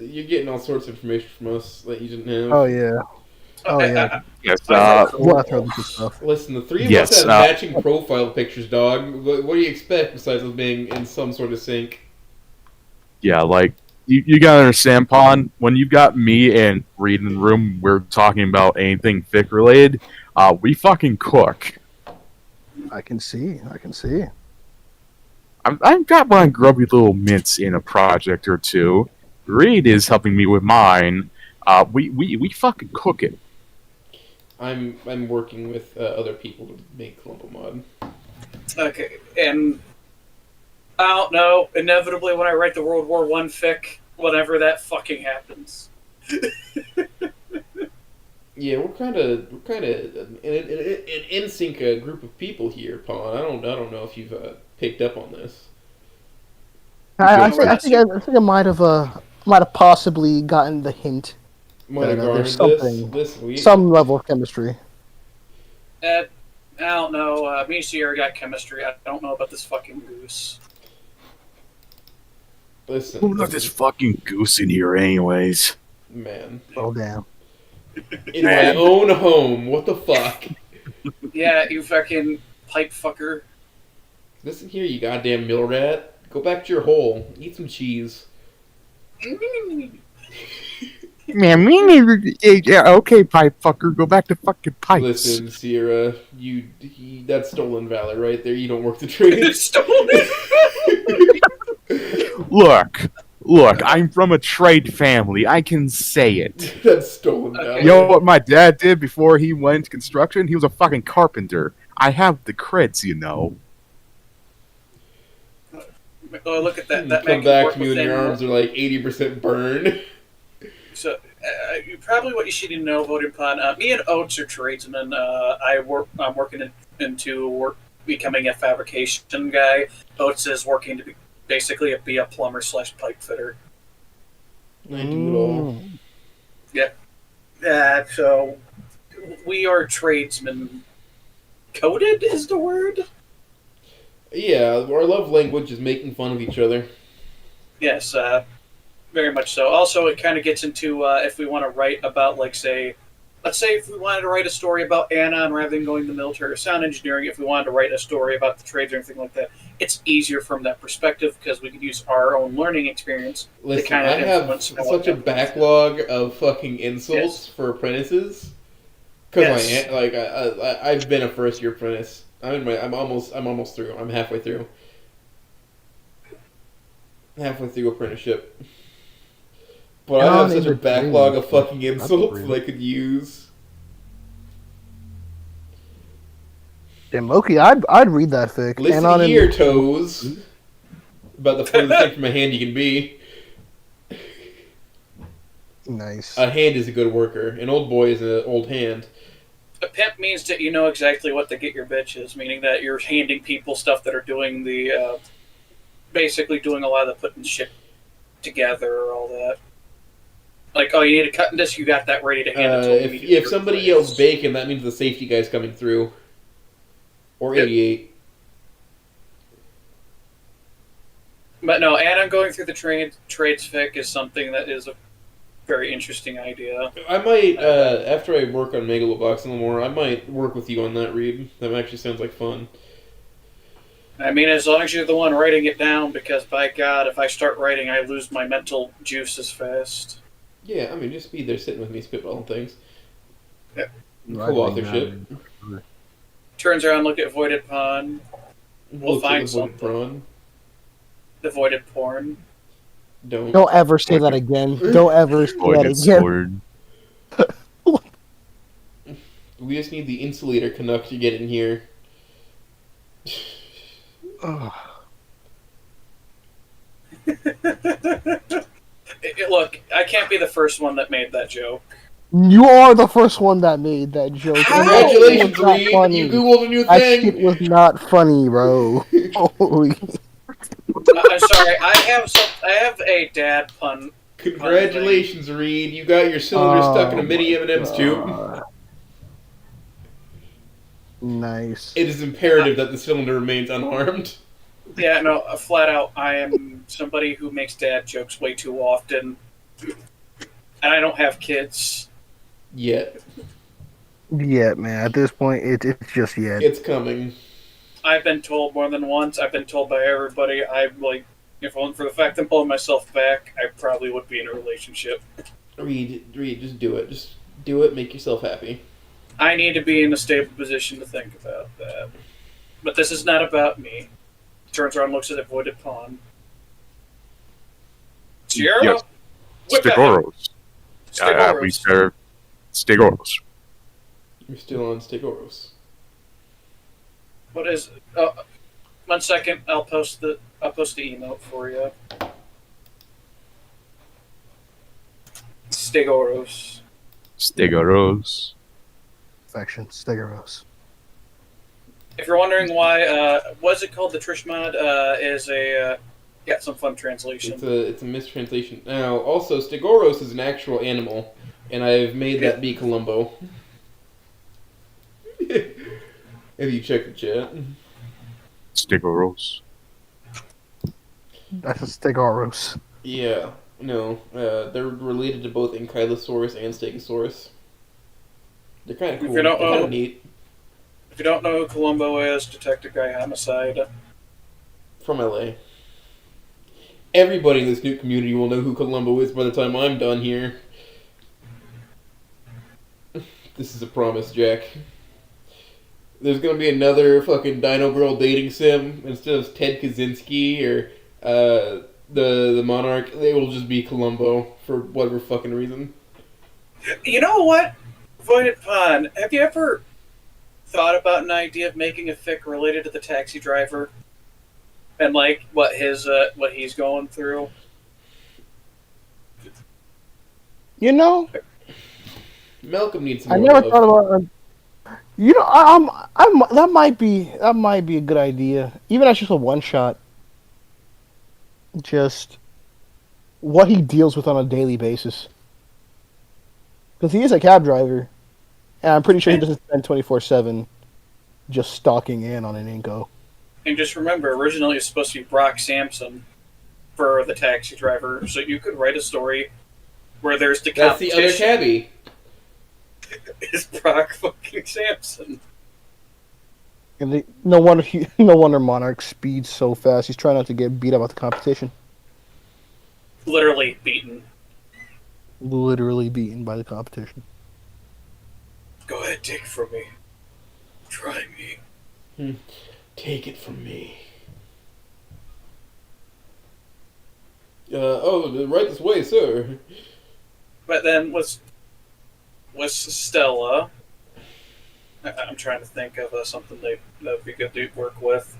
You're getting all sorts of information from us that you didn't have. Oh yeah. Oh yeah. Yes, Lots of good stuff. Listen, the three of Yes, us have matching profile pictures, dog. What do you expect besides us being in some sort of sync? yeah, like you gotta understand, Pon. When you got me and Reed in the room, we're talking about anything fic related. We fucking cook. I can see. I've got my grubby little mitts in a project or two. Reed is helping me with mine. We fucking cook it. I'm working with other people to make Columbo Mod. Okay, and I don't know. Inevitably, when I write the World War I fic, whenever that fucking happens. Yeah, we're kind of an in sync group of people here, Pawn. I don't know if you've picked up on this. I think I might have possibly gotten the hint. Might have Yeah, garnered there's this. something- Listen, Some level of chemistry. I don't know. Me and Sierra got chemistry. I don't know about this fucking goose. listen, Who let this fucking goose in here, anyways? man. Oh damn. In my own home. What the fuck? Yeah, you fucking pipe fucker. Listen here, you goddamn mill rat. Go back to your hole. Eat some cheese. Man, me neither. Yeah, okay, pipe fucker, go back to fucking pipes. Listen, Sierra, that's stolen valor right there. You don't work the trades. Stolen. Look, I'm from a trade family. I can say it. That's stolen valor. You know what my dad did before he went into construction? He was a fucking carpenter. I have the creds, you know. Oh, look at that. You That come man can back work to me when within- your arms are like 80% burned. So, probably what you should know, Voidedpawn. Me and Oates are tradesmen. I'm working into becoming a fabrication guy. Oates is working to basically be a plumber / pipe fitter. I do it all. So we are tradesmen. Coded is the word. Yeah, our love language is making fun of each other. Yes, very much so. Also, it kind of gets into if we want to write about, like, let's say if we wanted to write a story about Anon rather than going the military or sound engineering, if we wanted to write a story about the trades or anything like that, it's easier from that perspective because we can use our own learning experience Listen, to kind of I have influence such a backlog of fucking insults for apprentices. Because Yes. I've been a first year apprentice. I'm almost through. I'm halfway through. halfway through apprenticeship. But I Down have such in a between. backlog of fucking That's insults real. that I could use. Damn, Loki, I'd read that fic. Listen Anon here, and toes. About the furthest thing from a hand you can be. nice. A hand is a good worker. An old boy is an old hand. A pimp means that you know exactly what to get your bitches, meaning that you're handing people stuff that are doing the, basically doing a lot of the putting shit together or all that. Like, oh, you need a cutting disc, you got that ready to hand it to them. If somebody yells bacon, that means the safety guy's coming through. Or 88. But no, and I'm going through the trades fic is something that is a very interesting idea. I might, after I work on Megalobox a little more, I might work with you on that read. That actually sounds like fun. I mean, as long as you're the one writing it down, because by God, if I start writing, I lose my mental juices fast. Yeah, I mean, just be there sitting with me spitballing things. Yeah. Co-authorship. Turns around, look at Voidedpawn. We'll Looks find like the Voided something. Prawn. The Voided Porn. Don't. Don't ever say that again. Don't ever say that Voided again. sword. We just need the insulator Canuck to get in here. Ugh. Look, I can't be the first one that made that joke. You are the first one that made that joke. Congratulations, That shit was not Reed! funny. You googled a new That shit thing! was not funny, bro. Holy. I'm sorry. I have a dad pun. Congratulations, Reed! You got your cylinder stuck in a mini M&M's tube. Nice. It is imperative that the cylinder remains unharmed. Yeah, no, flat out. I am somebody who makes dad jokes way too often, and I don't have kids. Yet. Yeah, man. At this point, it's just yet. It's coming. I've been told more than once. I've been told by everybody. I'm like, if it wasn't for the fact I'm pulling myself back, I probably would be in a relationship. Reed, just do it. Just do it. Make yourself happy. I need to be in a stable position to think about that. But this is not about me. Turns around, looks at the Voided Pawn. Sierra? Yes. Whip at him. Stegoros. Stegoros. We serve Stegoros. You're still on Stegoros. What is? 1 second. I'll post the emote for you. Stegoros. Stegoros. Affection. Stegoros. If you're wondering why, what's it called? The Trish mod is a got some fun translation. It's a mistranslation. Now, also, Stegoros is an actual animal, and I've made that be Columbo. If you check the chat. Stegoros. That's a Stegoros. Yeah, no, they're related to both Ankylosaurus and Stegosaurus. They're kind of cool. If you don't They're kind know- of neat. If you don't know who Columbo is, Detective Guy Homicide. From LA. Everybody in this new community will know who Columbo is by the time I'm done here. This is a promise, Jack. There's gonna be another fucking Dino Girl dating sim instead of Ted Kaczynski or the Monarch. They will just be Columbo for whatever fucking reason. You know what? Voided Pawn, have you ever thought about an idea of making a fic related to the taxi driver? And like what he's going through? You know, Malcolm needs some I more never love. thought about. You know, that might be a good idea. Even as just a one shot. Just what he deals with on a daily basis. Because he is a cab driver, and I'm pretty sure he doesn't spend 24/7 just stalking in on an Inco. And just remember, originally it's supposed to be Brock Sampson for the taxi driver, so you could write a story where there's the That's the other competition. cabbie. Is Brock fucking Sampson? And no wonder Monarch speeds so fast. He's trying not to get beat up at the competition. Literally beaten. Literally beaten by the competition. Go ahead, take it from me. Try me. Take it from me. Right this way, sir. But then with Stella, I'm trying to think of something that would be good to work with.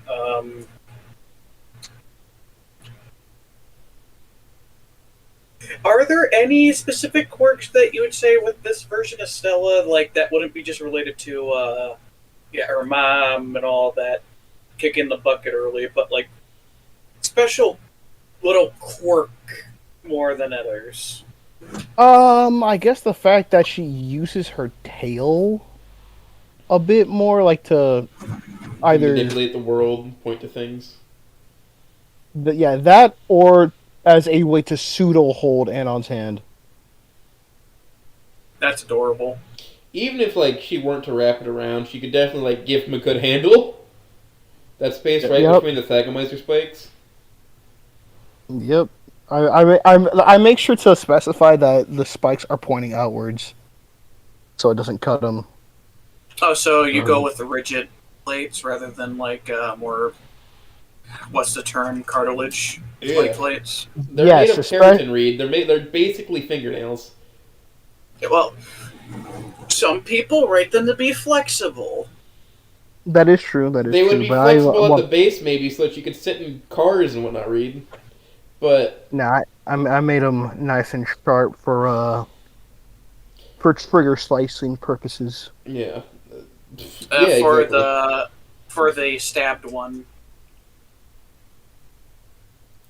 Are there any specific quirks that you would say with this version of Stella, like that wouldn't be just related to her mom and all that, kick in the bucket early, but like special little quirk more than others? I guess the fact that she uses her tail a bit more, like to either Manipulate the world, point to things. that or as a way to pseudo hold Anon's hand. That's adorable. Even if like she weren't to wrap it around, she could definitely like give him a good handle. That space right Yep. between the Thagomizer spikes. Yep. I make sure to specify that the spikes are pointing outwards, so it doesn't cut them. Oh, so you go with the rigid plates rather than like more, what's the term, cartilage plates? They're Yes, made of keratin, Reed. They're basically fingernails. Yeah, well, some people rate them to be flexible. That is true. That is They true. would be but flexible I, at the base, maybe, so that you could sit in cars and whatnot, Reed. But I made them nice and sharp for trigger slicing purposes. yeah, For exactly. the stabbed one.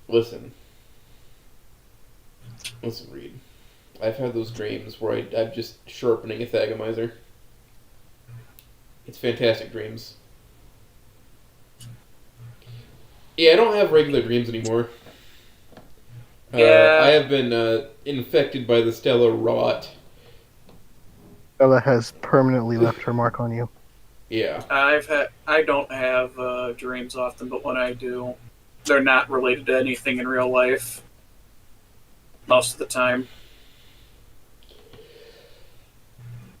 Listen, Reed. I've had those dreams where I'm just sharpening a Thagomizer. It's fantastic dreams. Yeah, I don't have regular dreams anymore. Yeah. I have been infected by the stellar rot. Bella has permanently left her mark on you. Yeah. I don't have dreams often, but when I do, they're not related to anything in real life. Most of the time.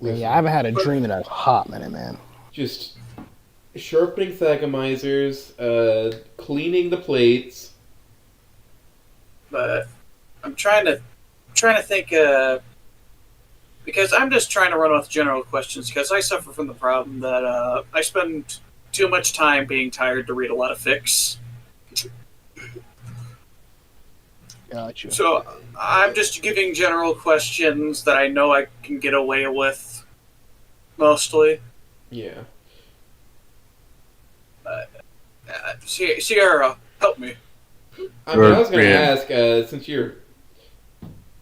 Yeah, I haven't had a dream in a hot minute, man. Just sharpening Thagomizers, cleaning the plates. But I'm trying to think, because I'm just trying to run with general questions, because I suffer from the problem that I spend too much time being tired to read a lot of fics. Gotcha. So I'm just giving general questions that I know I can get away with, mostly. Yeah. Sierra, help me. I mean, I was going to Yeah. ask,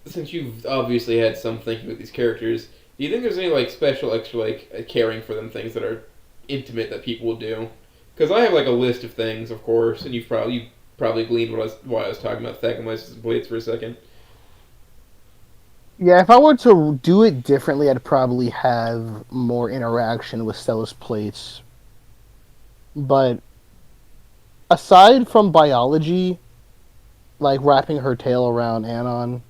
since you've obviously had some thinking with these characters, do you think there's any like special extra caring for them things that are intimate that people will do? Because I have like a list of things, of course, and you probably gleaned why I was talking about Thagomizers and Blades for a second. Yeah, if I were to do it differently, I'd probably have more interaction with Stella's plates. But aside from biology, like wrapping her tail around Anon,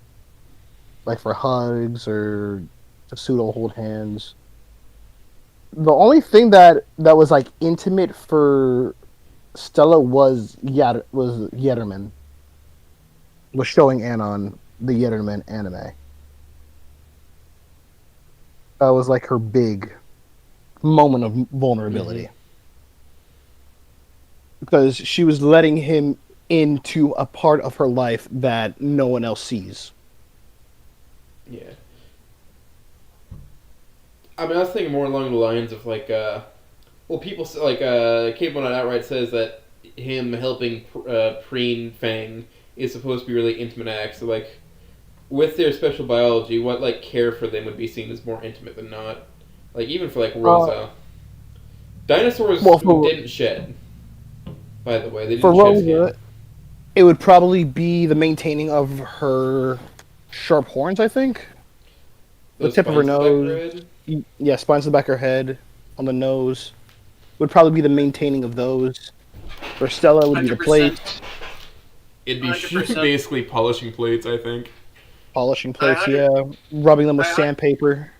like for hugs or to pseudo hold hands, the only thing that was like intimate for Stella was Yetterman. Was showing Anon the Yetterman anime. That was like her big moment of vulnerability. Because she was letting him into a part of her life that no one else sees. Yeah. I mean, I was thinking more along the lines of like, people like Cable Not Outright says that him helping preen Fang is supposed to be really intimate acts. So like, with their special biology, what like care for them would be seen as more intimate than not. Like even for like Rosa, dinosaurs didn't shed. By the way, they didn't for shed Rosa, skin. it would probably be the maintaining of her sharp horns. I think the Those tip of her spines in the back of her nose. head? Yeah, spines in the back of her head, on the nose, would probably be the maintaining of those. For Stella, it would be the 100%. plates, It'd be 100%. basically polishing plates, I think. polishing plates. Yeah, rubbing them with I- sandpaper.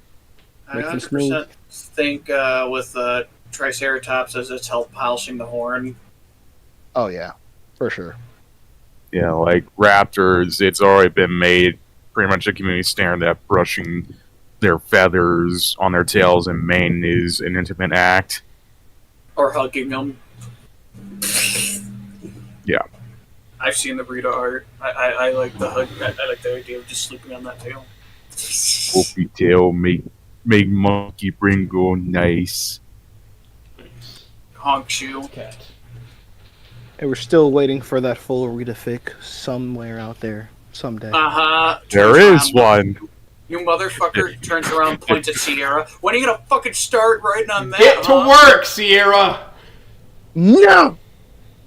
I Makes them smooth. 100% think with Triceratops as it's help polishing the horn. Oh yeah, for sure. like raptors, it's already been made pretty much a community standard that brushing their feathers on their tails and mane is an intimate act. Or hugging them. Yeah. I've seen the burrito art. I like the hug. I like the idea of just sleeping on that tail. Whoopie tail make monkey brain go nice. Honk shoe. Cat. And we're still waiting for that full Rita fic somewhere out there someday. There is one. You motherfucker turns around, points at Sierra. When are you gonna fucking start writing on that? Get to work, Sierra! No!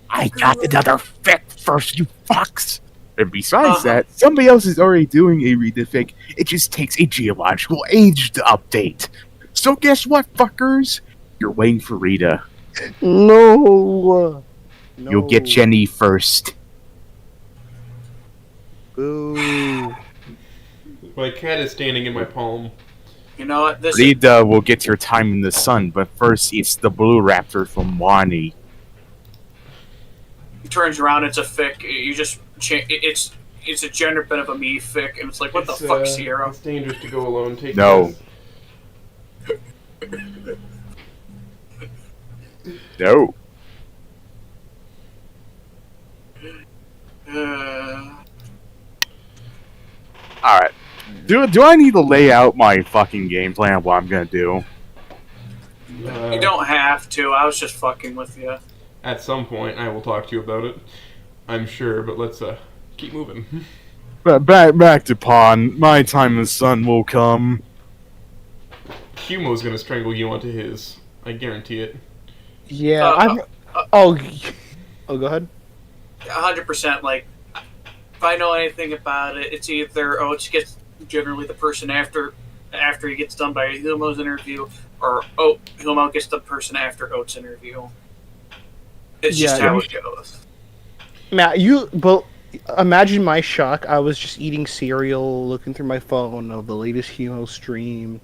I got another fic first, you fucks! And besides that, somebody else is already doing a Rita fic. It just takes a geological age to update. So guess what, fuckers? You're waiting for Rita. No! You'll get Jenny first. Boo. My cat is standing in my palm. You know what? This Rita will get your time in the sun, but first it's the blue raptor from Wani. he turns around. It's a fic. You just it's a gender bit of a me fic, and it's like, what the fuck, Sierra? It's dangerous to go alone. Take No. this. No. Alright. Do I need to lay out my fucking game plan of what I'm gonna do? You don't have to. I was just fucking with you. At some point, I will talk to you about it. I'm sure, but let's keep moving. But back to Pawn. My time in the sun will come. Humo's gonna strangle you onto his. I guarantee it. Yeah, oh, go ahead. 100%. Like, if I know anything about it, it's either Oates gets generally the person after he gets done by Humo's interview, or Humo gets the person after Oates' interview. It's just how it goes. Matt, imagine my shock. I was just eating cereal, looking through my phone of the latest Humo stream.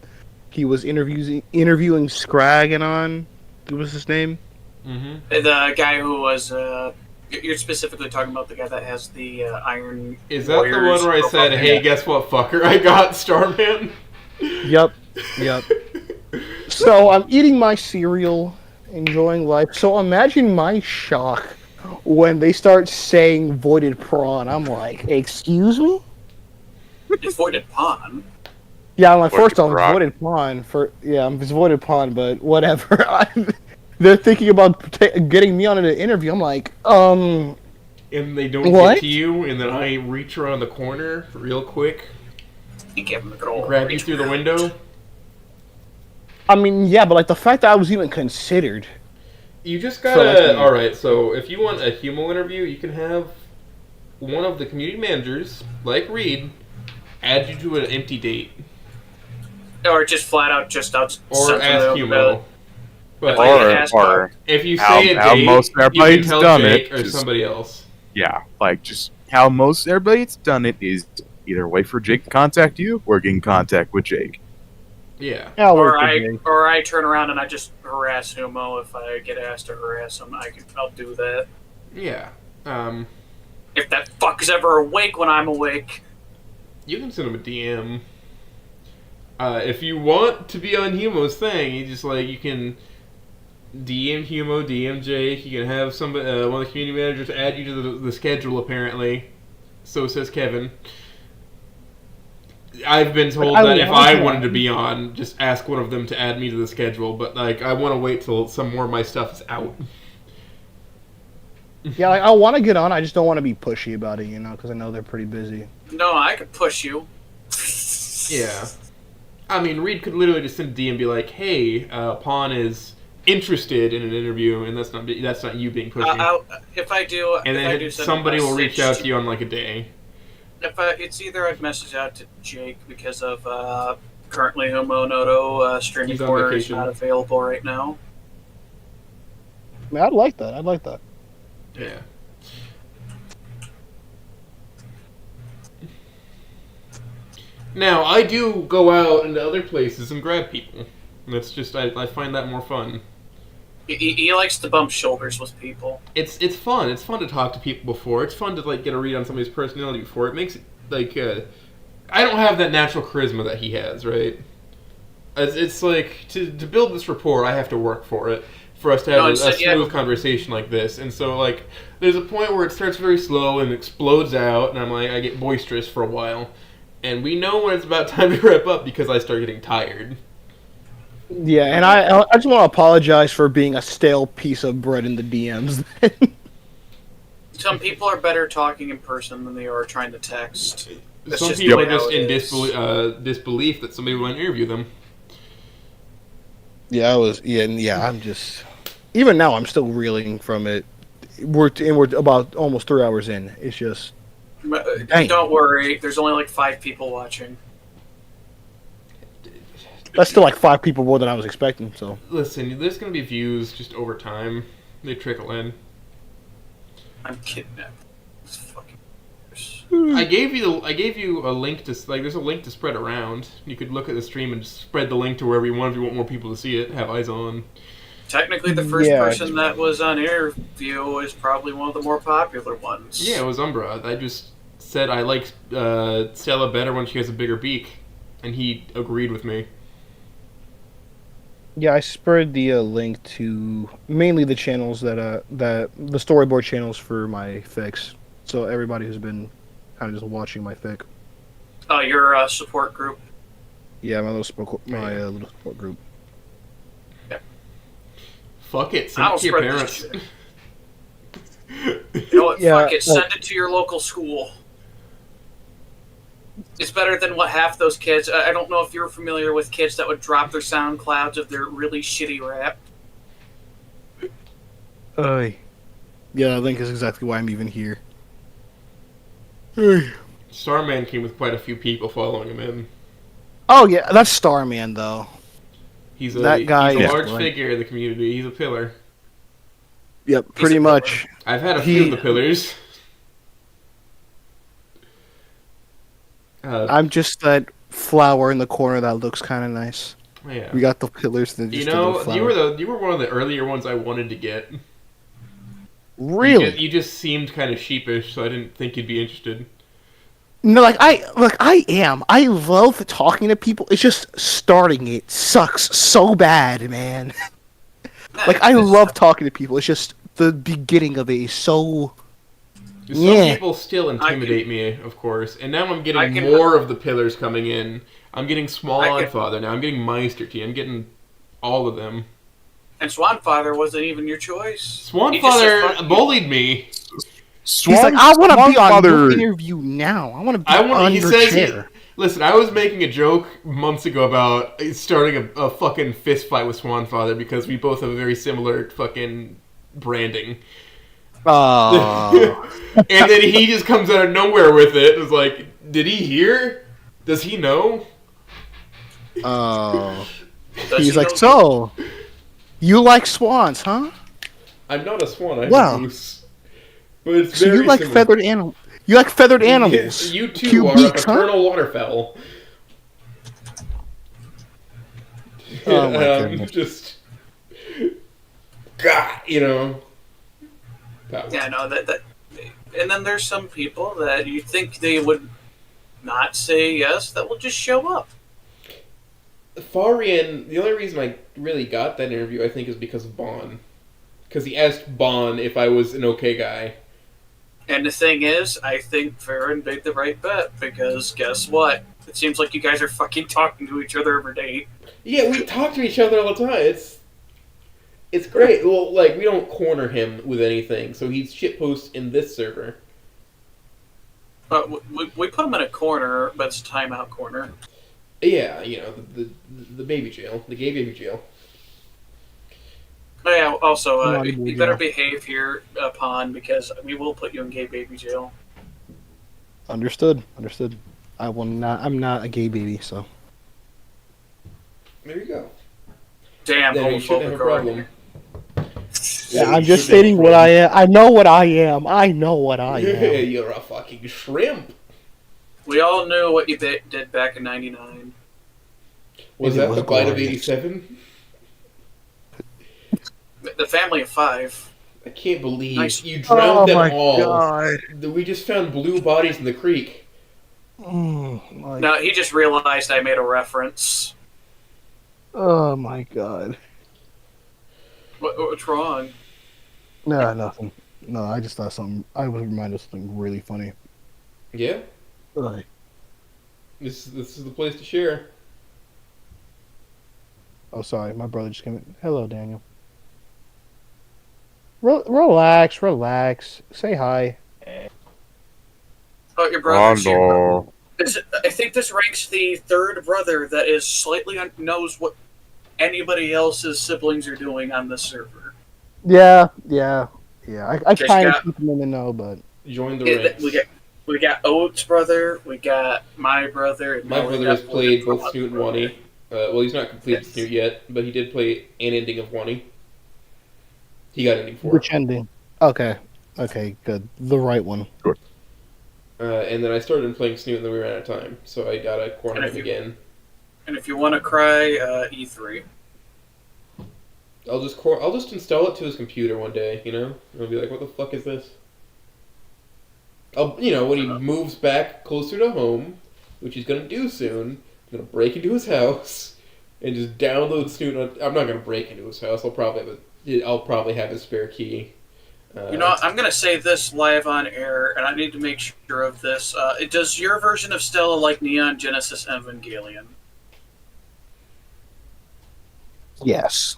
He was interviewing Scraganon. What was his name? Mm-hmm. The guy who was you're specifically talking about the guy that has the Iron. Is that the one where I said, "Hey, guess what, fucker? I got Starman." Yep. So I'm eating my cereal, enjoying life. So imagine my shock when they start saying Voidedpawn. I'm like, excuse me? It's Voidedpawn. Yeah, I'm like, first off, Voidedpawn. it's Voidedpawn, but whatever. They're thinking about getting me on an interview. I'm like, And they don't What? get to you, and then I reach around the corner real quick, You give him a good old grab you through the window. I mean, yeah, but like the fact that I was even considered. You just So gotta. that's me. Alright, so if you want a Humo interview, you can have one of the community managers, like Reed, add you to an empty date. Or just flat out just out. Or ask Humo. But Or if you how- say a how date, most you can everybody's tell done Jake it, or just- somebody else. yeah, like just how most everybody's done it is either wait for Jake to contact you or get in contact with Jake. Yeah. I'll Or wait for Jake. I turn around and I just harass Humo if I get asked to harass him. I'll do that. Yeah. If that fuck is ever awake when I'm awake. You can send him a DM. If you want to be on Humo's thing, you can DM Humo, DM Jake. You can have somebody, one of the community managers add you to the schedule, apparently. So says Kevin. I've been told that if I wanted to be on, just ask one of them to add me to the schedule, but I want to wait till some more of my stuff is out. Yeah, like I want to get on. I just don't want to be pushy about it, because I know they're pretty busy. No, I could push you. Yeah. I mean, Reed could literally just send a DM and be like, "Hey, Pawn is interested in an interview," and that's not you being pushy. If I do, And if I then do send somebody a will reach message out to you on a day. It's either I'd message out to Jake because of currently Humo Noto streaming He's on corner is vacation. not available right now. I mean, I'd like that. Yeah. Now, I do go out into other places and grab people. That's just, I find that more fun. He likes to bump shoulders with people. It's fun. It's fun to talk to people before. It's fun to like get a read on somebody's personality before. It makes it like I don't have that natural charisma that he has, right? It's like to build this rapport, I have to work for it. For us to have a smooth conversation like this, and so like there's a point where it starts very slow and explodes out, and I'm like I get boisterous for a while, and we know when it's about time to wrap up because I start getting tired. Yeah, and I just want to apologize for being a stale piece of bread in the DMs. Some people are better talking in person than they are trying to text. Some people are just in disbelief that somebody will interview them. Yeah, I'm just. Even now, I'm still reeling from it. We're about almost 3 hours in. It's just. Dang. Don't worry, there's only like 5 people watching. That's still like 5 people more than I was expecting. So listen, there's gonna be views just over time. They trickle in. I'm kidnapped. It's fucking. I gave you a link to like. There's a link to spread around. You could look at the stream and just spread the link to wherever you want if you want more people to see it. Have eyes on. Technically, the first person that was on interview is probably one of the more popular ones. Yeah, it was Umbra. I just said I like Stella better when she has a bigger beak, and he agreed with me. yeah, I spread the link to mainly the channels that the storyboard channels for my fics. So everybody who's been kind of just watching my fic. Oh, your support group. Yeah, my little support group. Fuck it, send it to your parents. You know what? Fuck it, send it to your local school. It's better than what half those kids. I don't know if you're familiar with kids that would drop their SoundClouds of their really shitty rap. Yeah, I think is exactly why I'm even here. Starman came with quite a few people following him in. Oh yeah, that's Starman though. He's that guy. He's a large figure in the community. He's a pillar. Yep, pretty much. I've had a few of the pillars. I'm just that flower in the corner that looks kind of nice. Yeah. We got the pillars. You were one of the earlier ones I wanted to get. Really? You just seemed kind of sheepish, so I didn't think you'd be interested. No, I am. I love talking to people. It's just starting it sucks so bad, man. Like, I love talking to people. It's just the beginning of it is so... Some people still intimidate me, of course. And now I'm getting more of the pillars coming in. I'm getting Swanfather now. I'm getting Meister T. I'm getting all of them. And Swanfather wasn't even your choice. Swanfather bullied me. He's like, I want to be on your interview now. I want to be on your chair. Listen, I was making a joke months ago about starting a fucking fist fight with Swanfather because we both have a very similar fucking branding. Oh. And then he just comes out of nowhere with it. It's like, did he hear? Does he know? Oh. He's like, so, you like swans, huh? I'm not a swan, I'm a goose. But it's so you like similar. Feathered animals. You like feathered animals. You too are a paternal waterfowl. Oh my goodness. Just... God, you know... Yeah, no, that... And then there's some people that you think they would not say yes that will just show up. Farian, the only reason I really got that interview, I think, is because of Bon. Because he asked Bon if I was an okay guy. And the thing is, I think Farron made the right bet, because guess what? It seems like you guys are fucking talking to each other every day. Yeah, we talk to each other all the time. It's great. Well, like, we don't corner him with anything, so he's shitpost in this server. But we put him in a corner, but it's a timeout corner. Yeah, you know, the baby jail. The gay baby jail. Oh, yeah, also, you better behave here, Pawn, because we will put you in gay baby jail. Understood. I will not. I'm not a gay baby, so. There you go. Damn, homophobic problem. Yeah, I'm just stating what I am. I know what I am. I know what I am. You're a fucking shrimp. We all knew what you did back in '99. Was that the bite of '87? The family of 5. I can't believe Nice. you drowned them all. God. We just found blue bodies in the creek. No, he just realized I made a reference. Oh my god. What's wrong? No, nothing. No, I just thought something. I was reminded of something really funny. Yeah, Ugh. this is the place to share. Oh, sorry, my brother just came in. Hello, Daniel. Relax. Say hi. Oh, your brother's here. Hello. I think this ranks the third brother that is slightly knows what anybody else's siblings are doing on this server. Yeah. I Just kind of got- keep him in the know, but Join the Yeah, ranks. we got Oat's brother, we got my brother. And My now we brother got has played both Voidedpawn's Snoot and brother. Wani. Well, he's not completed Yes. Snoot yet, but he did play an ending of Wani. He got ending 4. which ending? Okay, good. The right one. And then I started playing Snoot, and then we ran out of time, so I got to corner And him again. And if you want to cry, E3. I'll just install it to his computer one day, you know? And I'll be like, what the fuck is this? When he moves back closer to home, which he's gonna do soon, I'm gonna break into his house and just download Snoot. I'm not gonna break into his house. I'll probably have his spare key. You know, I'm going to say this live on air, and I need to make sure of this. Does your version of Stella like Neon Genesis Evangelion? Yes.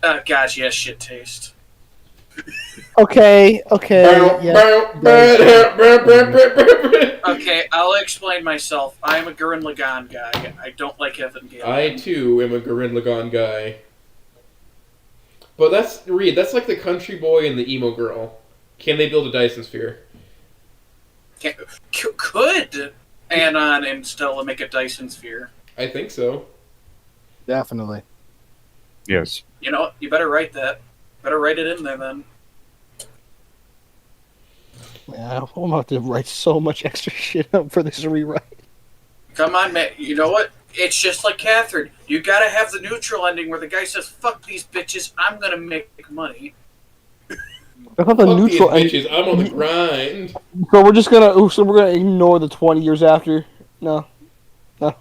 Gosh, yes, shit taste. Okay. Yeah. Okay, I'll explain myself. I'm a Gurren Lagann guy. I don't like Evangelion. I too am a Gurren Lagann guy. But that's like the country boy and the emo girl. Can they build a Dyson sphere? Could Anon and Stella make a Dyson sphere? I think so. Definitely. Yes. You know, you better write that. Better write it in there then. Yeah, I'm about to write so much extra shit up for this rewrite. Come on, man. You know what? It's just like Catherine. You gotta have the neutral ending where the guy says, "Fuck these bitches, I'm gonna make money." I thought the Fuck neutral these ending. bitches, I'm on the grind. So we're just gonna. So we're gonna ignore the 20 years after. No. I'm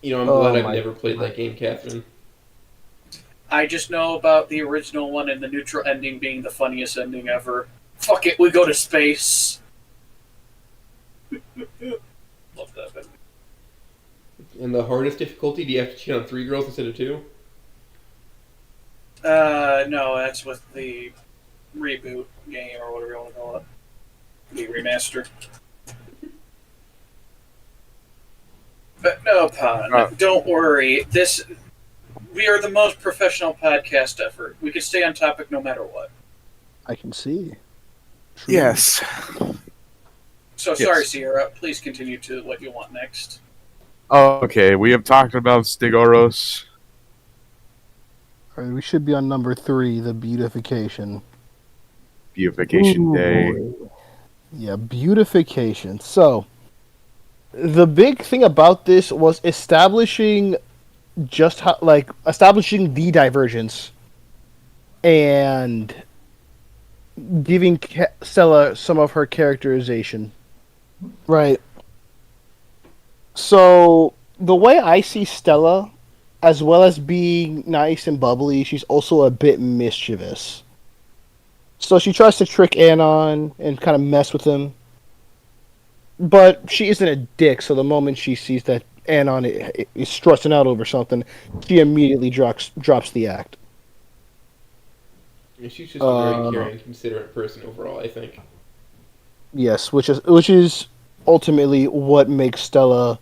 I'm Oh glad I've my never played that game, Catherine. I just know about the original one and the neutral ending being the funniest ending ever. Fuck it, we go to space. Love that ending. And the hardest difficulty, do you have to cheat on 3 girls instead of 2? No, that's with the reboot game or whatever you want to call it. The remaster. But no, Pon, don't worry. We are the most professional podcast ever. We can stay on topic no matter what. I can see. True. Yes. So sorry, Sierra. Please continue to what you want next. Okay, we have talked about Stigoros. All right, we should be on number 3, the beautification. Beautification Day. Boy. Yeah, beautification. So, the big thing about this was establishing establishing the divergence and giving Stella some of her characterization. Right. So, the way I see Stella, as well as being nice and bubbly, she's also a bit mischievous. So she tries to trick Anon and kind of mess with him. But she isn't a dick, so the moment she sees that Anon is stressing out over something, she immediately drops the act. And she's just a very caring, considerate person overall, I think. Yes, which is ultimately what makes Stella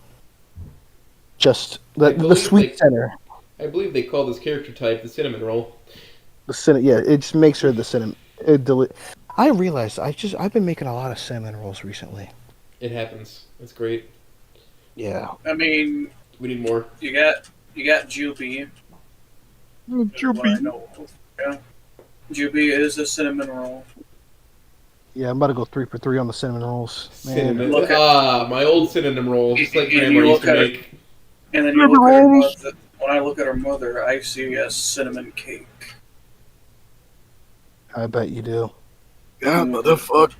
just the sweet center. I believe they call this character type the cinnamon roll. Yeah, it just makes her the cinnamon. I realized I've been making a lot of cinnamon rolls recently. It happens. That's great. Yeah. I mean, We need more. you got Juby. Yeah. Juby is a cinnamon roll. Yeah, I'm about to go 3 for 3 on the cinnamon rolls. Man. Cinnamon. Look at- My old cinnamon rolls, just like And Grandma you used to look at make. And then you look at her when I look at her mother, I see a cinnamon cake. I bet you do. Yeah, motherfucker.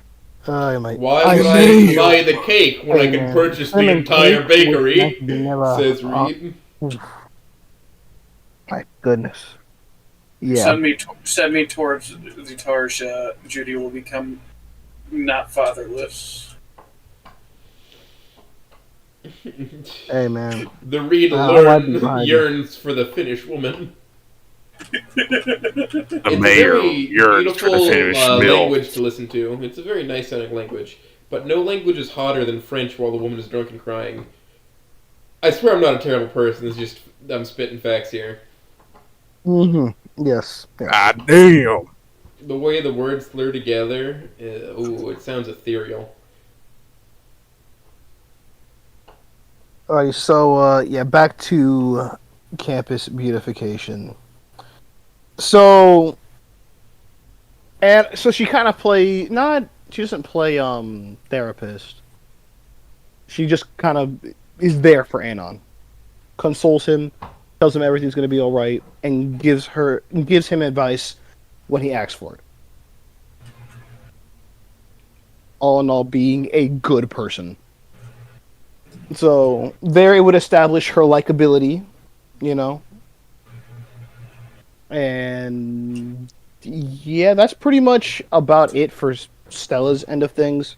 I might. Why would knew I buy the cake when I can purchase the entire bakery? Says Reed. My goodness. Yeah. Send me towards the Tarsha. Judy will become not fatherless. Hey, man. The Reed I'd be behind you. yearns for the Finnish woman. The It's mayor a very yearns for the beautiful Finnish mill. language to listen to. It's a very nice sounding language. But no language is hotter than French while the woman is drunk and crying. I swear I'm not a terrible person. It's just I'm spitting facts here. Mm-hmm. Yes. Yeah. God damn. The way the words slur together, it sounds ethereal. Alright, so, yeah, back to campus beautification. So, and so she kind of she doesn't play, therapist. She just kind of is there for Anon. Consoles him, tells him everything's going to be alright, and gives him advice when he asks for it. All in all, being a good person. So, there it would establish her likability, you know? And yeah, that's pretty much about it for Stella's end of things.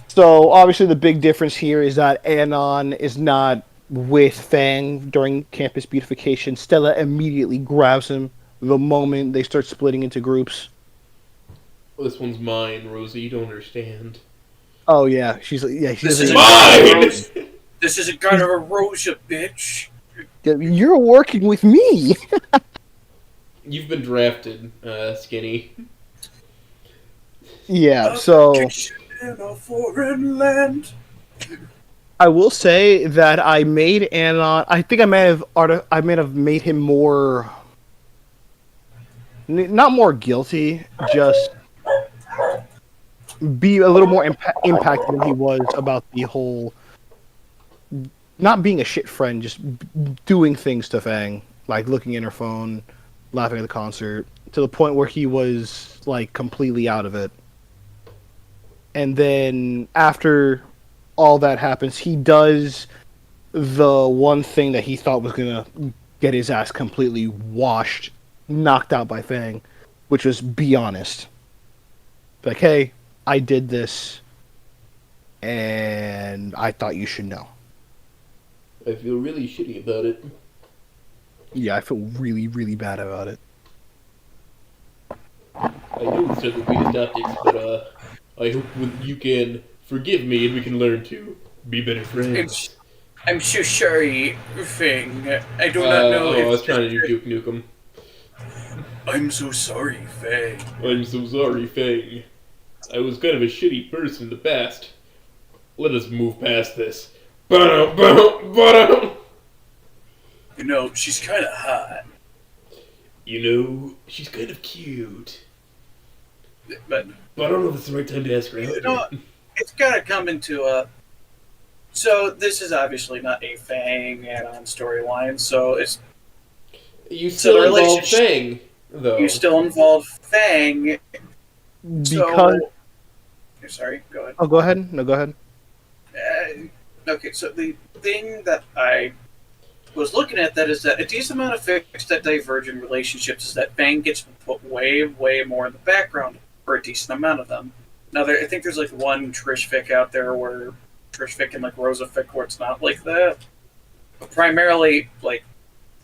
So, obviously the big difference here is that Anon is not with Fang during campus beautification. Stella immediately grabs him the moment they start splitting into groups. This one's mine, Rosie. You don't understand. Oh yeah, she's This is mine! This is a kind of a Rosa, bitch. You're working with me. You've been drafted, Skinny. Yeah, so In a foreign land. I will say that I made Anon. I think I may have made him more, not more guilty, just be a little more impacted than he was about the whole not being a shit friend, just doing things to Fang, like looking at her phone, laughing at the concert, to the point where he was like completely out of it. And then after all that happens, he does the one thing that he thought was gonna get his ass completely washed, knocked out by Fang, which was be honest. Like, hey, I did this, and I thought you should know. I feel really shitty about it. Yeah, I feel really, really bad about it. I know it's not the greatest optics, but I hope you can forgive me and we can learn to be better friends. I'm so sorry, Fang. I do not know if... I was trying to do Duke Nukem. I'm so sorry, Fang. I'm so sorry, Fang. I was kind of a shitty person in the past. Let us move past this. You You know, she's kind of hot. know, she's kind of cute. But I don't know if it's the right time to ask her out. you know, it's got to come into a... So, this is obviously not a Fang add-on storyline, so it's... You still involve Fang, though. You still involve Fang. Because... Sorry, go ahead. Oh, go ahead. No, go ahead. Okay, so the thing that I was looking at that is that a decent amount of fixed that divergent relationships is that Fang gets put way, way more in the background for a decent amount of them. Now, I think there's like one Trish fic out there where Trish fic and like Rosa fic where it's not like that. But primarily, like,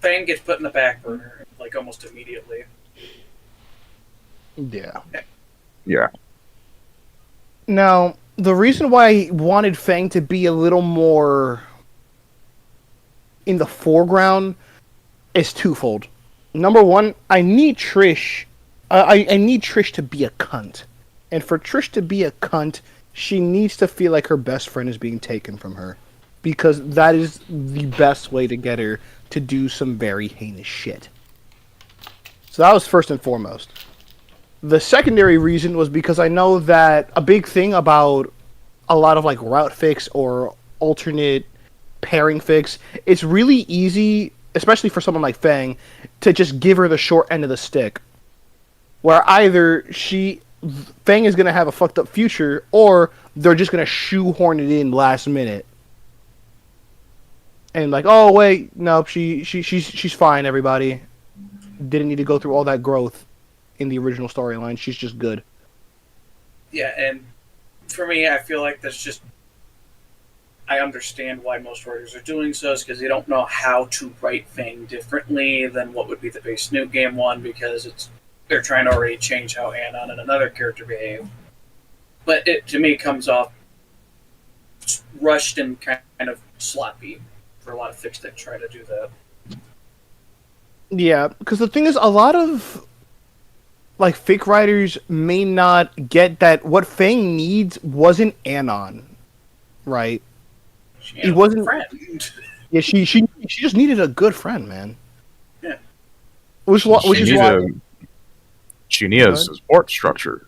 Fang gets put in the back burner like almost immediately. Yeah. Yeah. Now, the reason why I wanted Fang to be a little more in the foreground is twofold. Number one, I need Trish. I need Trish to be a cunt, and for Trish to be a cunt, she needs to feel like her best friend is being taken from her, because that is the best way to get her to do some very heinous shit. So that was first and foremost. The secondary reason was because I know that a big thing about a lot of like route fix or alternate pairing fix. It's really easy, especially for someone like Fang, to just give her the short end of the stick. Where either Fang is gonna have a fucked up future, or they're just gonna shoehorn it in last minute. And like, oh wait, no, she's fine. Everybody didn't need to go through all that growth in the original storyline. She's just good. Yeah, and for me, I feel like that's just. I understand why most writers are doing so, is because they don't know how to write Fang differently than what would be the base new game one, because they're trying to already change how Anon and another character behave. But it, to me, comes off rushed and kind of sloppy for a lot of fics that try to do that. Yeah, because the thing is, a lot of like fake writers may not get that what Fang needs wasn't Anon, right? It wasn't a friend. Yeah, she just needed a good friend, man. Yeah. Which is why she needed a support structure.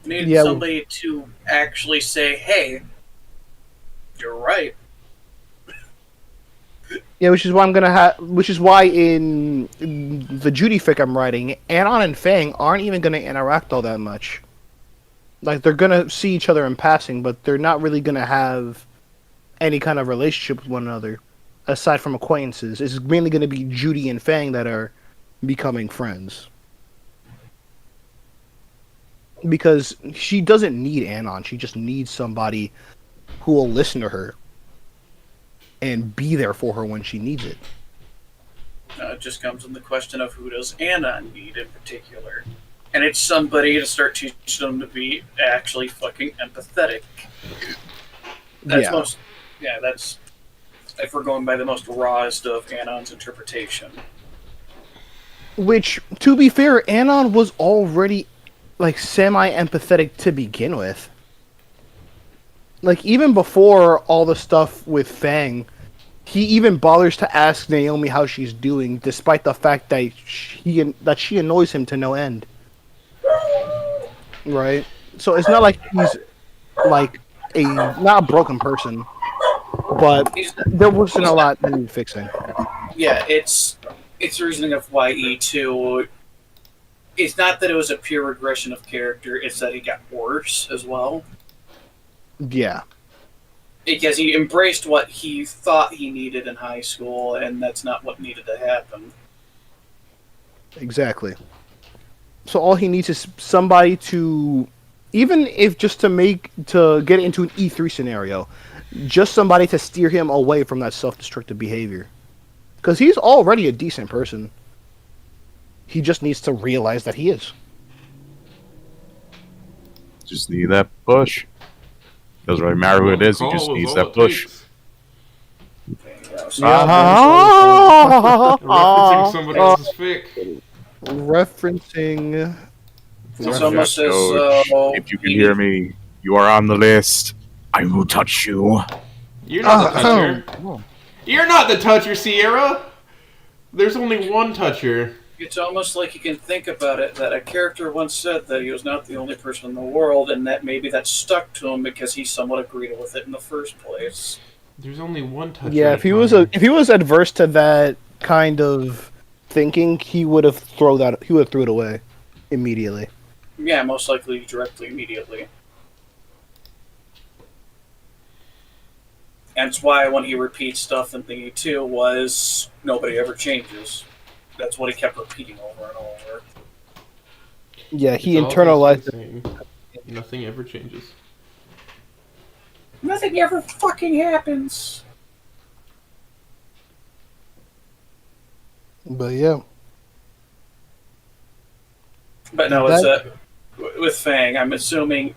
Needed somebody to actually say, "Hey, you're right." Yeah, which is why which is why in the Judy fic I'm writing, Anon and Fang aren't even gonna interact all that much. Like they're gonna see each other in passing, but they're not really gonna have any kind of relationship with one another, aside from acquaintances. It's mainly gonna be Judy and Fang that are becoming friends. Because she doesn't need Anon, she just needs somebody who will listen to her and be there for her when she needs it. It just comes in the question of who does Anon need in particular. And it's somebody to start teaching them to be actually fucking empathetic. That's that's if we're going by the most rawest of Anon's interpretation. Which, to be fair, Anon was already like semi-empathetic to begin with. Like even before all the stuff with Fang, he even bothers to ask Naomi how she's doing, despite the fact that she annoys him to no end. Right? So it's not like he's like not a broken person, but there wasn't a lot to fixing. Yeah, it's reasoning of why E2. It's not that it was a pure regression of character; it's that he got worse as well. Yeah. Because he embraced what he thought he needed in high school, and that's not what needed to happen. Exactly. So all he needs is somebody to, even if just to get into an E3 scenario, just somebody to steer him away from that self-destructive behavior. Because he's already a decent person. He just needs to realize that he is. Just need that push. Doesn't really matter who it is, he just needs that push. Referencing somebody else's fic. Referencing. It's almost as if you can hear me, you are on the list. I will touch you. You're not the toucher. You're not the toucher, Sierra. There's only one toucher. It's almost like you can think about it, that a character once said that he was not the only person in the world, and that maybe that stuck to him because he somewhat agreed with it in the first place. There's only one toucher. Yeah, if he was adverse to that kind of thinking, he would have threw it away immediately. Yeah, most likely directly immediately. And it's why when he repeats stuff in Thingy 2 was nobody ever changes. That's what he kept repeating over and over. Yeah, he internalized it. Nothing ever changes. Nothing ever fucking happens. But yeah. But no, it's with Fang, I'm assuming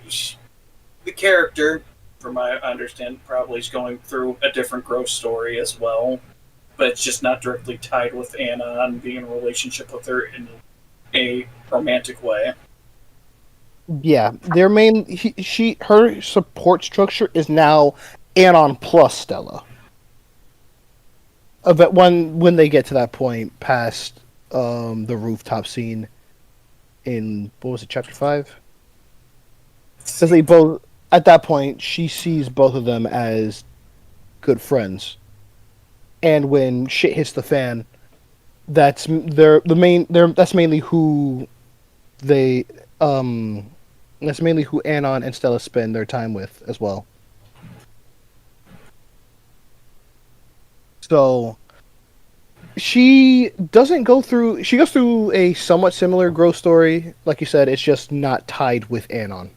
the character, from my understanding, probably is going through a different growth story as well. But it's just not directly tied with Anna and being in a relationship with her in a romantic way. Yeah, her support structure is now Anon plus Stella. But when they get to that point past the rooftop scene in, what was it, chapter 5? Because they both, at that point, she sees both of them as good friends. And when shit hits the fan, that's they're the main. They're that's mainly who they that's mainly who Anon and Stella spend their time with as well. So she doesn't go through. She goes through a somewhat similar growth story, like you said. It's just not tied with Anon.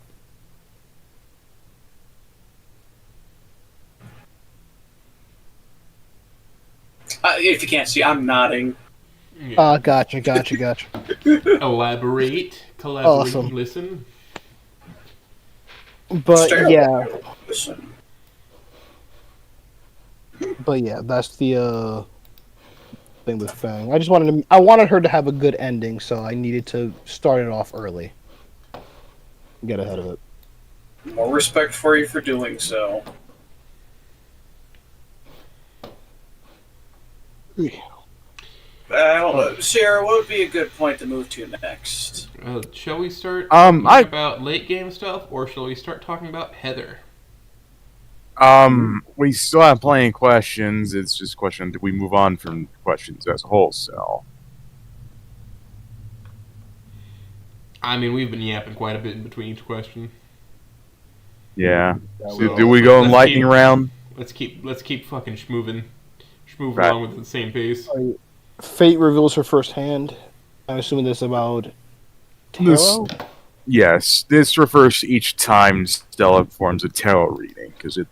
If you can't see, I'm nodding. Yeah. Gotcha. Elaborate, collaborate, Awesome. listen. But yeah, Listen. that's the thing with Fang. I wanted her to have a good ending, so I needed to start it off early. Get ahead of it. More respect for you for doing so. I don't know. Sarah, what would be a good point to move to next? Shall we start talking I about late game stuff, or shall we start talking about Heather? we still have plenty of questions. It's just a question: do we move on from questions as a whole? So, I mean, we've been yapping quite a bit in between each question. yeah. So, Do we go in let's lightning keep- round? Let's keep fucking schmoving Right. along with the same pace. Fate reveals her first hand. I'm assuming this is about This- tarot. Yes, this refers to each time Stella performs a tarot reading because it's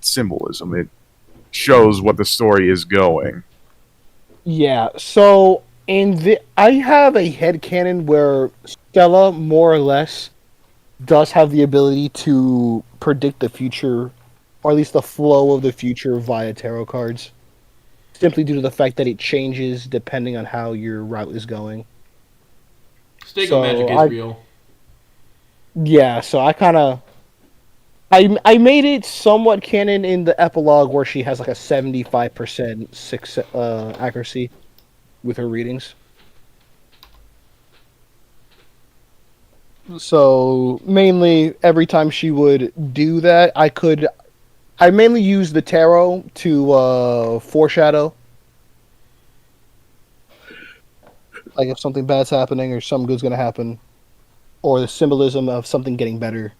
symbolism. It shows what the story is going. Yeah. So I have a headcanon where Stella more or less does have the ability to predict the future, or at least the flow of the future via tarot cards, simply due to the fact that it changes depending on how your route is going. Stego magic is real. Yeah, so I made it somewhat canon in the epilogue where she has like a 75% accuracy with her readings. So mainly every time she would do that, I mainly use the tarot to foreshadow, like if something bad's happening or something good's gonna happen, or the symbolism of something getting better,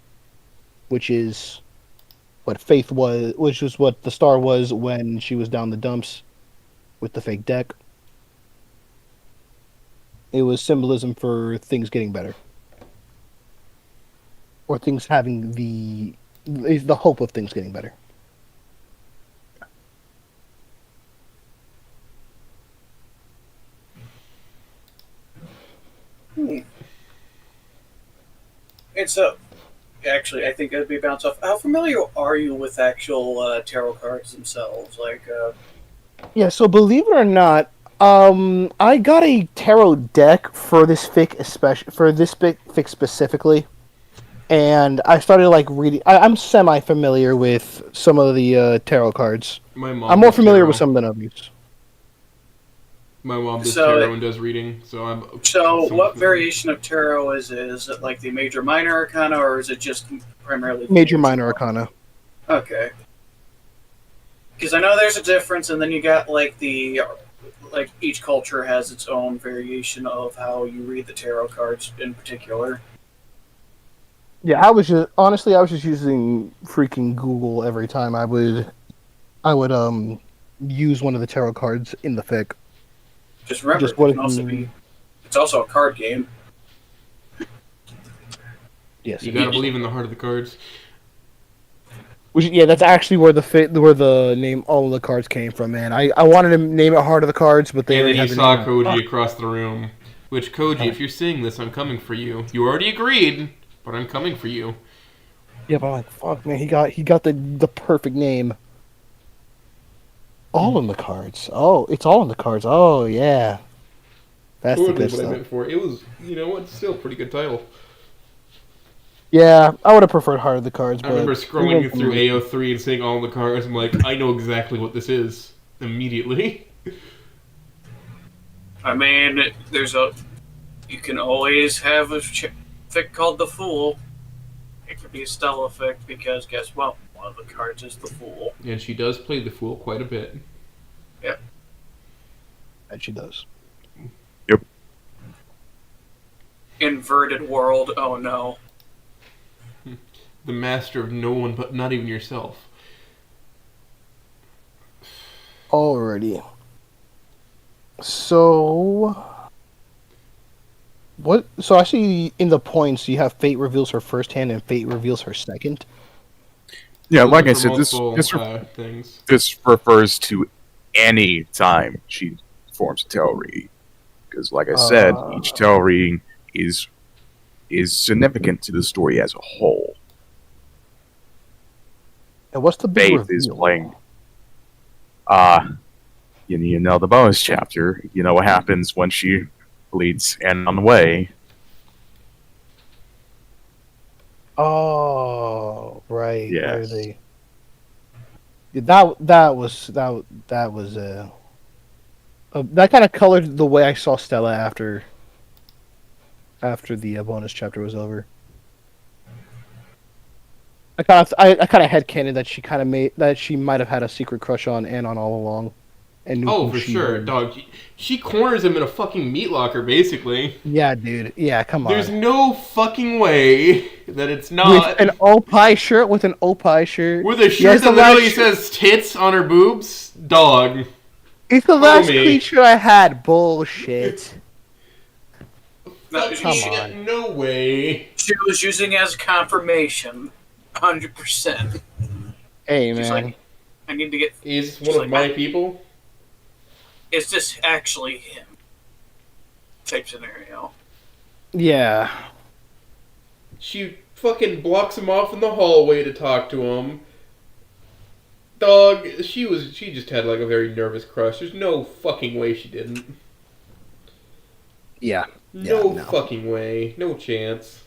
which is what Faith was, which was what the star was when she was down the dumps with the fake deck. It was symbolism for things getting better, or things having the hope of things getting better. It's a. Actually, I think it'd be a bounce off. How familiar are you with actual tarot cards themselves? Yeah, so believe it or not, I got a tarot deck for this fic, especially for this fic specifically, and I started like reading. I'm semi familiar with some of the tarot cards. My mom. I'm more does familiar tarot. with some than others. My mom does So- tarot and does reading, so I'm. So, somewhat what familiar. variation of tarot is it? Is it like the major minor arcana, or is it just primarily the Major minor arcana. Okay. Because I know there's a difference, and then you got like each culture has its own variation of how you read the tarot cards in particular. Yeah, I was just using freaking Google every time I would use one of the tarot cards in the fic. Just remember, Just what it can also be. It's also a card game. Yes, You gotta believe in the heart of the cards. yeah, that's actually where the name all of the cards came from, man. I wanted to name it Heart of the Cards, but they And then already you have the saw name. Koji across the room. Which, Koji, if you're seeing this, I'm coming for you. You already agreed, but I'm coming for you. Yeah, but I'm like, fuck, man, he got the perfect name. All in the cards. Oh, it's all in the cards. Oh yeah, that's the Totally good what I stuff. meant for. It was, you know what, still a pretty good title. Yeah, I would have preferred Heart of the Cards. I But remember we scrolling went through from- AO3 and seeing all the cards. I'm like, I know exactly what this is immediately. I mean, you can always have a fic called The Fool. It could be a Stella effect because guess what? One of the cards is the Fool. And she does play the Fool quite a bit. Yep. And she does. Inverted world. Oh no. The master of no one, but not even yourself. Alrighty. So, what? So I see in the points you have Fate reveals her first hand and Fate reveals her second. Yeah, Those like are I for said, multiple, things. this refers to any time she performs a tarot reading. Because, like I said, each tarot reading is significant to the story as a whole. And what's the big Faith reveal? is playing. You know the bonus chapter. You know what happens when she leads and on the way. Oh, right. Yes. Where they? That was that kind of colored the way I saw Stella after the bonus chapter was over. I kind of headcanon that she might have had a secret crush on Anon all along, and knew Oh, who for she sure, was. dog. She corners him in a fucking meat locker, basically. Yeah, dude. Yeah, come on. There's no fucking way that it's not. With an Opie shirt, with a shirt that literally says tits on her boobs, dog. It's the last creature I had. Bullshit. No, Come on. No way. She was using as confirmation. 100%. Hey, She's man. like, I need to get. He's one of my people. Is this actually him? Type scenario. Yeah. She fucking blocks him off in the hallway to talk to him. Dog, she just had like a very nervous crush. There's no fucking way she didn't. Yeah. No fucking way. No chance.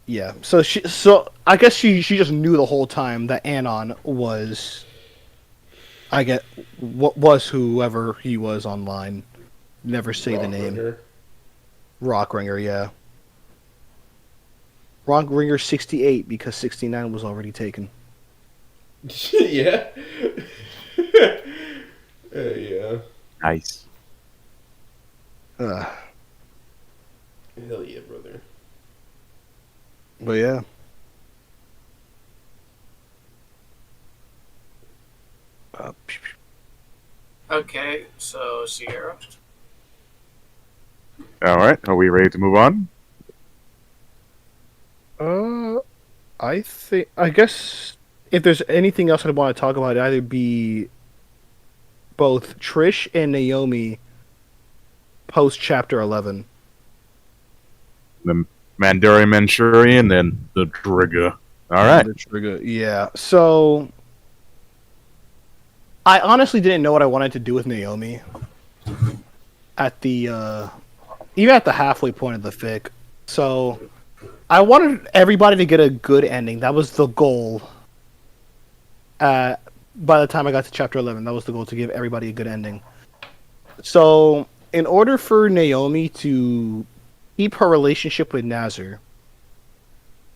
Yeah. So I guess she just knew the whole time that Anon was was whoever he was online. Never say the name. Rockringer, yeah. Rockringer 68 because 69 was already taken. Yeah. Yeah. Nice. Hell yeah, brother. But yeah. Okay, so Sierra. All right, are we ready to move on? I guess if there's anything else I'd want to talk about, it'd either be both Trish and Naomi post chapter 11. The Mandari Manchurian, then the Trigger. All right. The trigger, yeah. So I honestly didn't know what I wanted to do with Naomi at the even at the halfway point of the fic. So I wanted everybody to get a good ending. That was the goal. By the time I got to chapter 11, that was the goal, to give everybody a good ending. So in order for Naomi to keep her relationship with Nazar,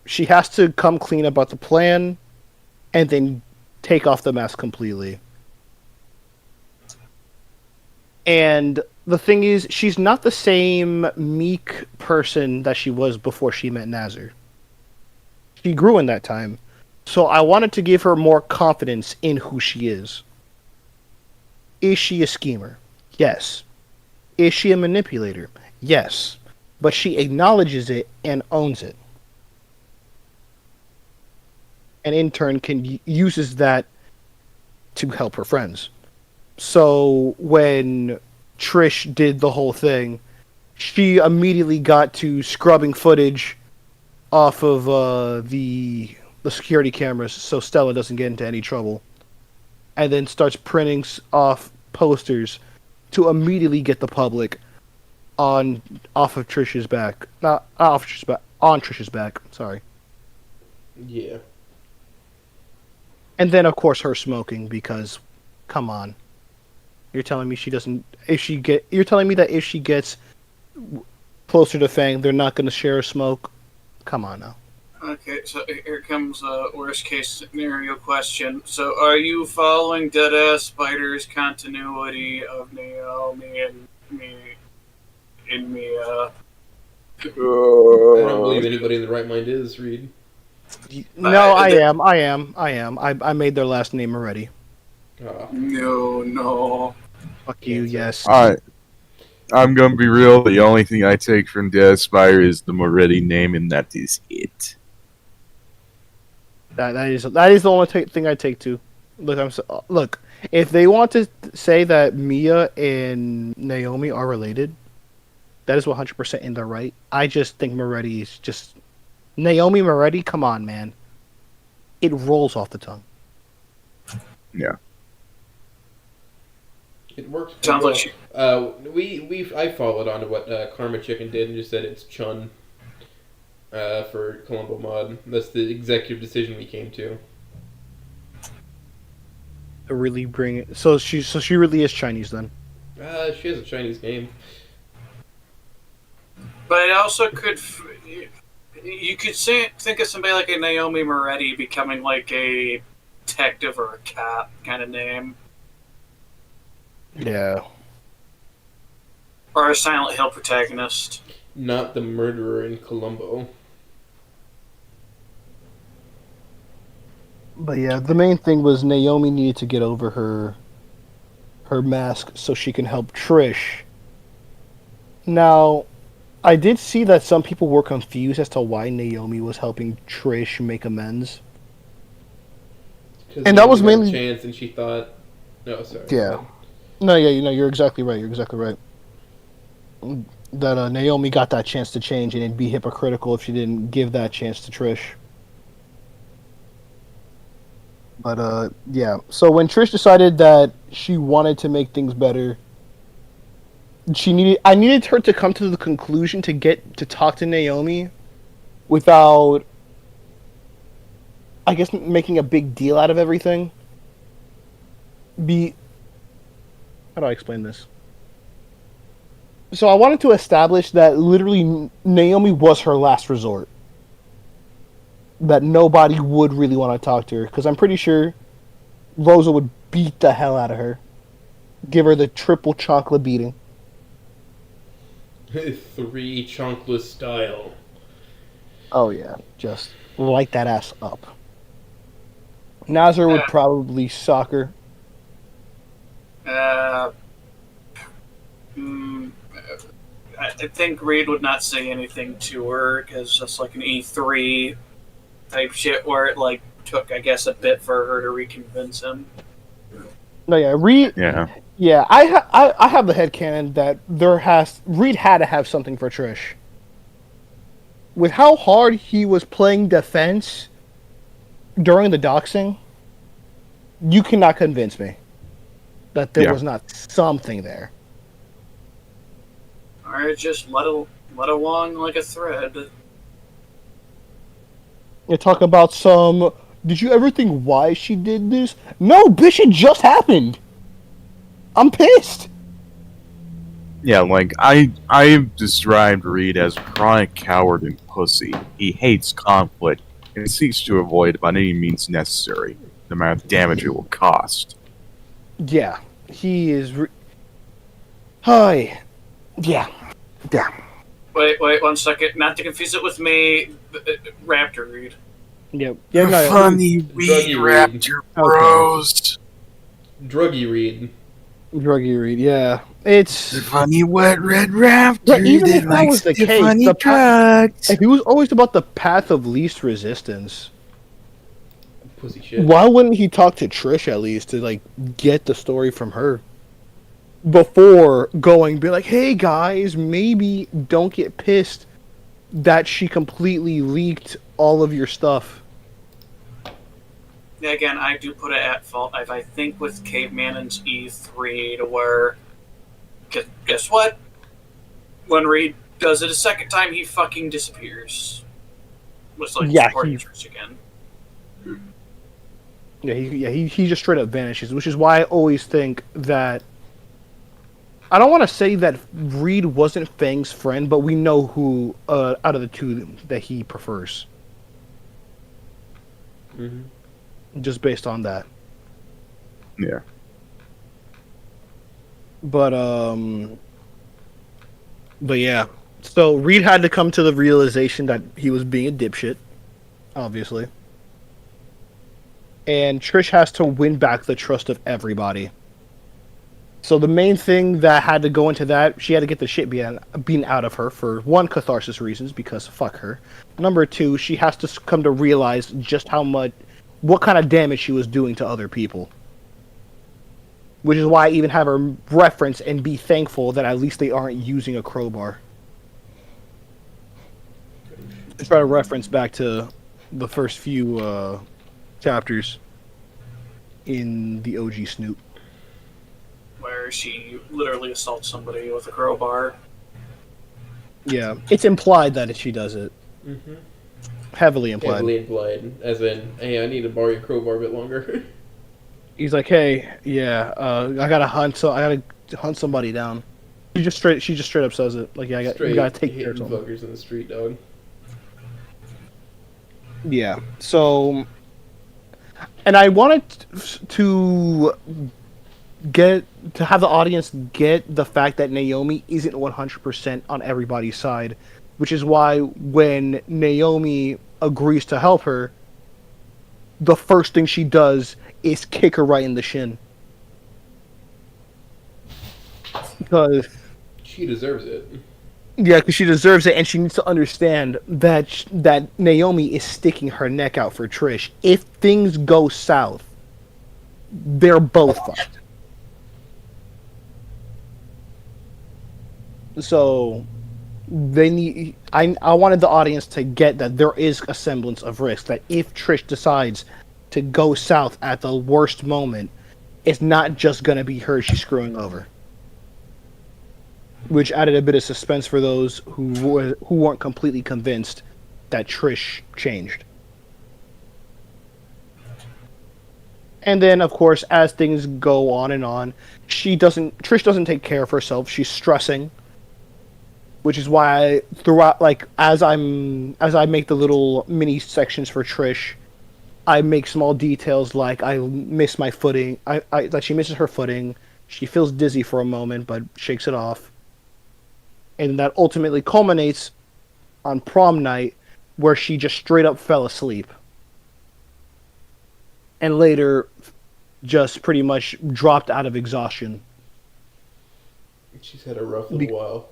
she has to come clean about the plan and then take off the mask completely. And the thing is, she's not the same meek person that she was before she met Nazar. She grew in that time. So I wanted to give her more confidence in who she is. Is she a schemer? Yes. Is she a manipulator? Yes. But she acknowledges it and owns it. And in turn uses that to help her friends. So when Trish did the whole thing, she immediately got to scrubbing footage off of the security cameras so Stella doesn't get into any trouble, and then starts printing off posters to immediately get the public off of Trish's back. Not off Trish's back, on Trish's back. Sorry. Yeah. And then of course her smoking, because come on. You're telling me she doesn't you're telling me that if she gets closer to Fang, they're not going to share a smoke? Come on now. Okay, so here comes a worst case scenario question. So, are you following Deadass Spider's continuity of Naomi and Mia? I don't believe anybody in the right mind is, Reed. No, I am. I made their last name already. No. Fuck you, yes. Alright. I'm gonna be real, the only thing I take from Dead Spire is the Moretti name, and that is it. That is the only thing I take to. Look. If they want to say that Mia and Naomi are related, that is 100% in their right. I just think Moretti is just Naomi Moretti. Come on, man. It rolls off the tongue. Yeah. It works. Sounds well. like she... I followed on to what Karma Chicken did and just said it's Chun for Columbo Mod. That's the executive decision we came to. To really bring it. So she really is Chinese then. She has a Chinese name. But it also could... You could think of somebody like a Naomi Moretti becoming like a detective or a cop kind of name. Yeah. Or a Silent Hill protagonist. Not the murderer in Columbo. But yeah, the main thing was Naomi needed to get over her mask so she can help Trish. Now, I did see that some people were confused as to why Naomi was helping Trish make amends. And that was mainly chance, and she thought, no, sorry. Yeah. No, yeah, you're exactly right. You're exactly right. That Naomi got that chance to change, and it'd be hypocritical if she didn't give that chance to Trish. But yeah. So when Trish decided that she wanted to make things better, I needed her to come to the conclusion to get to talk to Naomi without, I guess, making a big deal out of everything. How do I explain this? So I wanted to establish that literally Naomi was her last resort. That nobody would really want to talk to her, because I'm pretty sure Rosa would beat the hell out of her. Give her the triple chocolate beating. 3 chunkless style. Oh yeah, just light that ass up. Nazar would probably sock her. I think Reed would not say anything to her because that's like an E3 type shit where it like took, I guess, a bit for her to reconvince him. No, yeah, Reed. Yeah. Yeah, I have the headcanon that Reed had to have something for Trish. With how hard he was playing defense during the doxing, you cannot convince me that there was not something there. Or just let along like a thread. You talk about some. Did you ever think why she did this? No, bitch, it just happened. I'm pissed. Yeah, like I described Reed as a chronic coward and pussy. He hates conflict and seeks to avoid it by any means necessary, no matter the damage it will cost. Yeah, he is. Hi. Yeah. Wait, 1 second. Not to confuse it with me, Raptor Reed. Yep. Yeah, no, Funny weed raptor bros. Druggy Reed. Druggy Reed, yeah. It's The funny wet red raptor. Yeah, even if that was the case, funny drugs. if he was always about the path of least resistance, Pussy shit. why wouldn't he talk to Trish at least to like get the story from her before be like, hey guys, maybe don't get pissed that she completely leaked all of your stuff. Yeah, again, I do put it at fault. I think with Caveman and E3 to where, guess what? When Reed does it a second time, he fucking disappears. Was like supporting Trish again. Yeah, he just straight up vanishes, which is why I always think that I don't want to say that Reed wasn't Fang's friend, but we know who out of the two that he prefers, Hmm. just based on that. Yeah. But yeah. So Reed had to come to the realization that he was being a dipshit, obviously. And Trish has to win back the trust of everybody. So the main thing that had to go into that, she had to get the shit beaten out of her for one, catharsis reasons, because fuck her. Number two, she has to come to realize just what kind of damage she was doing to other people. Which is why I even have her reference and be thankful that at least they aren't using a crowbar. To try to reference back to the first few chapters in the OG Snoop. Where she literally assaults somebody with a crowbar. Yeah, it's implied that she does it. Hmm. Heavily implied. Heavily implied, as in, hey, I need to borrow your crowbar a bit longer. He's like, hey, yeah, I gotta hunt somebody down. She just straight up says it. Like, yeah, you gotta take care of hitting something. fuckers in the street, dog. Yeah. So, and I wanted to have the audience get the fact that Naomi isn't 100% on everybody's side, which is why when Naomi agrees to help her, the first thing she does is kick her right in the shin. Because She deserves it. yeah, because she deserves it, and she needs to understand that Naomi is sticking her neck out for Trish. If things go south, they're both fucked. So they need. I wanted the audience to get that there is a semblance of risk. That if Trish decides to go south at the worst moment, it's not just gonna be her she's screwing over. Which added a bit of suspense for those who weren't completely convinced that Trish changed. And then, of course, as things go on and on, Trish doesn't take care of herself. She's stressing, which is why throughout, like as I make the little mini sections for Trish, I make small details like I miss my footing. That she misses her footing. She feels dizzy for a moment, but shakes it off. And that ultimately culminates on prom night, where she just straight up fell asleep. And later, just pretty much dropped out of exhaustion. She's had a rough little while.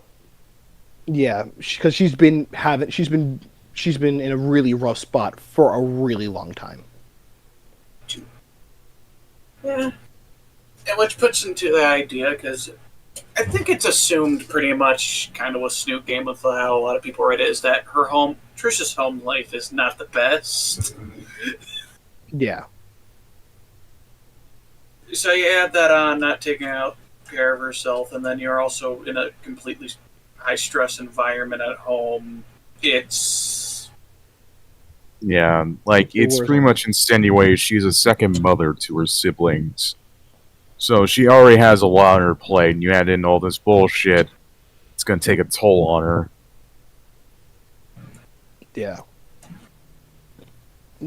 Yeah, because she's been in a really rough spot for a really long time. Yeah. And which puts into the idea, because I think it's assumed pretty much, kind of with Snoop Game with how a lot of people read it, is that Trish's home life is not the best. Yeah. So you add that on, not taking care of herself, and then you're also in a completely high stress environment at home. It's it's pretty much insinuated she's a second mother to her siblings. So she already has a lot on her plate, and you add in all this bullshit, it's going to take a toll on her. Yeah.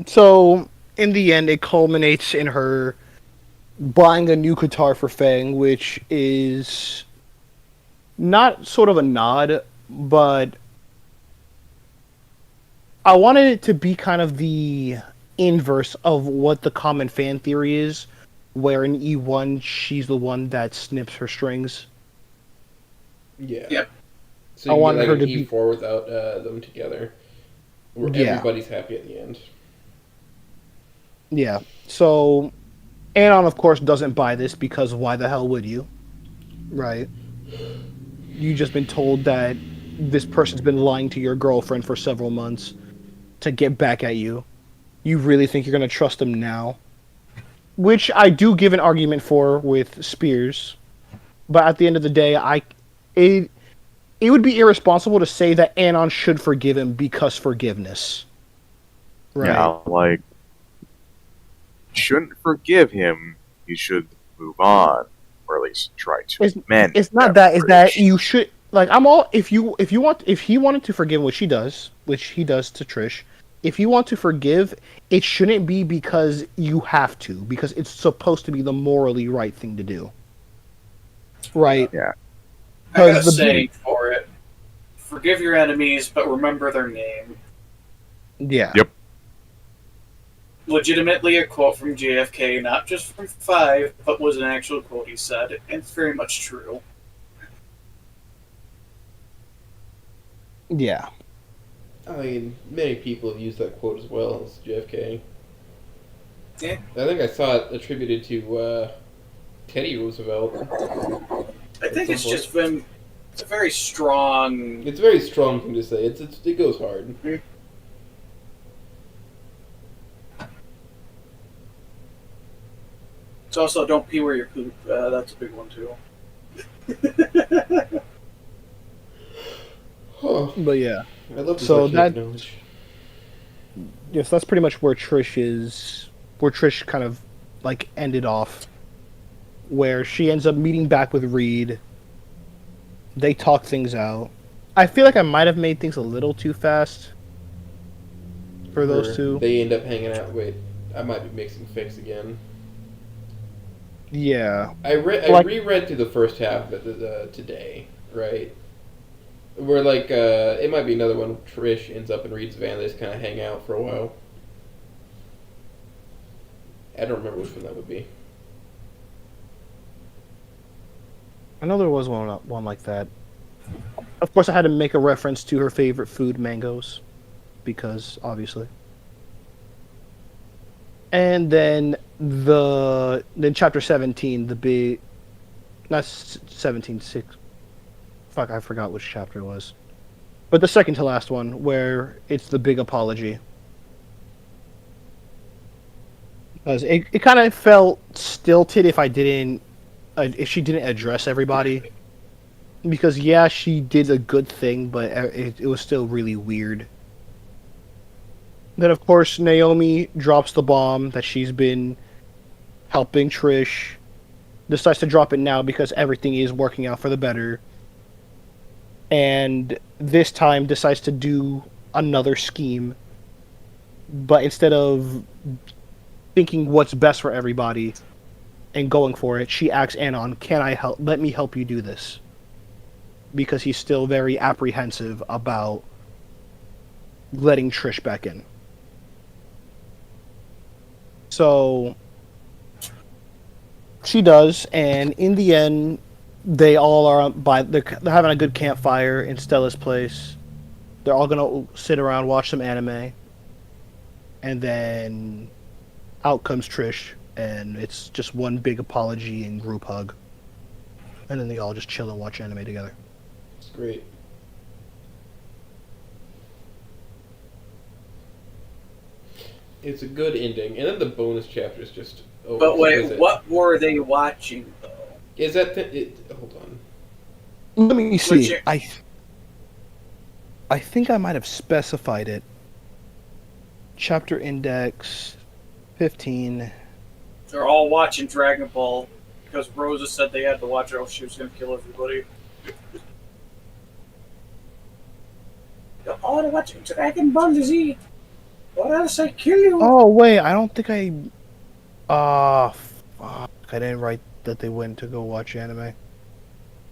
So, in the end, it culminates in her buying a new guitar for Fang, which is not sort of a nod, but I wanted it to be kind of the inverse of what the common fan theory is, where in E1 she's the one that snips her strings. Yeah. Yep. So I you wanted get her like to an be E4 without them together, where Yeah. everybody's happy at the end. Yeah. So Anon, of course, doesn't buy this because why the hell would you? Right? You just been told that this person's been lying to your girlfriend for several months to get back at you. You really think you're going to trust him now? Which I do give an argument for with Spears. But at the end of the day, it would be irresponsible to say that Anon should forgive him because forgiveness. Right? Yeah, shouldn't forgive him. You should move on. or at least try to. It's, Man, it's not that. It's that you should like. I'm all if he wanted to forgive, which he does to Trish. If you want to forgive, it shouldn't be because you have to, because it's supposed to be the morally right thing to do. Right? Yeah. I got a Because the saying for it. Forgive your enemies, but remember their name. yeah. Yep. Legitimately a quote from JFK, not just from 5, but was an actual quote he said, and it's very much true. Yeah. I mean, many people have used that quote as well as JFK. Yeah. I think I saw it attributed to Teddy Roosevelt. I think it's just been a very strong... It's a very strong thing to say. It goes hard. It's also don't pee where you poop. That's a big one too. Huh. But yeah. I love this So knowledge. Yes, that's pretty much where Trish kind of like ended off, where she ends up meeting back with Reed. They talk things out. I feel like I might have made things a little too fast for those two. They end up hanging out. Wait, I might be mixing fics again. Yeah. I reread through the first half of it today, right? Where it might be another one. Trish ends up in Reed's van. They just kind of hang out for a while. I don't remember which one that would be. I know there was one like that. Of course, I had to make a reference to her favorite food, mangoes, because obviously. And then chapter 17, the big, not 17, 6. Fuck, I forgot which chapter it was. But the second to last one, where it's the big apology. Because it kind of felt stilted if she didn't address everybody. Because yeah, she did a good thing, but it was still really weird. Then of course Naomi drops the bomb that she's been helping Trish. Decides to drop it now because everything is working out for the better. And this time decides to do another scheme. But instead of thinking what's best for everybody and going for it, she asks Anon, let me help you do this. Because he's still very apprehensive about letting Trish back in. So she does, and in the end, they all are they're having a good campfire in Stella's place. They're all gonna sit around, watch some anime, and then out comes Trish, and it's just one big apology and group hug, and then they all just chill and watch anime together. It's great. It's a good ending, and then the bonus chapter is just. Oh, But wait, exquisite. what were they watching though? Is that hold on. Let me see. Which- I think I might have specified it. Chapter index 15. They're all watching Dragon Ball because Rosa said they had to watch it or she was going to kill everybody. They're all watching Dragon Ball Z. What else I kill you? Oh wait, I don't think I. Fuck! I didn't write that they went to go watch anime.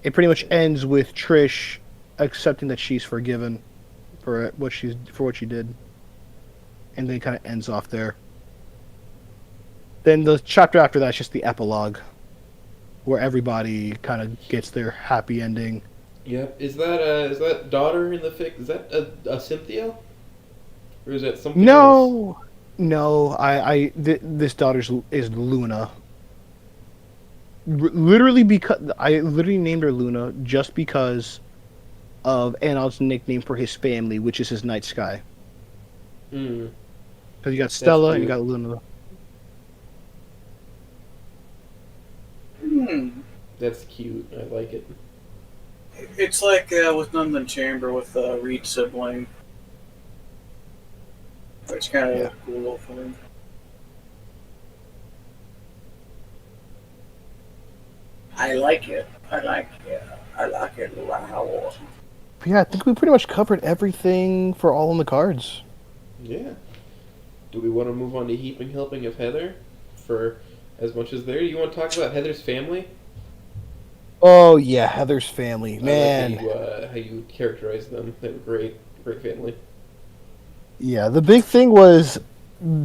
It pretty much ends with Trish accepting that she's forgiven for what she did, and then it kind of ends off there. Then the chapter after that's just the epilogue, where everybody kind of gets their happy ending. Yep. Is that daughter in the fic? Is that a Cynthia? Or is that something else? No. This daughter is Luna. Literally because I literally named her Luna just because of Anon's nickname for his family, which is his night sky. Mm. Because you got Stella and you cute. got Luna. That's cute. I like it. It's like with Nunlin Chamber with Reed's sibling. It's kind of a cool little thing. I like it. I like it. I like it. Wow. But yeah, I think we pretty much covered everything for all in the cards. Yeah. Do we want to move on to Heaping Helping of Heather? For as much as there, you want to talk about Heather's family? Oh yeah, Heather's family, man. I like how you characterize them. They have a great family. Yeah, the big thing was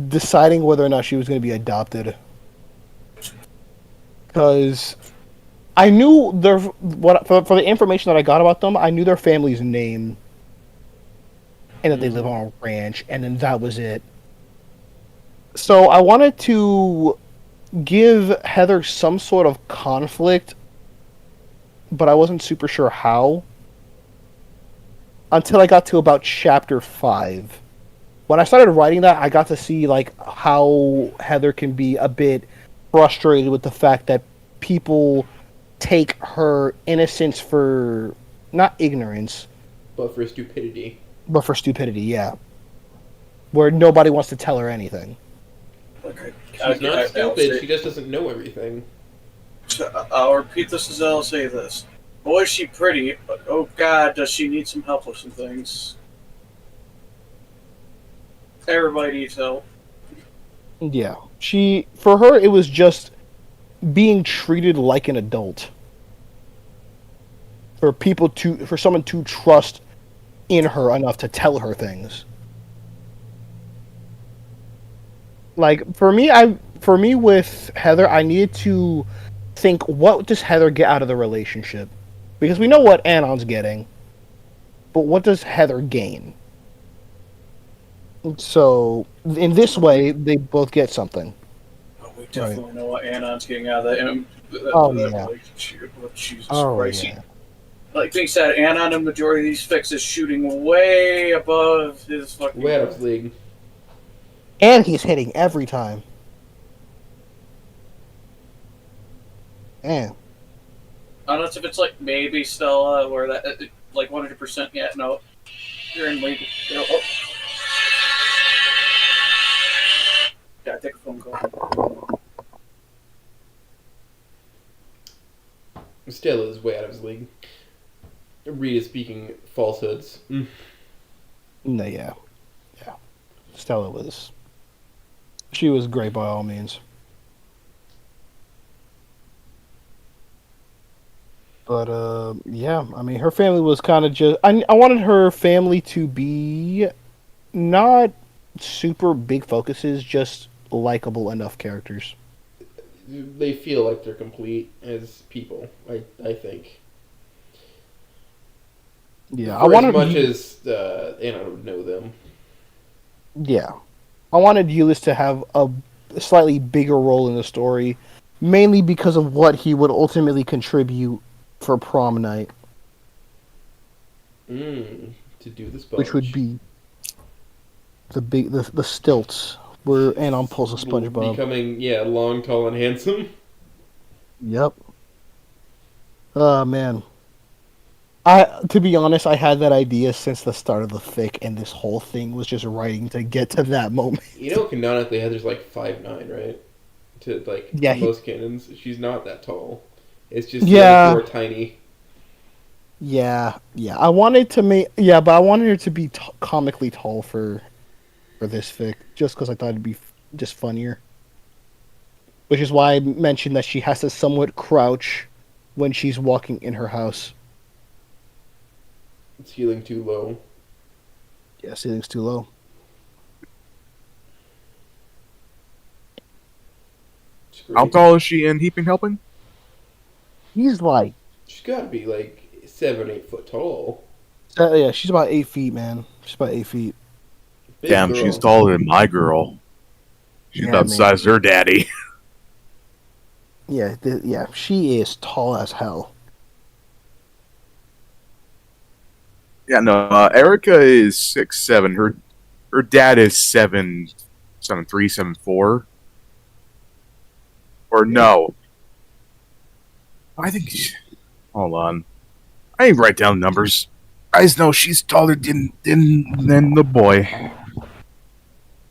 deciding whether or not she was going to be adopted. Because I knew their for the information that I got about them, I knew their family's name and that they live on a ranch, and then that was it. So I wanted to give Heather some sort of conflict, but I wasn't super sure how. Until I got to about chapter 5. When I started writing that, I got to see like how Heather can be a bit frustrated with the fact that people take her innocence for not ignorance, But for stupidity. but for stupidity, yeah. Where nobody wants to tell her anything. Okay. She's not stupid, she just doesn't know everything. I'll repeat this as I'll say this. Boy, is she pretty, but oh god, does she need some help with some things. Everybody needs help. Yeah. For her, it was just being treated like an adult. For someone to trust in her enough to tell her things. Like, for me with Heather, I needed to think, what does Heather get out of the relationship? Because we know what Anon's getting, but what does Heather gain? So, in this way, they both get something. Oh, we definitely know what Anon's getting out of that, Oh, that yeah. relationship. Oh, Jesus Oh, Christ. yeah. Like being said, Anon in the majority of these fics is shooting way above his fucking... Way out of his league. And he's hitting every time. Man. Unless if it's like maybe Stella, where that, like 100%, yeah, no. You're in league. Oh. Yeah, take a phone call. Stella is way out of his league. Reed is speaking falsehoods. No, yeah. Yeah. Stella was... She was great by all means. But, yeah, I mean, her family was kind of just... I wanted her family to be not super big focuses, just likable enough characters. They feel like they're complete as people, I think. Yeah, For I wanted... as much as Anna would know them. Yeah. I wanted Eulis to have a slightly bigger role in the story, mainly because of what he would ultimately contribute for prom night. To do the sponge. Which would be the stilts where Anon pulls a SpongeBob. Becoming, long, tall, and handsome. Yep. Oh, man. To be honest, I had that idea since the start of the fic, and this whole thing was just writing to get to that moment. You know, canonically, Heather's like 5'9", right? To most canons, she's not that tall. It's just more tiny. Yeah. I wanted to but I wanted her to be comically tall for this fic, just because I thought it'd be just funnier. Which is why I mentioned that she has to somewhat crouch when she's walking in her house. Ceiling too low. Yeah, ceiling's too low. How tall is she in Heaping Helping? He's like... She's got to be like 7, 8 foot tall. yeah, she's about 8 feet, man. She's about 8 feet. Big Damn, girl. she's taller than my girl. She's about the size of her daddy. Yeah, she is tall as hell. Yeah, no, Erica is 6'7". Her dad is 7'3", 7'4". Or no. I think... Hold on. I ain't write down numbers. I just know she's taller than the boy.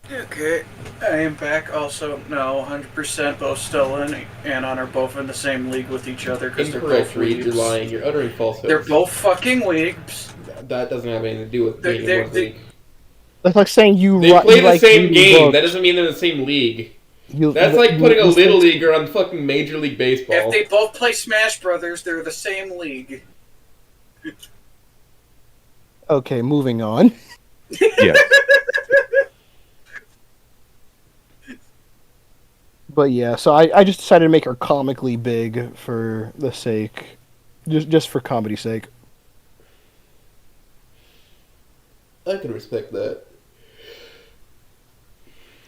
Okay. I am back. Also, no, 100% both Stella and Anon are both in the same league with each other because they're Incorrect, both Reed. You're weebs. lying. You're uttering falsehoods. They're both fucking weebs. That doesn't have anything to do with being in They're- one they- league. That's like saying They play you the like same reading game. books. That doesn't mean they're in the same league. You, That's like putting a listen little leaguer on fucking Major League Baseball. If they both play Smash Brothers, they're the same league. Okay, moving on. Yes. But yeah, so I just decided to make her comically big for the sake, just for comedy's sake. I can respect that.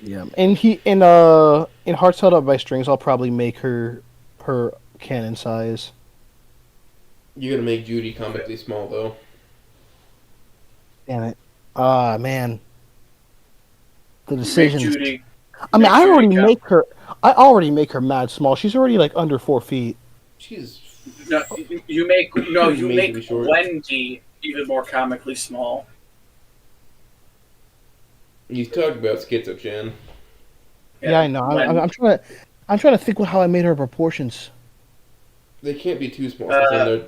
Yeah, and in Hearts Held Up by Strings, I'll probably make her canon size. You're gonna make Judy comically small, though. Damn it! Ah, man, the Make decisions. Judy. I mean, make I Judy already count. make her. I already make her mad small. She's already like under 4 feet. She's No, you make Majorly short. Wendy even more comically small. You talked about Schizo-chan. Yeah, I know. I'm trying to think how I made her proportions. They can't be too small. 'Cause then they're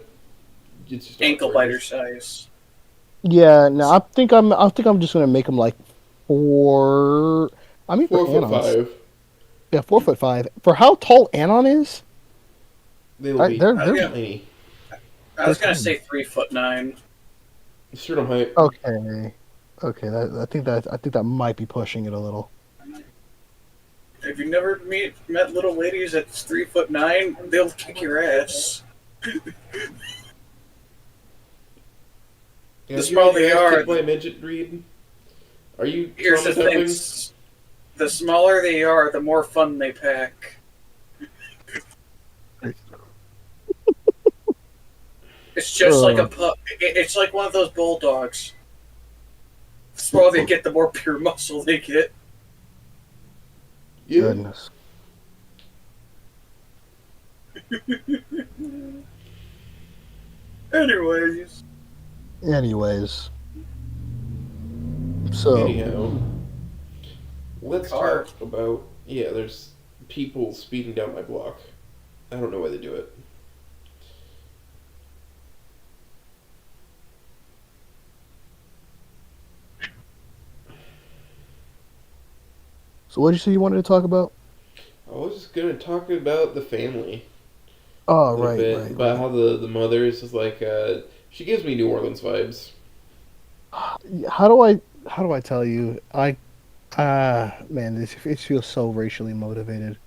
it's just ankle awkward. biter size. Yeah, no, I think I'm just gonna make them like 4. I mean, for 4'5". Yeah, 4'5". For how tall Anon is, They'll be they're yeah. tiny. I was gonna say 3'9". Sternum height. okay. Okay, I think that might be pushing it a little. Have you never met little ladies that's 3'9"? They'll kick your ass. Yeah, The if smaller you're they ass are- kicked by a midget, Reed? Are you Here's the thing: traumatizing? the smaller they are, the more fun they pack. It's just like a pup. It's like one of those bulldogs. The smaller they get, the more pure muscle they get. Yeah. Goodness. Anyways, So Anyhow, let's Car. talk about there's people speeding down my block. I don't know why they do it. what did you say you wanted to talk about? I was just gonna talk about the family. Oh, A little right, bit right. about how the mother is just like she gives me New Orleans vibes. How do I tell you? Man, it feels so racially motivated.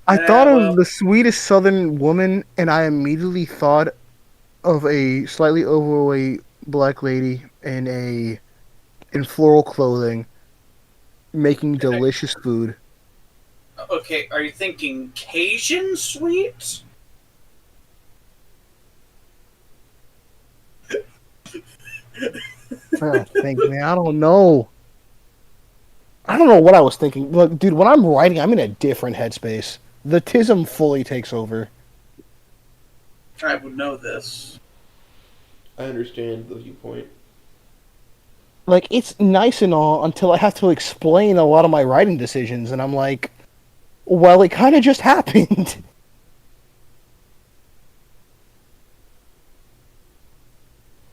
I Yeah, thought well- of the sweetest Southern woman, and I immediately thought of a slightly overweight black lady in floral clothing, making delicious food. Okay, are you thinking Cajun sweet? I think, man, I don't know. I don't know what I was thinking. Look, dude, when I'm writing, I'm in a different headspace. The tism fully takes over. I would know this. I understand the viewpoint. Like, it's nice and all until I have to explain a lot of my writing decisions, and I'm like, well, it kind of just happened.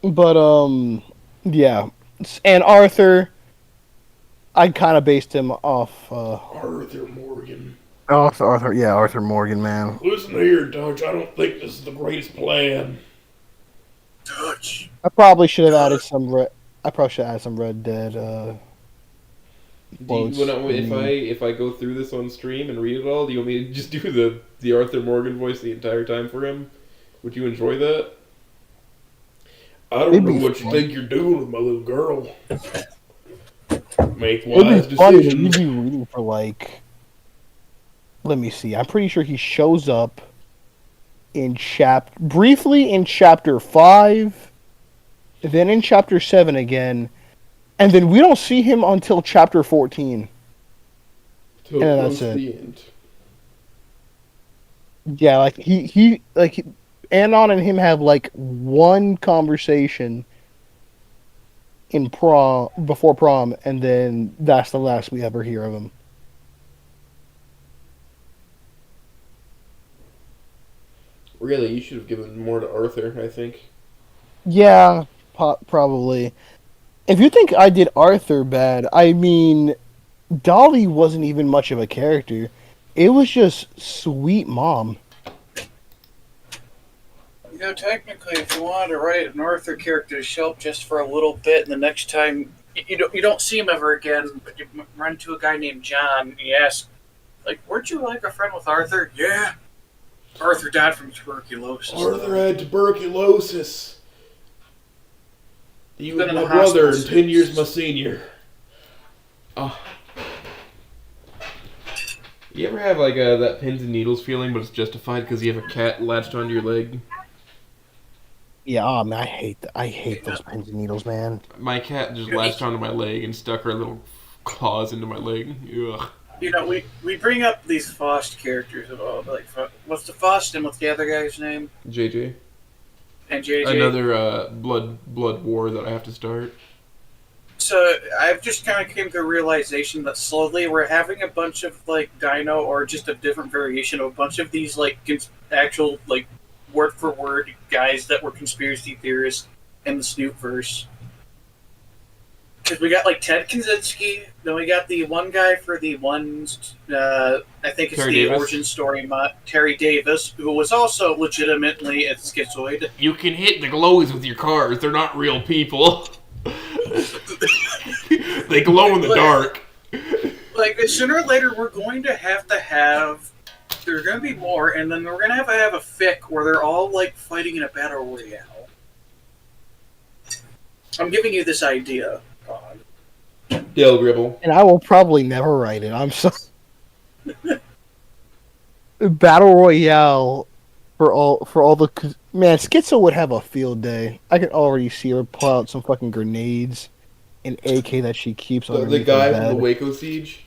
But, yeah. And Arthur, I kind of based him off, Arthur Morgan. Arthur Morgan, man. Listen here, Dutch. I don't think this is the greatest plan. Dutch. I probably should have added some Red Dead, Do you, quotes. if I go through this on stream and read it all, do you want me to just do the Arthur Morgan voice the entire time for him? Would you enjoy that? I don't It'd know be what you fun. think you're doing with my little girl. Make It'd wise be funny to decisions. be reading for like. Let me see. I'm pretty sure he shows up briefly in chapter 5, then in chapter 7 again, and then we don't see him until chapter 14. Till Yeah, close that's to it. the end. Yeah, like he Anon and him have like one conversation in prom before prom, and then that's the last we ever hear of him. Really, you should have given more to Arthur, I think. Yeah, probably. If you think I did Arthur bad, I mean, Dolly wasn't even much of a character. It was just sweet mom. You know, technically, if you wanted to write an Arthur character to show up just for a little bit, and the next time you don't see him ever again, but you run into a guy named John, and you ask, like, "Weren't you like a friend with Arthur?" Yeah, Arthur died from tuberculosis. Arthur had tuberculosis. He was Been in my the brother hospital and 10 years since. my senior. Oh. You ever have like that pins and needles feeling, but it's justified because you have a cat latched onto your leg? Yeah, oh man, I hate those pins and needles, man. My cat just latched onto my leg and stuck her little claws into my leg. Ugh. You know, we bring up these Faust characters of all, like, what's the Faust and what's the other guy's name? JJ. And JJ. Another blood war that I have to start. So I've just kind of came to a realization that slowly we're having a bunch of like Dino or just a different variation of a bunch of these like actual like word for word guys that were conspiracy theorists in the Snoopverse. Because we got like Ted Kaczynski, then we got the one guy for the ones I think it's Terry the Davis. origin story Terry Davis, who was also legitimately a schizoid. You can hit the glowies with your cars. They're not real people. They glow in the dark. Like, sooner or later, we're going to have. There's going to be more, and then we're going to have a fic where they're all, like, fighting in a battle royale. I'm giving you this idea. Dale Gribble. And I will probably never write it. I'm so Battle Royale for all the man. Schizo would have a field day. I can already see her pull out some fucking grenades, an AK that she keeps on. The guy from the Waco siege.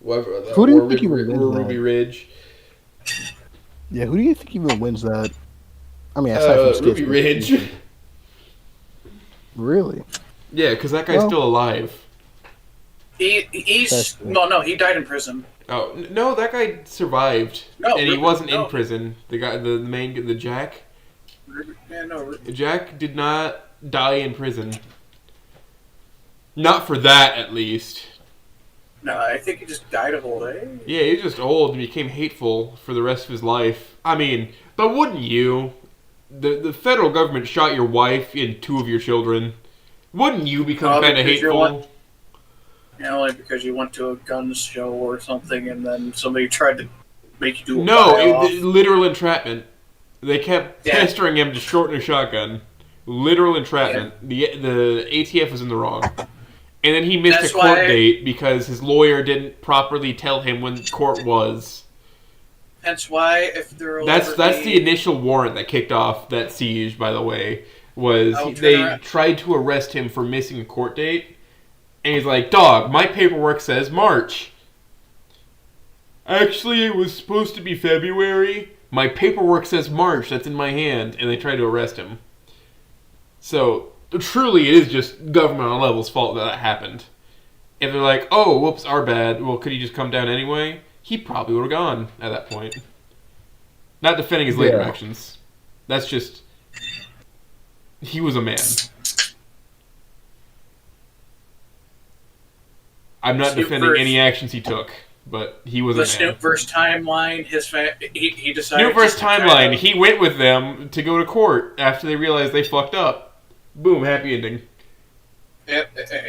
Who do you think even wins Ruby that? Ridge. Yeah, who do you think even wins that? I mean, aside from Ruby Schizo. Ridge. Really? Yeah, because that guy's still alive. He's no, he died in prison. Oh no, that guy survived, No, and he Ruby- wasn't no. in prison. The guy, the main, the Jack. Yeah, no, Jack did not die in prison. Not for that, at least. no, I think he just died of old age. Yeah, he was just old and became hateful for the rest of his life. I mean, but wouldn't you? The federal government shot your wife and 2 of your children. Wouldn't you become kind of because you're hateful? You know, like because you went to a gun show or something, and then somebody tried to make you do a No, buy-off. literal entrapment. They kept Yeah. pestering him to shorten a shotgun. Literal entrapment. The ATF was in the wrong. And then he missed That's a court why- date because his lawyer didn't properly tell him when court was. Hence why, if there will That's ever the be, initial warrant that kicked off that siege, by the way, was I'll turn they around. tried to arrest him for missing a court date. And he's like, "Dog, my paperwork says March. Actually, it was supposed to be February. My paperwork says March. That's in my hand." And they tried to arrest him. So, truly, it is just government on level's fault that happened. If they're like, "Oh, whoops, our bad. Well, could he just come down anyway?" He probably would have gone at that point. Not defending his later actions. That's just... He was a man. I'm not defending any actions he took, but he was the a man. Snoopverse timeline, he decided. Snoopverse just to kind timeline, of- he went with them to go to court after they realized they fucked up. Boom, happy ending.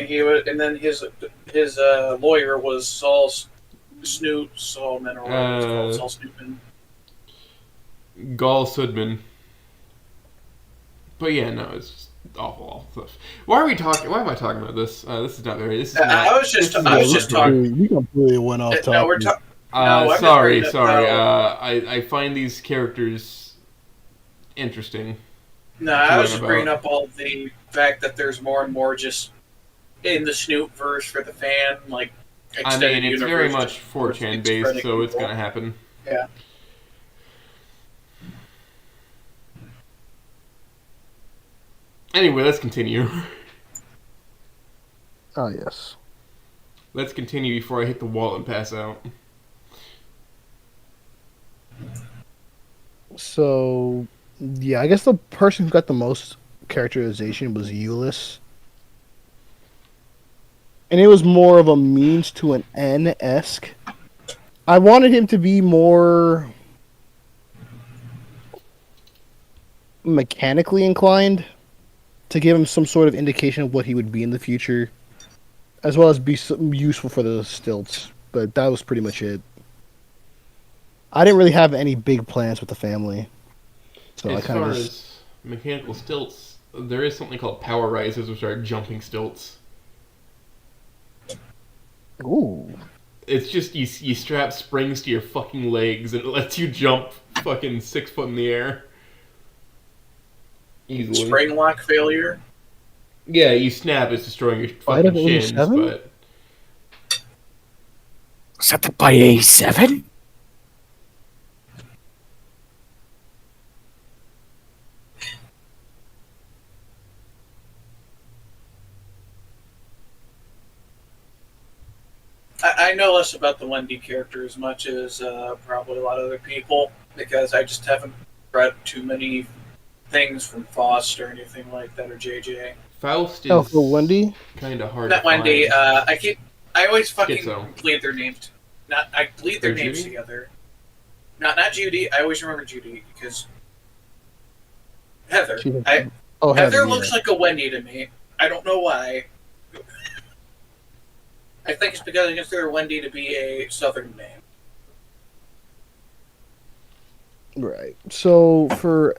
He would, and then his lawyer was Saul Snoopman or whatever it's called, Saul Snoopman. Gall Sudman. But yeah, no, it's just awful stuff. Why am I talking about this? This is not very. This is not, I was just talking. We completely went off topic. No, we're talking. No, I'm just sorry. bringing up- I find these characters interesting. No, I was Talking just bringing about- up all the fact that there's more and more just in the Snoopverse for the fan, like. I extended mean, it's universe, very much just 4chan spreading based, so it's people. gonna happen. Yeah. Anyway, let's continue. Oh, yes. Let's continue before I hit the wall and pass out. So, yeah, I guess the person who got the most characterization was Euless. And it was more of a means to an end-esque. I wanted him to be more mechanically inclined to give him some sort of indication of what he would be in the future, as well as be useful for the stilts. But that was pretty much it. I didn't really have any big plans with the family, so I As kind far of just. as mechanical stilts, there is something called power risers, which are jumping stilts. Ooh. It's just you strap springs to your fucking legs and it lets you jump fucking 6 foot in the air. Easily. Spring lock failure. Yeah, you snap, it's destroying your Fight of fucking shins, 87? but Set that by A7? I know less about the Wendy character as much as probably a lot of other people because I just haven't read too many things from Faust or anything like that or JJ. Faust is Oh, for Wendy? kind of hard Not to Wendy. find. I always fucking Schizo. bleed their names. I bleed their Or names Judy? together. Not Judy. I always remember Judy because Heather. She- Heather Heather, looks like a Wendy to me. I don't know why. I think it's because I consider Wendy to be a southern name. Right. So for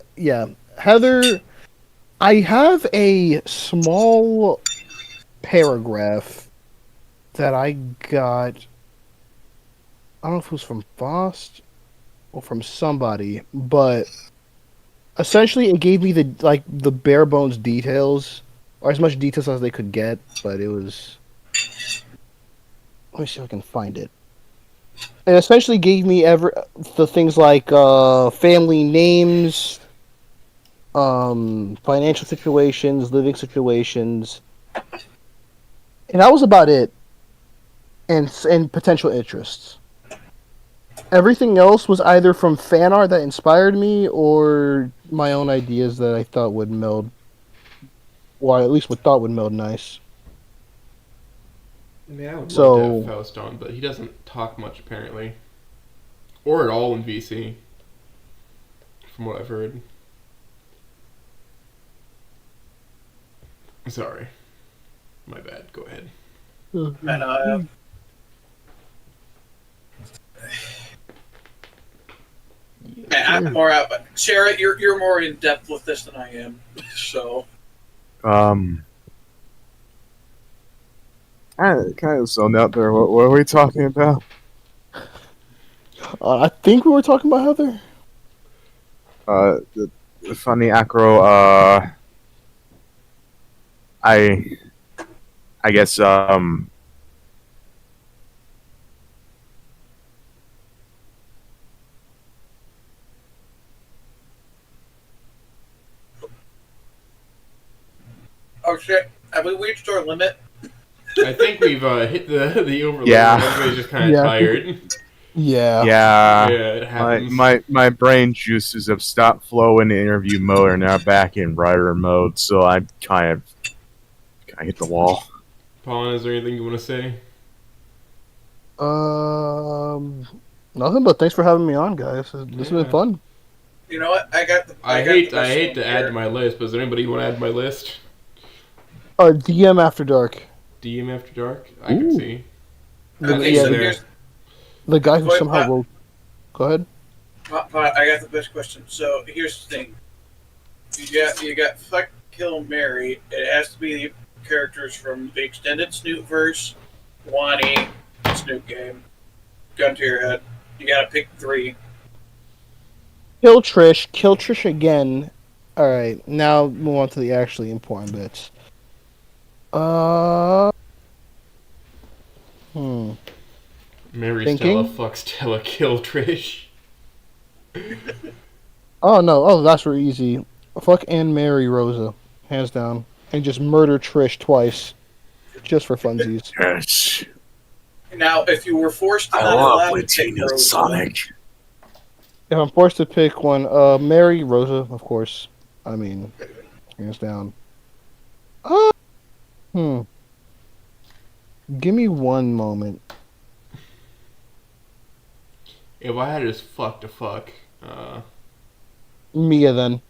Heather, I have a small paragraph that I got. I don't know if it was from Faust or from somebody, but essentially it gave me the bare bones details, or as much details as they could get. But it was. Let me see if I can find it. It essentially gave me the things like family names, financial situations, living situations, and that was about it. And potential interests. Everything else was either from fan art that inspired me or my own ideas that I thought would meld, or at least what thought would meld nice. I mean, I would love to So- have Faust on, but he doesn't talk much apparently. Or at all in VC. From what I've heard. Sorry. My bad. Go ahead. And I'm more out. Sarah, you're more in depth with this than I am. So I kind of zoned out there. What are we talking about? I think we were talking about Heather. The funny acro. I guess. oh shit, have we reached our limit? I think we've hit the overload. Yeah. Everybody's just kind of Yeah. tired. Yeah. Yeah. Yeah, it happens. My brain juices have stopped flowing in interview mode and now back in writer mode, so I kind of hit the wall. Pawn, is there anything you want to say? Nothing but thanks for having me on, guys. This has been fun. You know what? I got the. I got hate the best one to add here. to my list, but is there anybody you want to add to my list? DM After Dark. DM After Dark? I can Ooh. see. Okay, Yeah, so there. here's. The guy who Wait, somehow what? wrote. Go ahead. I got the best question. So here's the thing. You got fuck, kill, marry. It has to be the characters from the extended Snoot verse, Wani, Snoot game. Gun to your head. You gotta pick 3. Kill Trish again. Alright, now move on to the actually important bits. Mary Thinking? Stella, fuck Stella, kill Trish. Oh no, oh that's very easy. Fuck and marry Rosa. hands down, and just murder Trish twice, just for funsies. Yes. Now, if you were forced to I not love allowed to pick Latino Rosa, Sonic. If I'm forced to pick one, Mary Rosa, of course. I mean, hands down. Hmm. Give me one moment. If I had to just fuck, Mia, then.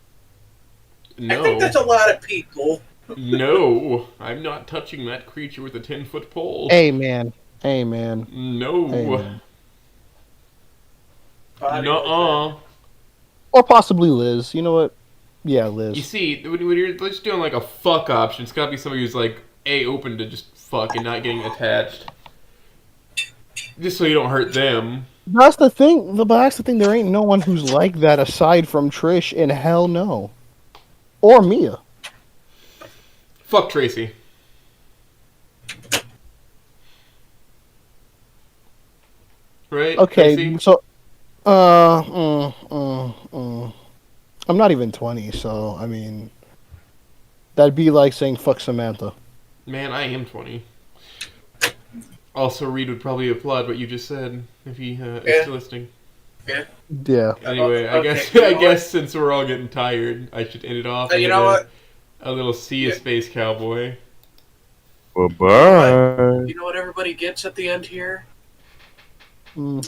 I think that's no, a lot of people. no, I'm not touching that creature with a 10-foot pole. Amen. Amen. No, Amen. nuh-uh. Or possibly Liz. You know what? Yeah, Liz. You see, when you're just doing like a fuck option, it's gotta be somebody who's like open to just fuck and not getting attached, just so you don't hurt them. That's the thing. But that's the thing. There ain't no one who's like that aside from Trish, and hell no. Or Mia. Fuck Tracy. Right? Okay, Tracy? so, I'm not even 20, so, I mean, that'd be like saying fuck Samantha. Man, I am 20. Also, Reed would probably applaud what you just said if he is still listening. Yeah. Anyway, I Okay, guess you know I what? guess since we're all getting tired, I should end it off. You know what? A little Sea of Space Cowboy. Bye-bye. You know what everybody gets at the end here? Mm.